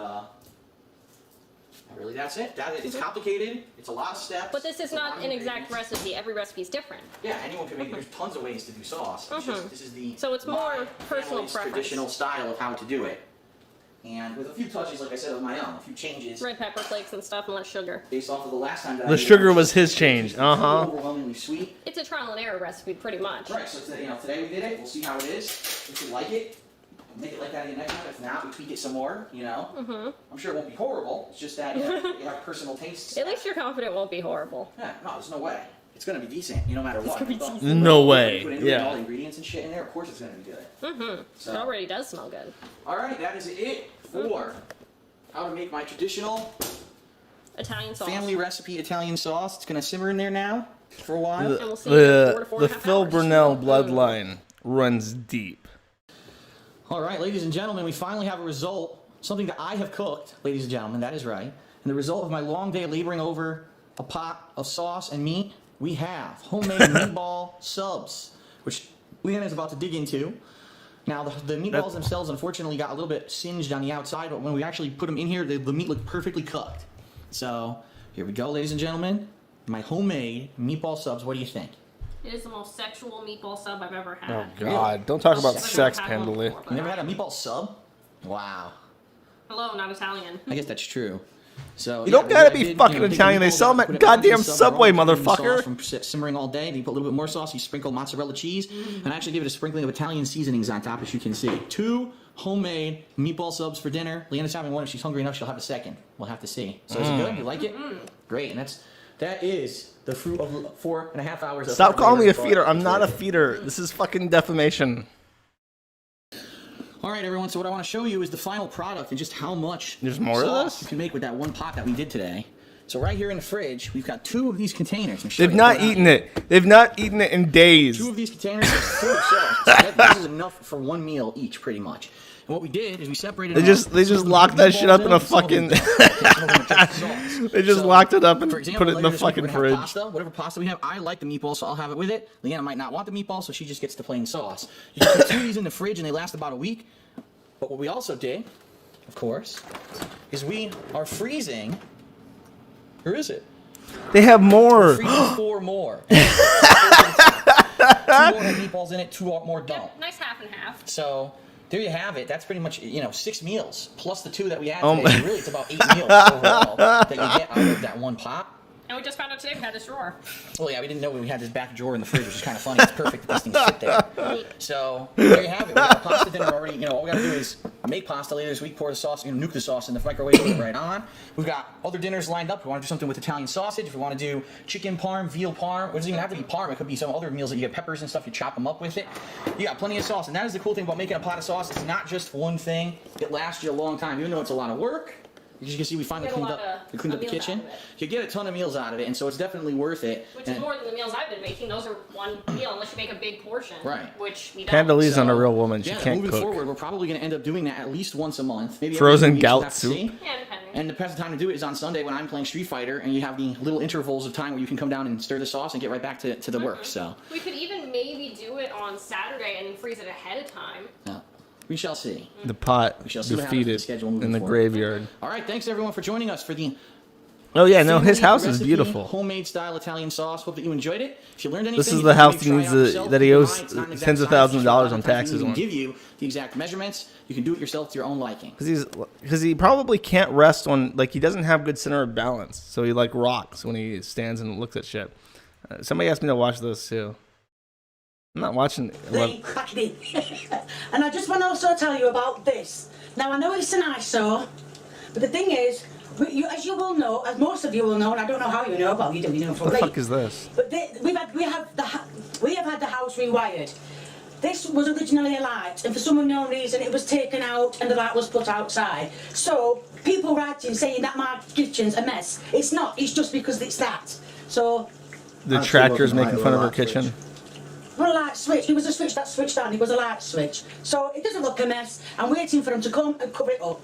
really that's it. It's complicated. It's a lot of steps. But this is not an exact recipe. Every recipe is different. Yeah, anyone can make it. There's tons of ways to do sauce. It's just, this is the so it's more personal family's preference. traditional style of how to do it. And with a few touches, like I said, of my own, a few changes. Red pepper flakes and stuff and less sugar. Based off of the last time that The sugar was his change. Overwhelmingly sweet. It's a trial and error recipe, pretty much. Right, so today, today we did it. We'll see how it is. If you like it, make it like that again next time. If not, we tweak it some more, you know. I'm sure it won't be horrible. It's just that you have personal tastes. At least you're confident it won't be horrible. Yeah, no, there's no way. It's going to be decent, no matter what. No way. Put Yeah. all the ingredients and shit in there, of course it's going to be good. So. It already does smell good. Alright, that is it for how to make my traditional Italian sauce. family recipe Italian sauce. It's going to simmer in there now for a while. And we'll see in 4 to 4.5 The Phil hours. Burnell bloodline runs deep. Alright, ladies and gentlemen, we finally have a result. Something that I have cooked, ladies and gentlemen, that is right. And the result of my long day laboring over a pot of sauce and meat, we have homemade meatball subs, which Leanne is about to dig into. Now, the meatballs themselves, unfortunately, got a little bit singed on the outside, but when we actually put them in here, the meat looked perfectly cooked. So, here we go, ladies and gentlemen. My homemade meatball subs, what do you think? It is the most sexual meatball sub I've ever had. Oh, God. Don't talk about sex, Pendley. You never had a meatball sub? Wow. Hello, not Italian. I guess that's true. So You don't gotta be fucking Italian. They sell them at goddamn Subway, motherfucker. From simmering all day, then you put a little bit more sauce, you sprinkle mozzarella cheese, and I actually give it a sprinkling of Italian seasonings on top, as you can see. 2 homemade meatball subs for dinner. Leanna's having one. If she's hungry enough, she'll have a second. We'll have to see. So is it good? You like it? Great. And that is the fruit of 4.5 hours. Stop calling me a feeder. I'm not a feeder. This is fucking defamation. Alright everyone, so what I want to show you is the final product and just how much There's more of sauce this? you can make with that one pot that we did today. So right here in the fridge, we've got 2 of these containers. They've not eaten it. They've not eaten it in days. 2 of these containers are full of sauce. This is enough for 1 meal each, pretty much. And what we did is we separated. They just locked that shit up in a fucking. They just locked it up and put it in the fucking fridge. Whatever pasta we have, I like the meatball, so I'll have it with it. Leanna might not want the meatball, so she just gets the plain sauce. You can put 2 of these in the fridge, and they last about a week. But what we also did, of course, is we are freezing. Where is it? They have more. We're freezing 4 more. 2 more have meatballs in it, 2 more don't. Nice half and half. So there you have it. That's pretty much 6 meals plus the 2 that we had today. So really, it's about 8 meals overall that you get out of that one pot. And we just found out today we had this drawer. Well, yeah, we didn't know we had this back drawer in the fridge, which is kind of funny. It's perfect that these things sit there. So there you have it. We got pasta dinner already. All we got to do is make pasta later this week, pour the sauce, nuke the sauce in the microwave, put it right on. We've got other dinners lined up. If we want to do something with Italian sausage, if we want to do chicken parm, veal parm, it doesn't even have to be parm. It could be some other meals that you get peppers and stuff. You chop them up with it. You got plenty of sauce, and that is the cool thing about making a pot of sauce. It's not just one thing. It lasts you a long time, even though it's a lot of work. As you can see, we finally cleaned up the kitchen. You get a ton of meals out of it, and so it's definitely worth it. Which is more than the meals I've been making. Those are one meal, unless you make a big portion. Right. Which we don't. Candelie's on a real woman. She can't moving cook. forward, we're probably going to end up doing that at least once a month. Maybe Frozen every 2 weeks, we'll gout have to soup. see. Yeah, depending. And the best time to do it is on Sunday when I'm playing Street Fighter, and you have the little intervals of time where you can come down and stir the sauce and get right back to the work. So we could even maybe do it on Saturday and then freeze it ahead of time. yeah. We shall see. The pot We shall see what happens with the defeated schedule moving in the forward. graveyard. All right, thanks everyone for joining us for the Oh yeah, no, his family house is recipe, beautiful. Homemade style Italian sauce. Hope that you enjoyed it. If you learned anything, This is if the you house maybe he try needs it out to- yourself, that he keep in owes mind, it's not an exact tens of science. thousands of dollars on Sometimes we taxes can on. give you the exact measurements. You can do it yourself to your own liking. Because he probably can't rest on, like, he doesn't have good center of balance, so he like rocks when he stands and looks at shit. Somebody asked me to watch this too. I'm not watching. And I just want to also tell you about this. Now I know it's an eyesore, but the thing is, as you will know, as most of you will know, and I don't know how you know, well, you don't know for What the me. fuck is this? But we have had the house rewired. This was originally a light, and for some unknown reason, it was taken out and the light was put outside. So people writing saying that my kitchen's a mess. It's not. It's just because it's that. So The tractor's making fun of her kitchen. Well, a light switch. It was a switch that switched on. It was a light switch. So it doesn't look a mess. I'm waiting for him to come and cover it up.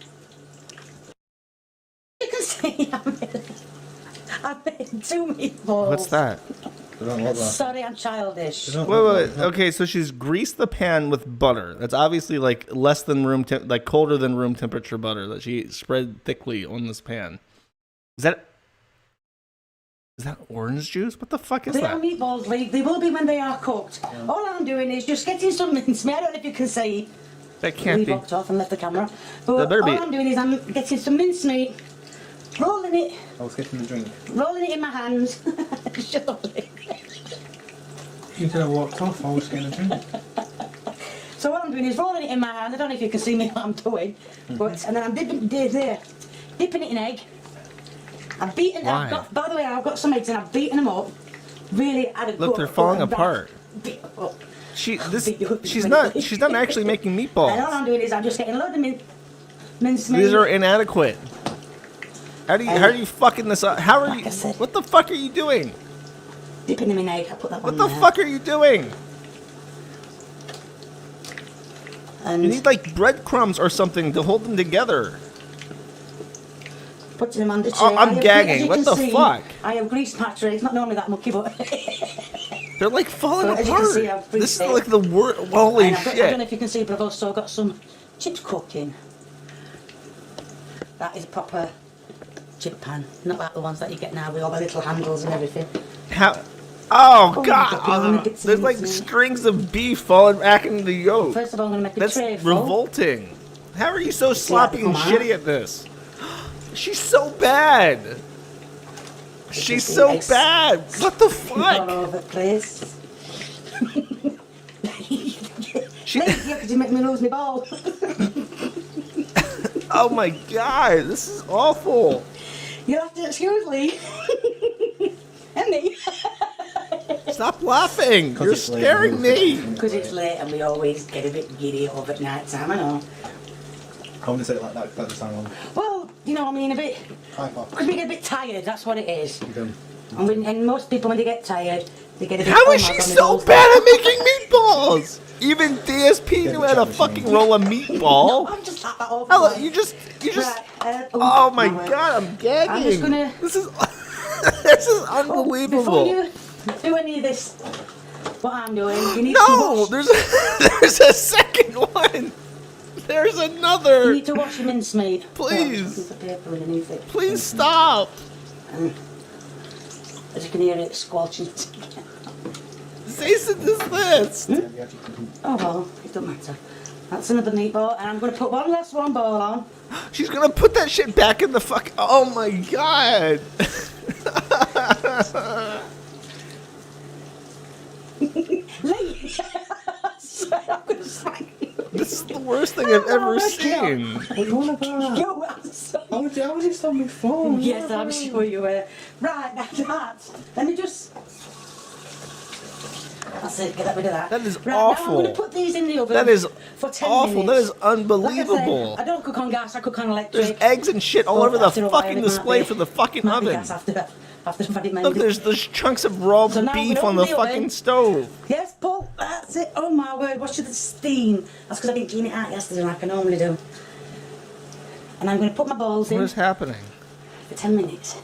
You can see I made 2 meatballs. What's that? Sorry, I'm childish. Wait. Okay, so she's greased the pan with butter. That's obviously like less than like colder than room temperature butter that she spread thickly on this pan. Is that orange juice? What the fuck is They that? are meatballs, Lee. They will be when they are cooked. All I'm doing is just getting some mincemeat. I don't know if you can see. That can't be. Walked off and left the camera. But That better all be. I'm doing is I'm getting some mincemeat, rolling it. I was getting the drink. Rolling it in my hands. Shut up, Lee. You could have walked off. I was getting a drink. So what I'm doing is rolling it in my hand. I don't know if you can see me what I'm doing, but and then I'm dipping it in egg. I've beaten. By the way, I've got some eggs and I've beaten them up. Really added. Look, they're falling apart. She's not actually making meatballs. And all I'm doing is I'm just getting a load of mincemeat. These are inadequate. How are you fucking this up? How are you? What the fuck are you doing? Dipping them in egg. I put that What one the there. fuck are you doing? And you need like breadcrumbs or something to hold them together. Putting them on the tray. Oh, I'm gagging. What the fuck? I have greased my tray. It's not normally that mucky, but they're like falling but as you can apart. see, I've This is greased it. like the worst. Holy And I don't shit! know if you can see, but I've also got some chips cooking. That is a proper chip pan, not like the ones that you get now with all the little handles and everything. How? Oh Oh, god! bits There's and like bits. strings of beef falling back into the yolk. First of all, I'm going to make a That's tray full. revolting. How are you so sloppy and come shitty at this? She's so bad. She's see so eggs bad. What the all fuck? over the place. She- Yeah, because you make me lose my ball. Oh my god! This is awful. You'll have to excuse me. And me. Stop laughing. You're scaring me. Because it's late and we always get a bit giddy over at night time, I know. I wouldn't say it like that because that sound wrong. Well, you know, I mean, a bit. High five. Could we get a bit tired? That's what it is. Okay. And most people, when they get tired, they get a bit. How is she so bad at making meatballs? Even DSP knew how to fucking roll a meatball. I'm just like that all Hello, you just. Right, Oh my god! I'm gagging. I'm just gonna. This is. This is Before unbelievable. you do any of this, what I'm doing, you need No, to wash. there's a second one. There's You another. need to wash your mincemeat. Please. Piece of paper underneath it. Please stop. And as you can hear it squelching. Jason is this. Oh well, it doesn't matter. That's another meatball, and I'm going to put one last one ball on. She's gonna put that shit back in the fuck. Oh my god. Lee! I swear I'm going to smack you. This is the worst thing I've ever seen. Yo, I'm sorry. I was just on my phone. Yes, I'm sure you were. Right, now that. Let me just. That's it, get rid of that. That is right, Now I'm awful. going to put these in the oven That is for 10 awful. That minutes. is unbelievable. Like I don't cook on gas, I cook on electric. There's eggs and shit all Oh, over the after a while fucking it might display be- for the fucking might be oven. gas after I've had it Look, mended. there's chunks of raw So now beef we're on the open the fucking oven. stove. Yes, Paul, that's it. Oh my word, watch the steam. That's because I didn't clean it out yesterday like I normally do. And I'm going to put my bowls What in is happening? for 10 minutes.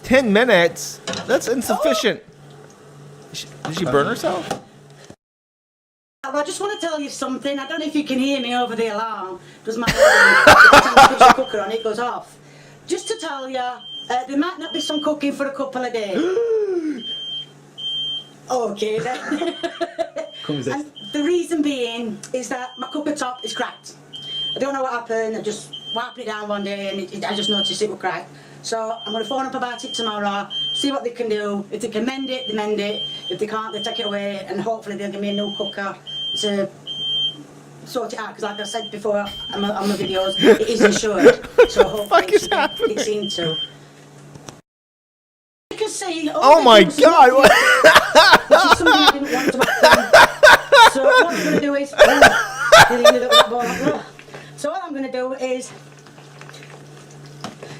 10 minutes? That's insufficient. Did she burn herself? I just want to tell you something. I don't know if you can hear me over the alarm. Does my pressure cooker on it goes off. Just to tell you, there might not be some cooking for a couple of days. Okay then. And the reason being is that my cooker top is cracked. I don't know what happened. I just wiped it down one day and I just noticed it was cracked. So I'm going to phone up about it tomorrow, see what they can do. If they can mend it, they mend it. If they can't, they take it away and hopefully they'll give me a new cooker to sort it out. Because like I said before on my videos, it is insured. So hopefully it's seen to. You can see. Oh my god! Which is something I didn't want to happen. So what I'm going to do is. So what I'm going to do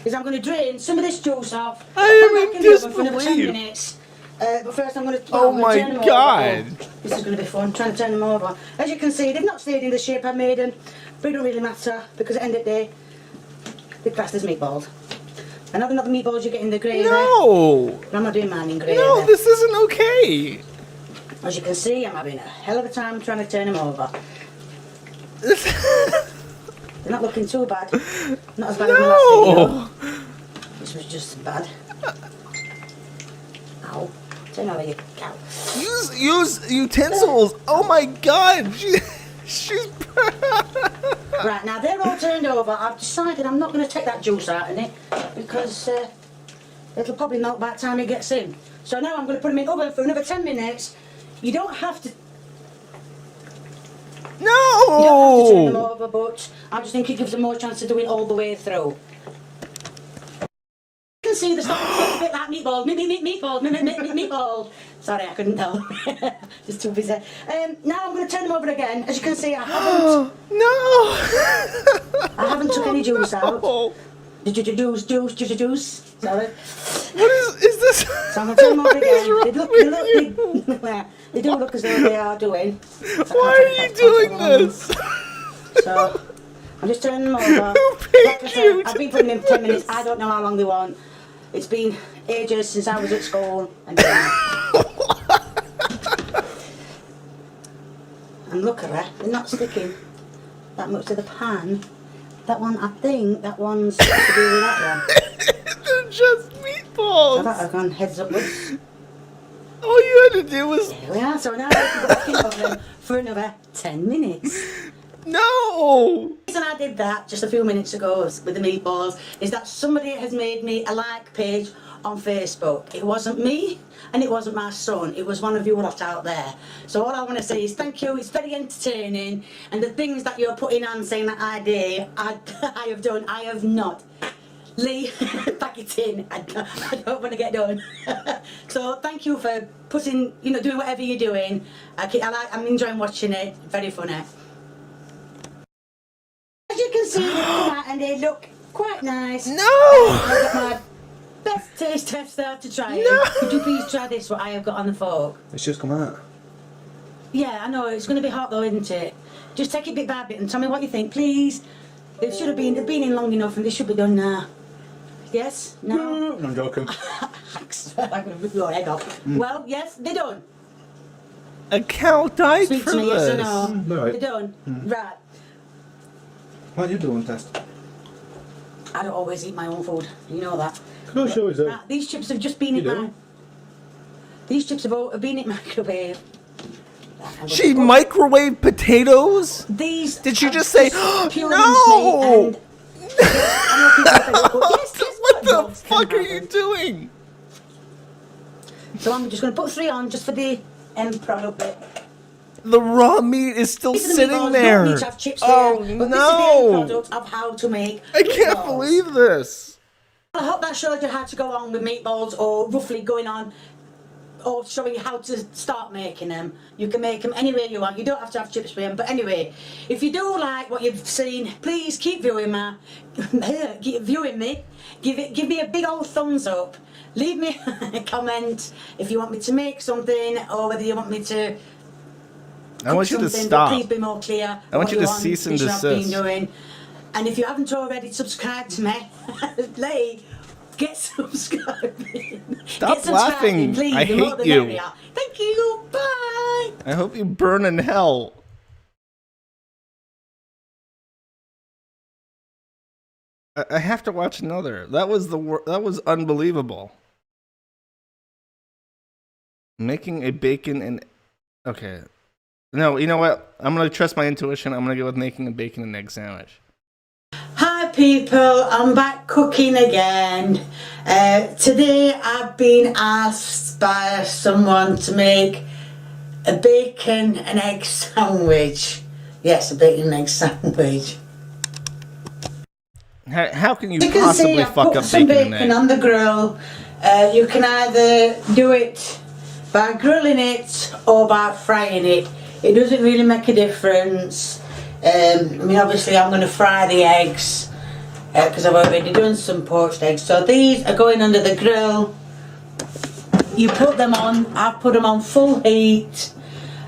is I'm going to drain some of this juice off. I am put it back in the oven for another 10 disbelief. minutes. But first I'm going to. Oh my god! This is going to be fun, trying to turn them over. As you can see, they've not stayed in the shape I made them, but it don't really matter because at the end of the day, they're classed as meatballs. And having other meatballs, you're getting the gravy. No! But I'm not doing mine in gravy. No, this isn't okay. As you can see, I'm having a hell of a time trying to turn them over. They're not looking too bad. Not as bad as my last video. This was just as bad. Ow. Turn over, you cow. Use utensils. Oh my god. She's... Right, now they're all turned over. I've decided I'm not going to take that juice out in it because it'll probably melt by the time it gets in. So now I'm going to put them in the oven for another 10 minutes. You don't have to... No! You don't have to turn them over, but I just think it gives them more chance of doing all the way through. You can see the stuff a bit like meatball. Meatball. Sorry, I couldn't tell. Just too busy. Now I'm going to turn them over again. As you can see, I haven't... No! I haven't took any juice out. Juice. Sorry. What is this? So I'm going to turn them over again. They do look as though they are doing. So why are you doing this? So I'm just turning them over. Who paid you? I've been putting them in for 10 minutes. I don't know how long they want. It's been ages since I was at school. And look at her, they're not sticking that much to the pan. That one, I think that one's to do with that one. They're just meatballs. So that I've gone heads upwards. All you had to do was... There we are, so now we can go back in the oven for another 10 minutes. No! The reason I did that just a few minutes ago with the meatballs is that somebody has made me a like page on Facebook. It wasn't me and it wasn't my son, it was one of you lot out there. So all I want to say is thank you, it's very entertaining, and the things that you're putting on saying that I have done, I have not. Lee, pack it in, I don't want to get done. So thank you for putting, doing whatever you're doing. I'm enjoying watching it, very funny. As you can see, they come out and they look quite nice. No! I've got my best taste tester to try it. Could you please try this, what I have got on the fork? It's just come out. Yeah, I know, it's going to be hot though, isn't it? Just take it bit by bit and tell me what you think, please. They've been in long enough and they should be done now. Yes? No? I'm joking. I'm going to rip your head off. Well, yes, they're done. A cow died Speak for to me, this. yes or no? Right. They're done. Right. What are you doing, Tess? I don't always eat my own food. You know that. Of course you always do. Right, these chips have just been in my... These chips have been in microwave. She microwaved potatoes? Did she just say, no? What the fuck are you doing? So I'm just going to put 3 on just for the end product bit. The raw meat is still sitting there. Don't need to have chips oh there, no! But this is the end product of how to make. I can't believe this. I hope that showed you how to go on with meatballs, or roughly going on, or showing you how to start making them. You can make them any way you want. You don't have to have chips with them. But anyway, if you do like what you've seen, please keep viewing me. Give me a big old thumbs up. Leave me a comment if you want me to make something, or whether you want me to. I want you to stop. Please be more clear. I want you to cease and desist. And if you haven't already subscribed to me, Lee, get subscribing. Stop laughing. Please, I hate you. Area. Thank you. Bye. I hope you burn in hell. I have to watch another. That was unbelievable. Making a bacon and okay. No, you know what? I'm gonna trust my intuition. I'm gonna go with making a bacon and egg sandwich. Hi people, I'm back cooking again. Today I've been asked by someone to make a bacon and egg sandwich. Yes, a bacon and egg sandwich. How can you possibly fuck up bacon and egg? On the grill. You can either do it by grilling it or by frying it. It doesn't really make a difference. I mean, obviously I'm going to fry the eggs because I've already done some poached eggs. So these are going under the grill. You put them on, I've put them on full heat,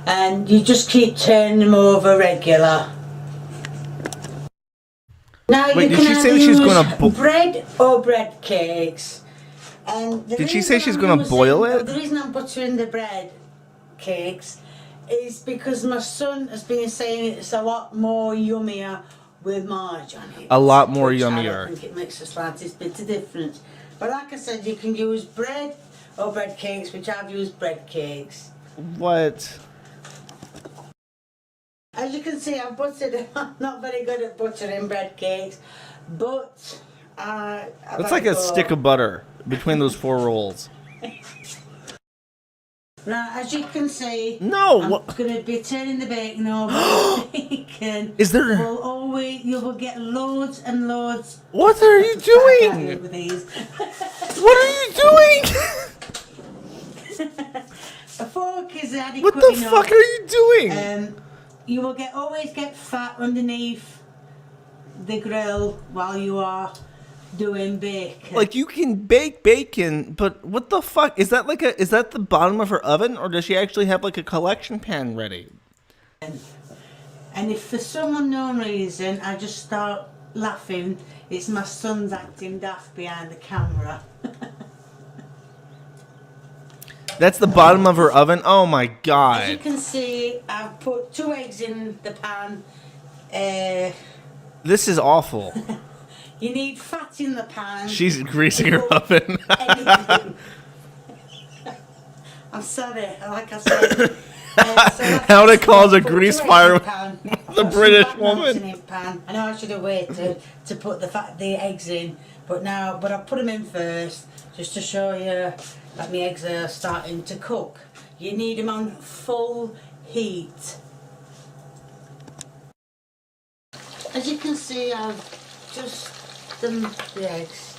and you just keep turning them over regular. Now Wait, you did can she say either she's use gonna bread or bread cakes. And the Did she reason say she's I'm gonna using- boil it? The reason I'm buttering the bread cakes is because my son has been saying it's a lot more yummier with marge on it. A lot more which yummier. I don't think it makes the slightest bit of difference. But like I said, you can use bread or bread cakes, which I've used bread cakes. What? As you can see, I've buttered. I'm not very good at buttering bread cakes, but That's like a stick of butter between those 4 rolls. Now, as you can see, No, I'm what- going to be turning the bacon over. Bacon. Is there- You will get loads and loads. What are you doing? With these. What are you doing? A fork is adequate. What the enough. fuck are you doing? You will always get fat underneath the grill while you are doing bacon. Like, you can bake bacon, but what the fuck? Is that is that the bottom of her oven, or does she actually have like a collection pan ready? And if for some unknown reason I just start laughing, it's my son's acting daft behind the camera. That's the bottom of her oven? Oh my As you god. can see, I've put 2 eggs in the pan. This is awful. You need fat in the pan. She's greasing her oven. Anything. I'm sorry, like I said. How to cause a grease fire with the Got British some woman. in it pan. I know I should have waited to put the eggs in, but I put them in first just to show you that my eggs are starting to cook. You need them on full heat. As you can see, I've just done the eggs.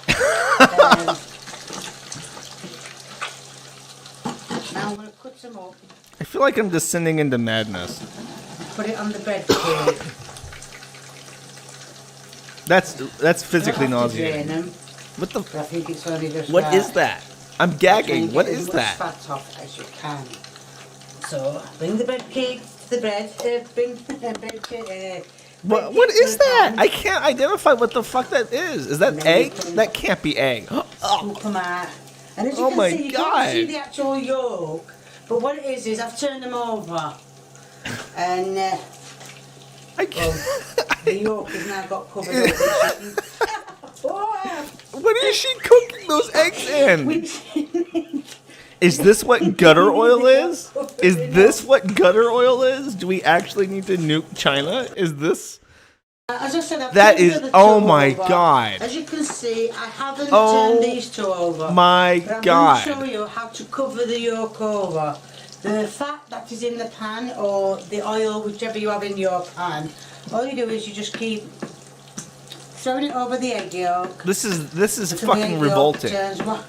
Now I'm going to cut them up. I feel like I'm descending into madness. Put it on the bread cake. That's physically You don't have to nauseating. drain them. What the? I think it's only just What right. is that? I'm gagging. What Get is as much that? fat off as you can. So bring the bread cake to the bread. Bring bread cake. What is that? I can't identify what the fuck that is. Is that egg? That can't be egg. Scoop them out. And as you Oh can my see, you God. can't see the actual yolk. But what it is I've turned them over. And the yolk has now got covered up. What is she cooking those eggs in? Is this what gutter oil is? Is this what gutter oil is? Do we actually need to nuke China? Is this? As I said, I've That turned is- the other oh two my over. God. As you can see, I haven't Oh turned these 2 over. my But I'm God. going to show you how to cover the yolk over. The fat that is in the pan, or the oil, whichever you have in your pan, all you do is you just keep throwing it over the egg yolk. This is until the fucking egg yolk revolting. turns white.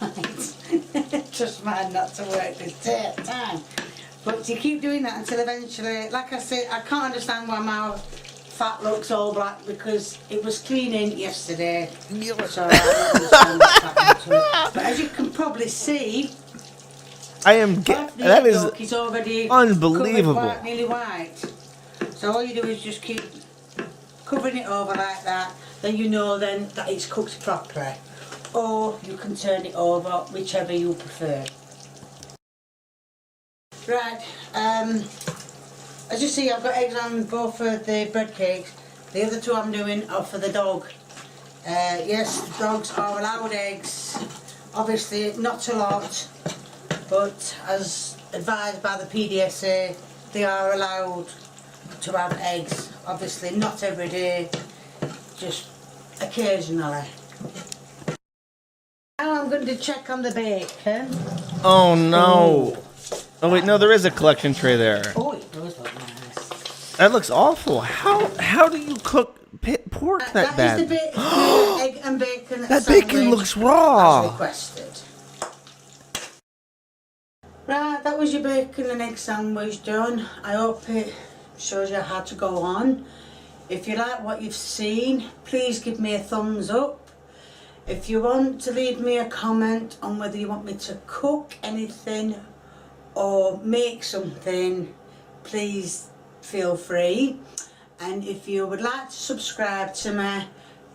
Just mine not to work this time. But you keep doing that until eventually, like I said, I can't understand why my fat looks all black because it was cleaning yesterday. So I don't understand what's happened to it. But as you can probably see, I am. half the That egg is yolk is already unbelievable. covered white, nearly white. So all you do is just keep covering it over like that. Then you know then that it's cooked properly. Or you can turn it over, whichever you prefer. Right, as you see, I've got eggs on both of the bread cakes. The other 2 I'm doing are for the dog. Yes, dogs are allowed eggs. Obviously, not a lot, but as advised by the PDSA, they are allowed to have eggs. Obviously, not every day, just occasionally. Now I'm going to check on the bacon. Oh no. Oh wait, no, there is a collection tray there. Oh, it does look nice. That looks awful. How do you cook pork that That is bad? the egg and bacon That bacon sandwich looks raw. as requested. Right, that was your bacon and egg sandwich done. I hope it shows you how to go on. If you like what you've seen, please give me a thumbs up. If you want to leave me a comment on whether you want me to cook anything or make something, please feel free. And if you would like to subscribe to me,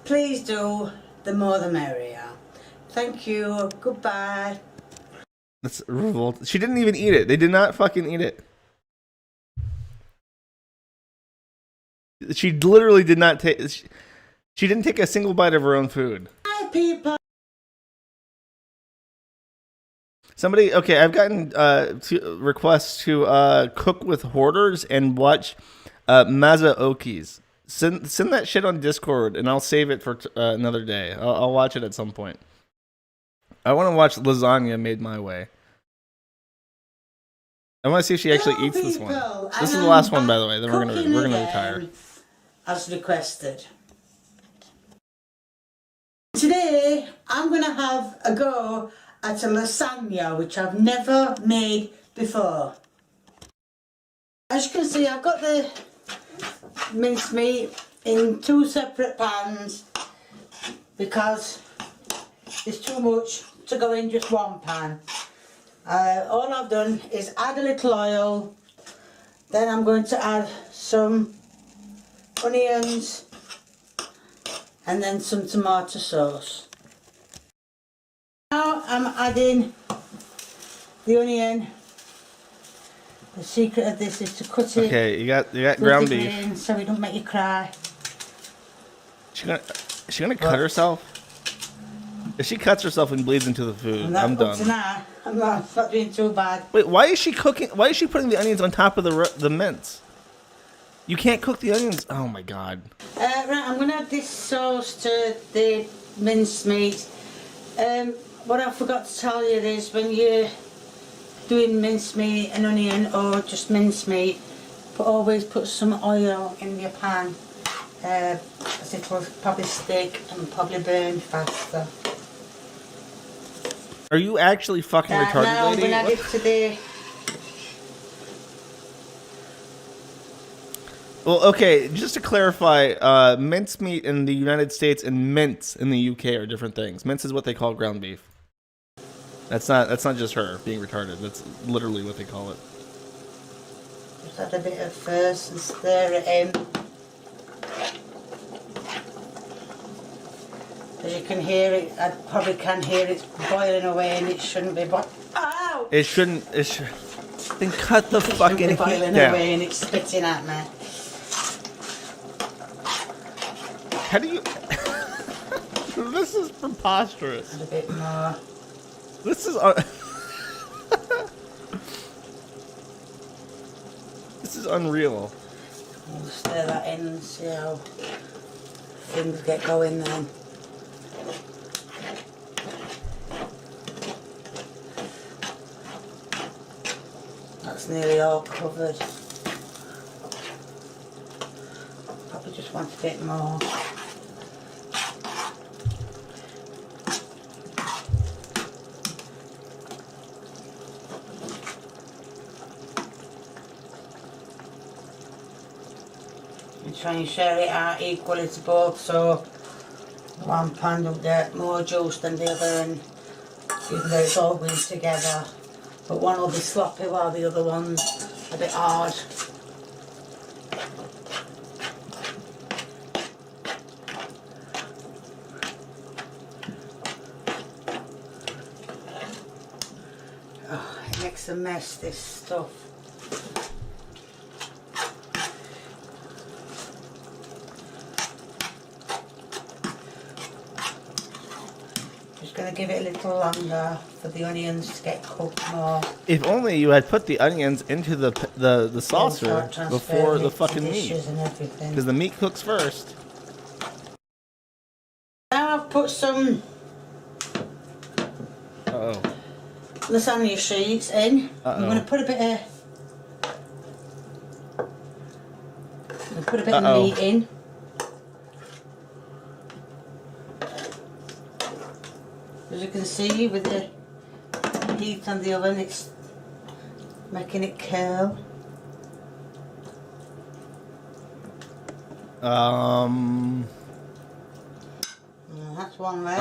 please do. The more the merrier. Thank you. Goodbye. That's revolt. She didn't even eat it. They did not fucking eat it. She literally did not take. She didn't take a single bite of her own food. Hi, people. Somebody, okay, I've gotten requests to cook with hoarders and watch Mazaokis. Send that shit on Discord, and I'll save it for another day. I'll watch it at some point. I want to watch lasagna made my way. I want to see if she actually eats this one. This is the last one, by the way. Then we're gonna retire. As requested. Today, I'm gonna have a go at a lasagna, which I've never made before. As you can see, I've got the mincemeat in 2 separate pans because there's too much to go in just one pan. All I've done is add a little oil, then I'm going to add some onions and then some tomato sauce. Now I'm adding the onion. The secret of this is to cut it. Okay, you got ground beef. So it don't make you cry. Is she gonna cut herself? If she cuts herself and bleeds into the food, I'm done. Tonight, I'm not doing too bad. Wait, why is she cooking? Why is she putting the onions on top of the mince? You can't cook the onions. Oh my god. Right, I'm gonna add this sauce to the mincemeat. What I forgot to tell you is when you're doing mincemeat and onion or just mincemeat, always put some oil in your pan, as it will probably stick and probably burn faster. Are you actually fucking retarded, now lady? I'm gonna add it to the. Well, okay, just to clarify, mincemeat in the United States and mince in the UK are different things. Mince is what they call ground beef. That's not just her being retarded. That's literally what they call it. Just add a bit of first and stir it in. As you can hear it, I probably can hear it boiling away, and it shouldn't be boiling. Ow! It shouldn't. Then cut the fucking heat boiling down. away, and it's spitting at me. How do you? This is preposterous. Add a bit more. This is. This is unreal. We'll stir that in and see how things get going then. That's nearly all covered. Probably just want a bit more. Try and share it out equally to both, so one pan will get more juice than the other, and even though it's all going together, but one will be sloppy while the other one's a bit hard. Oh, it makes a mess, this stuff. Gonna give it a little longer for the onions to get cooked more. If only you had put the onions into the saucer before the fucking meat, because the meat cooks first. Now I've put some lasagna sheets in. I'm gonna put a bit of meat in. As you can see, with the heat on the oven, it's making it curl. That's one there.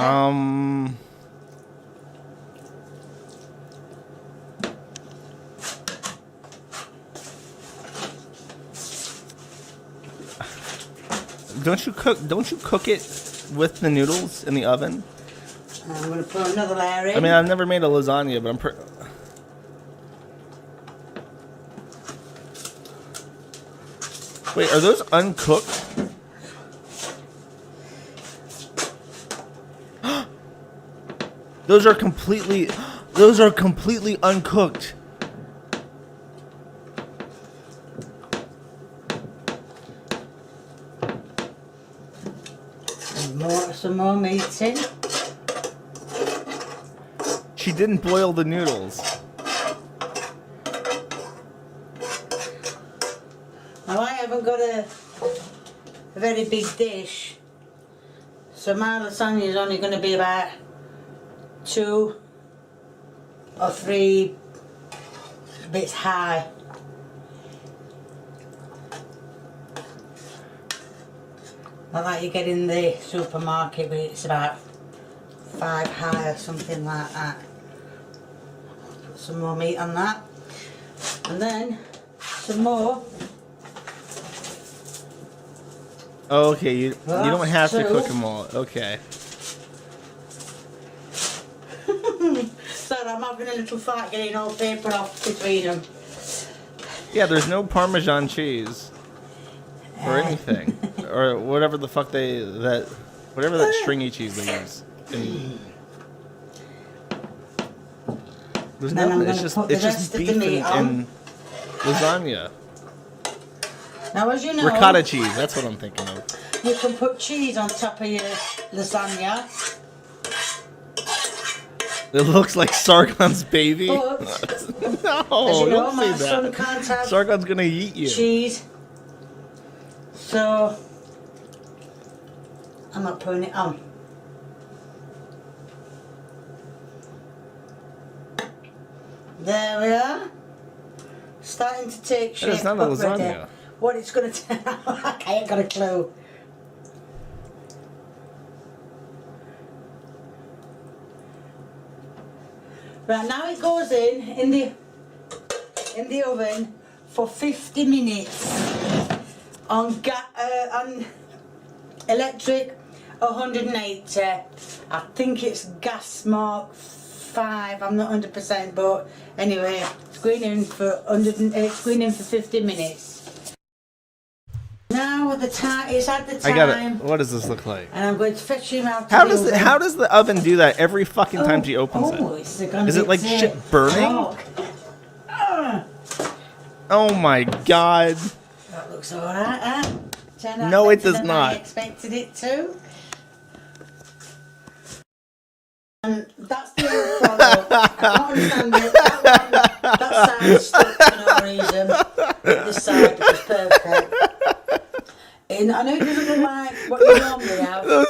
Don't you cook it with the noodles in the oven? I'm going to put another layer in. I mean, I've never made a lasagna, but Wait, are those uncooked? Those are completely uncooked. Some more meat in. She didn't boil the noodles. Now I haven't got a very big dish, so my lasagna is only going to be about 2 or 3 bits high. Not like you get in the supermarket, but it's about 5 high or something like that. Put some more meat on that, and then some more. Oh, okay, you don't have to 2. cook them all. Okay. Sorry, I'm having a little fight getting all paper off between them. Yeah, there's no Parmesan cheese or anything, or whatever the fuck whatever that stringy cheese they use. There's Then I'm nothing. gonna It's just beef and lasagna. Now, as you know, Ricotta cheese. That's what I'm thinking of. you can put cheese on top of your lasagna. It looks like Sargon's baby. But, No, as you know, don't my say son that. can't have Sargon's gonna eat you. cheese. So, I'm not putting it on. There we are. Starting to take shape. It's not a but ready. lasagna. What it's going to turn out, I ain't got a clue. Right, now it goes in the oven for 50 minutes on electric 180. I think it's gas mark 5. I'm not 100%, but anyway, it's going in for 50 minutes. Now the time it's at the time. I got it. What does this look like? And I'm going to fetch him out. How does the oven do that every fucking time she opens it? Is it like shit burning? Oh my god. That looks alright, huh? No, it does not. I expected it to. And that's the end product. I don't understand it. That side stuck for no reason. This side was perfect. And I know it doesn't look like what you normally have, but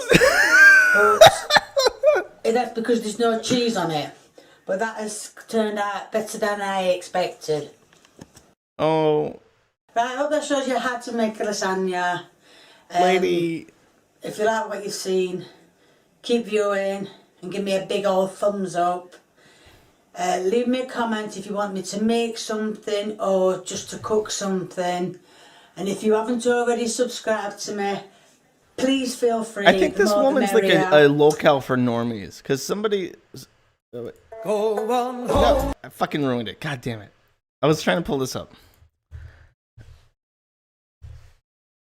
that's because there's no cheese on it. But that has turned out better than I expected. Oh. Right, I hope that shows you how to make a lasagna. Lady. If you like what you've seen, keep viewing and give me a big old thumbs up. Leave me a comment if you want me to make something or just to cook something. And if you haven't already subscribed to me, please feel free. I think this woman's like a locale for normies. Because somebody... Go on home. No, I fucking ruined it. God damn it. I was trying to pull this up.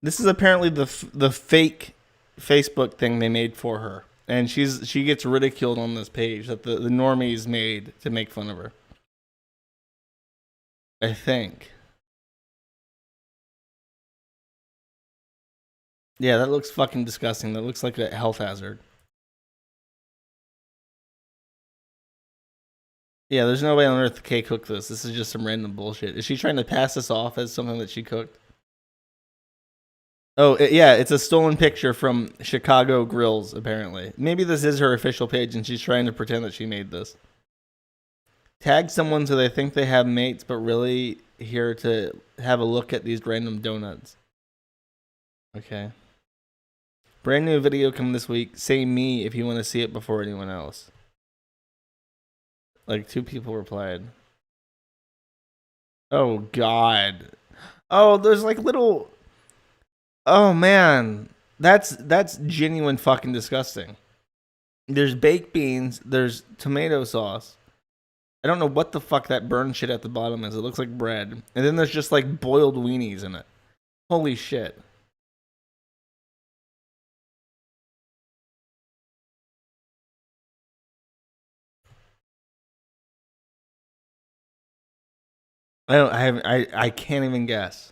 This is apparently the fake Facebook thing they made for her. And she gets ridiculed on this page that the normies made to make fun of her. I think. Yeah, that looks fucking disgusting. That looks like a health hazard. Yeah, there's no way on earth Kay cooked this. This is just some random bullshit. Is she trying to pass this off as something that she cooked? Oh, yeah, it's a stolen picture from Chicago Grills, apparently. Maybe this is her official page and she's trying to pretend that she made this. Tag someone so they think they have mates, but really here to have a look at these random donuts. Okay. Brand new video coming this week. Say me if you want to see it before anyone else. Like 2 people replied. Oh God. Oh, there's like little. Oh man. That's genuine fucking disgusting. There's baked beans. There's tomato sauce. I don't know what the fuck that burned shit at the bottom is. It looks like bread. And then there's just like boiled weenies in it. Holy shit. I can't even guess.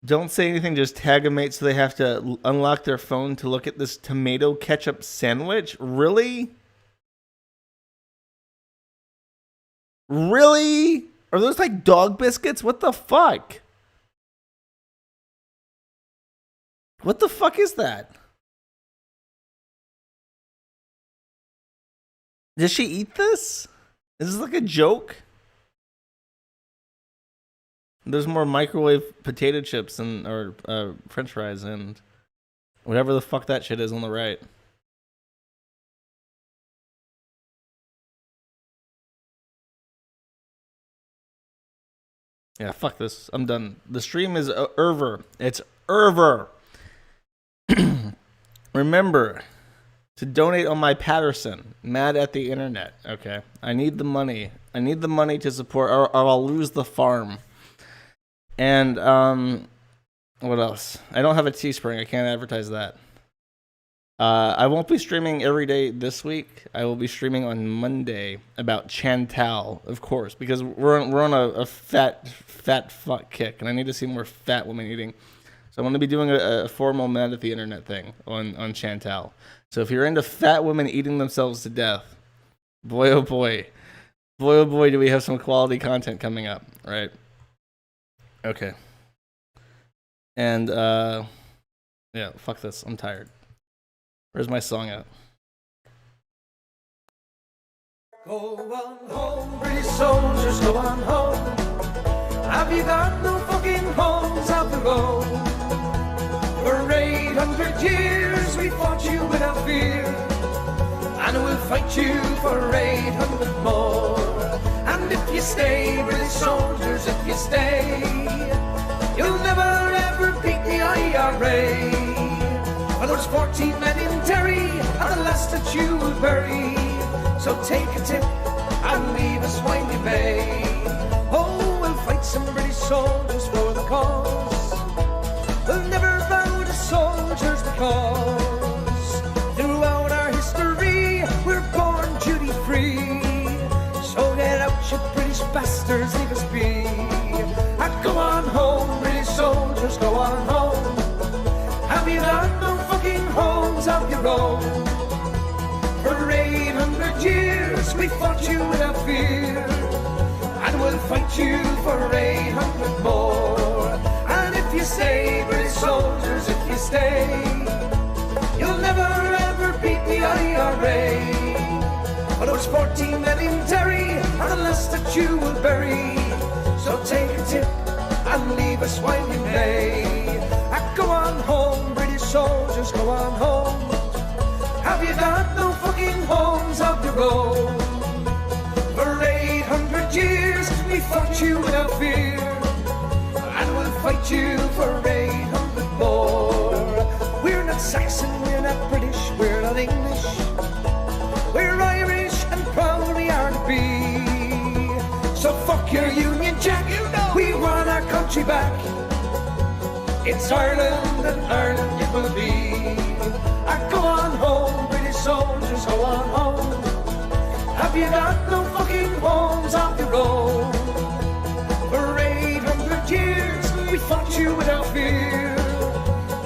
Don't say anything, just tag a mate so they have to unlock their phone to look at this tomato ketchup sandwich? Really? Really? Are those like dog biscuits? What the fuck? What the fuck is that? Does she eat this? Is this like a joke? There's more microwave potato chips or French fries and whatever the fuck that shit is on the right. Yeah, fuck this. I'm done. The stream is over. It's over. Remember to donate on my Patterson. Mad at the internet. Okay. I need the money. I need the money to support, or I'll lose the farm. And what else? I don't have a Teespring. I can't advertise that. I won't be streaming every day this week. I will be streaming on Monday about Chantal, of course, because we're on a fat fuck kick, and I need to see more fat women eating. So I'm going to be doing a formal Mad at the Internet thing on Chantal. So if you're into fat women eating themselves to death, boy oh boy, do we have some quality content coming up, right? Okay. And yeah, fuck this. I'm tired. Where's my song at? Go on home, British soldiers, go on home. Have you got no fucking homes of your own? For 800 years we fought you without fear, and we'll fight you for 800 more. And if you stay, British soldiers, if you stay, you'll never ever beat the IRA. For those 14 men in Derry are the last that you will bury. So take a tip and leave us when you may. Oh, we'll fight some British soldiers for the cause. We'll never bow to soldiers because throughout our history we're born duty free. So get out, you British bastards, leave us be. And go on home, British soldiers, go on home. Have you got no fucking homes of your own? For 800 years we fought you without fear, and we'll fight you for 800 more. And if you stay, British soldiers, if you stay, you'll never ever beat the IRA. For those 14 men in Derry are the last that you will bury. So take a tip and leave us while you may. Go on home, British soldiers, go on home. Have you got no fucking homes of your own? For 800 years we fought you without fear, and we'll fight you for 800 more. We're not Saxon, we're not British, we're not English. We're Irish and proud we are to be. So fuck your Union Jack, we want our country back. It's Ireland and Ireland it will be. Go on home, British soldiers, go on home. Have you got no fucking homes of your own? For 800 years we fought you without fear,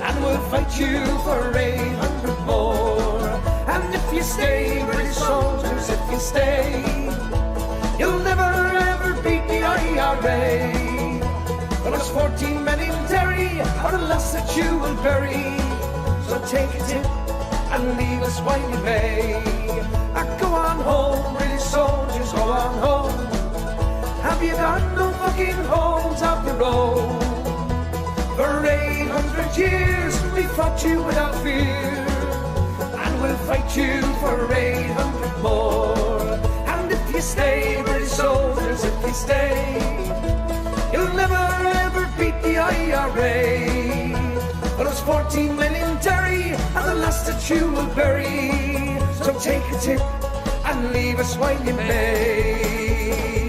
and we'll fight you for 800 more. And if you stay, British soldiers, if you stay, you'll never ever beat the IRA. For those 14 men in Derry are the last that you will bury. So take a tip and leave us while you may. Go on home, British soldiers, go on home. Have you got no fucking homes of your own? For 800 years we fought you without fear, and we'll fight you for 800 more. And if you stay, British soldiers, if you stay, you'll never ever beat the the IRA. But it's 14 million dairy, and the last that you will bury. So take a tip and leave us when you may.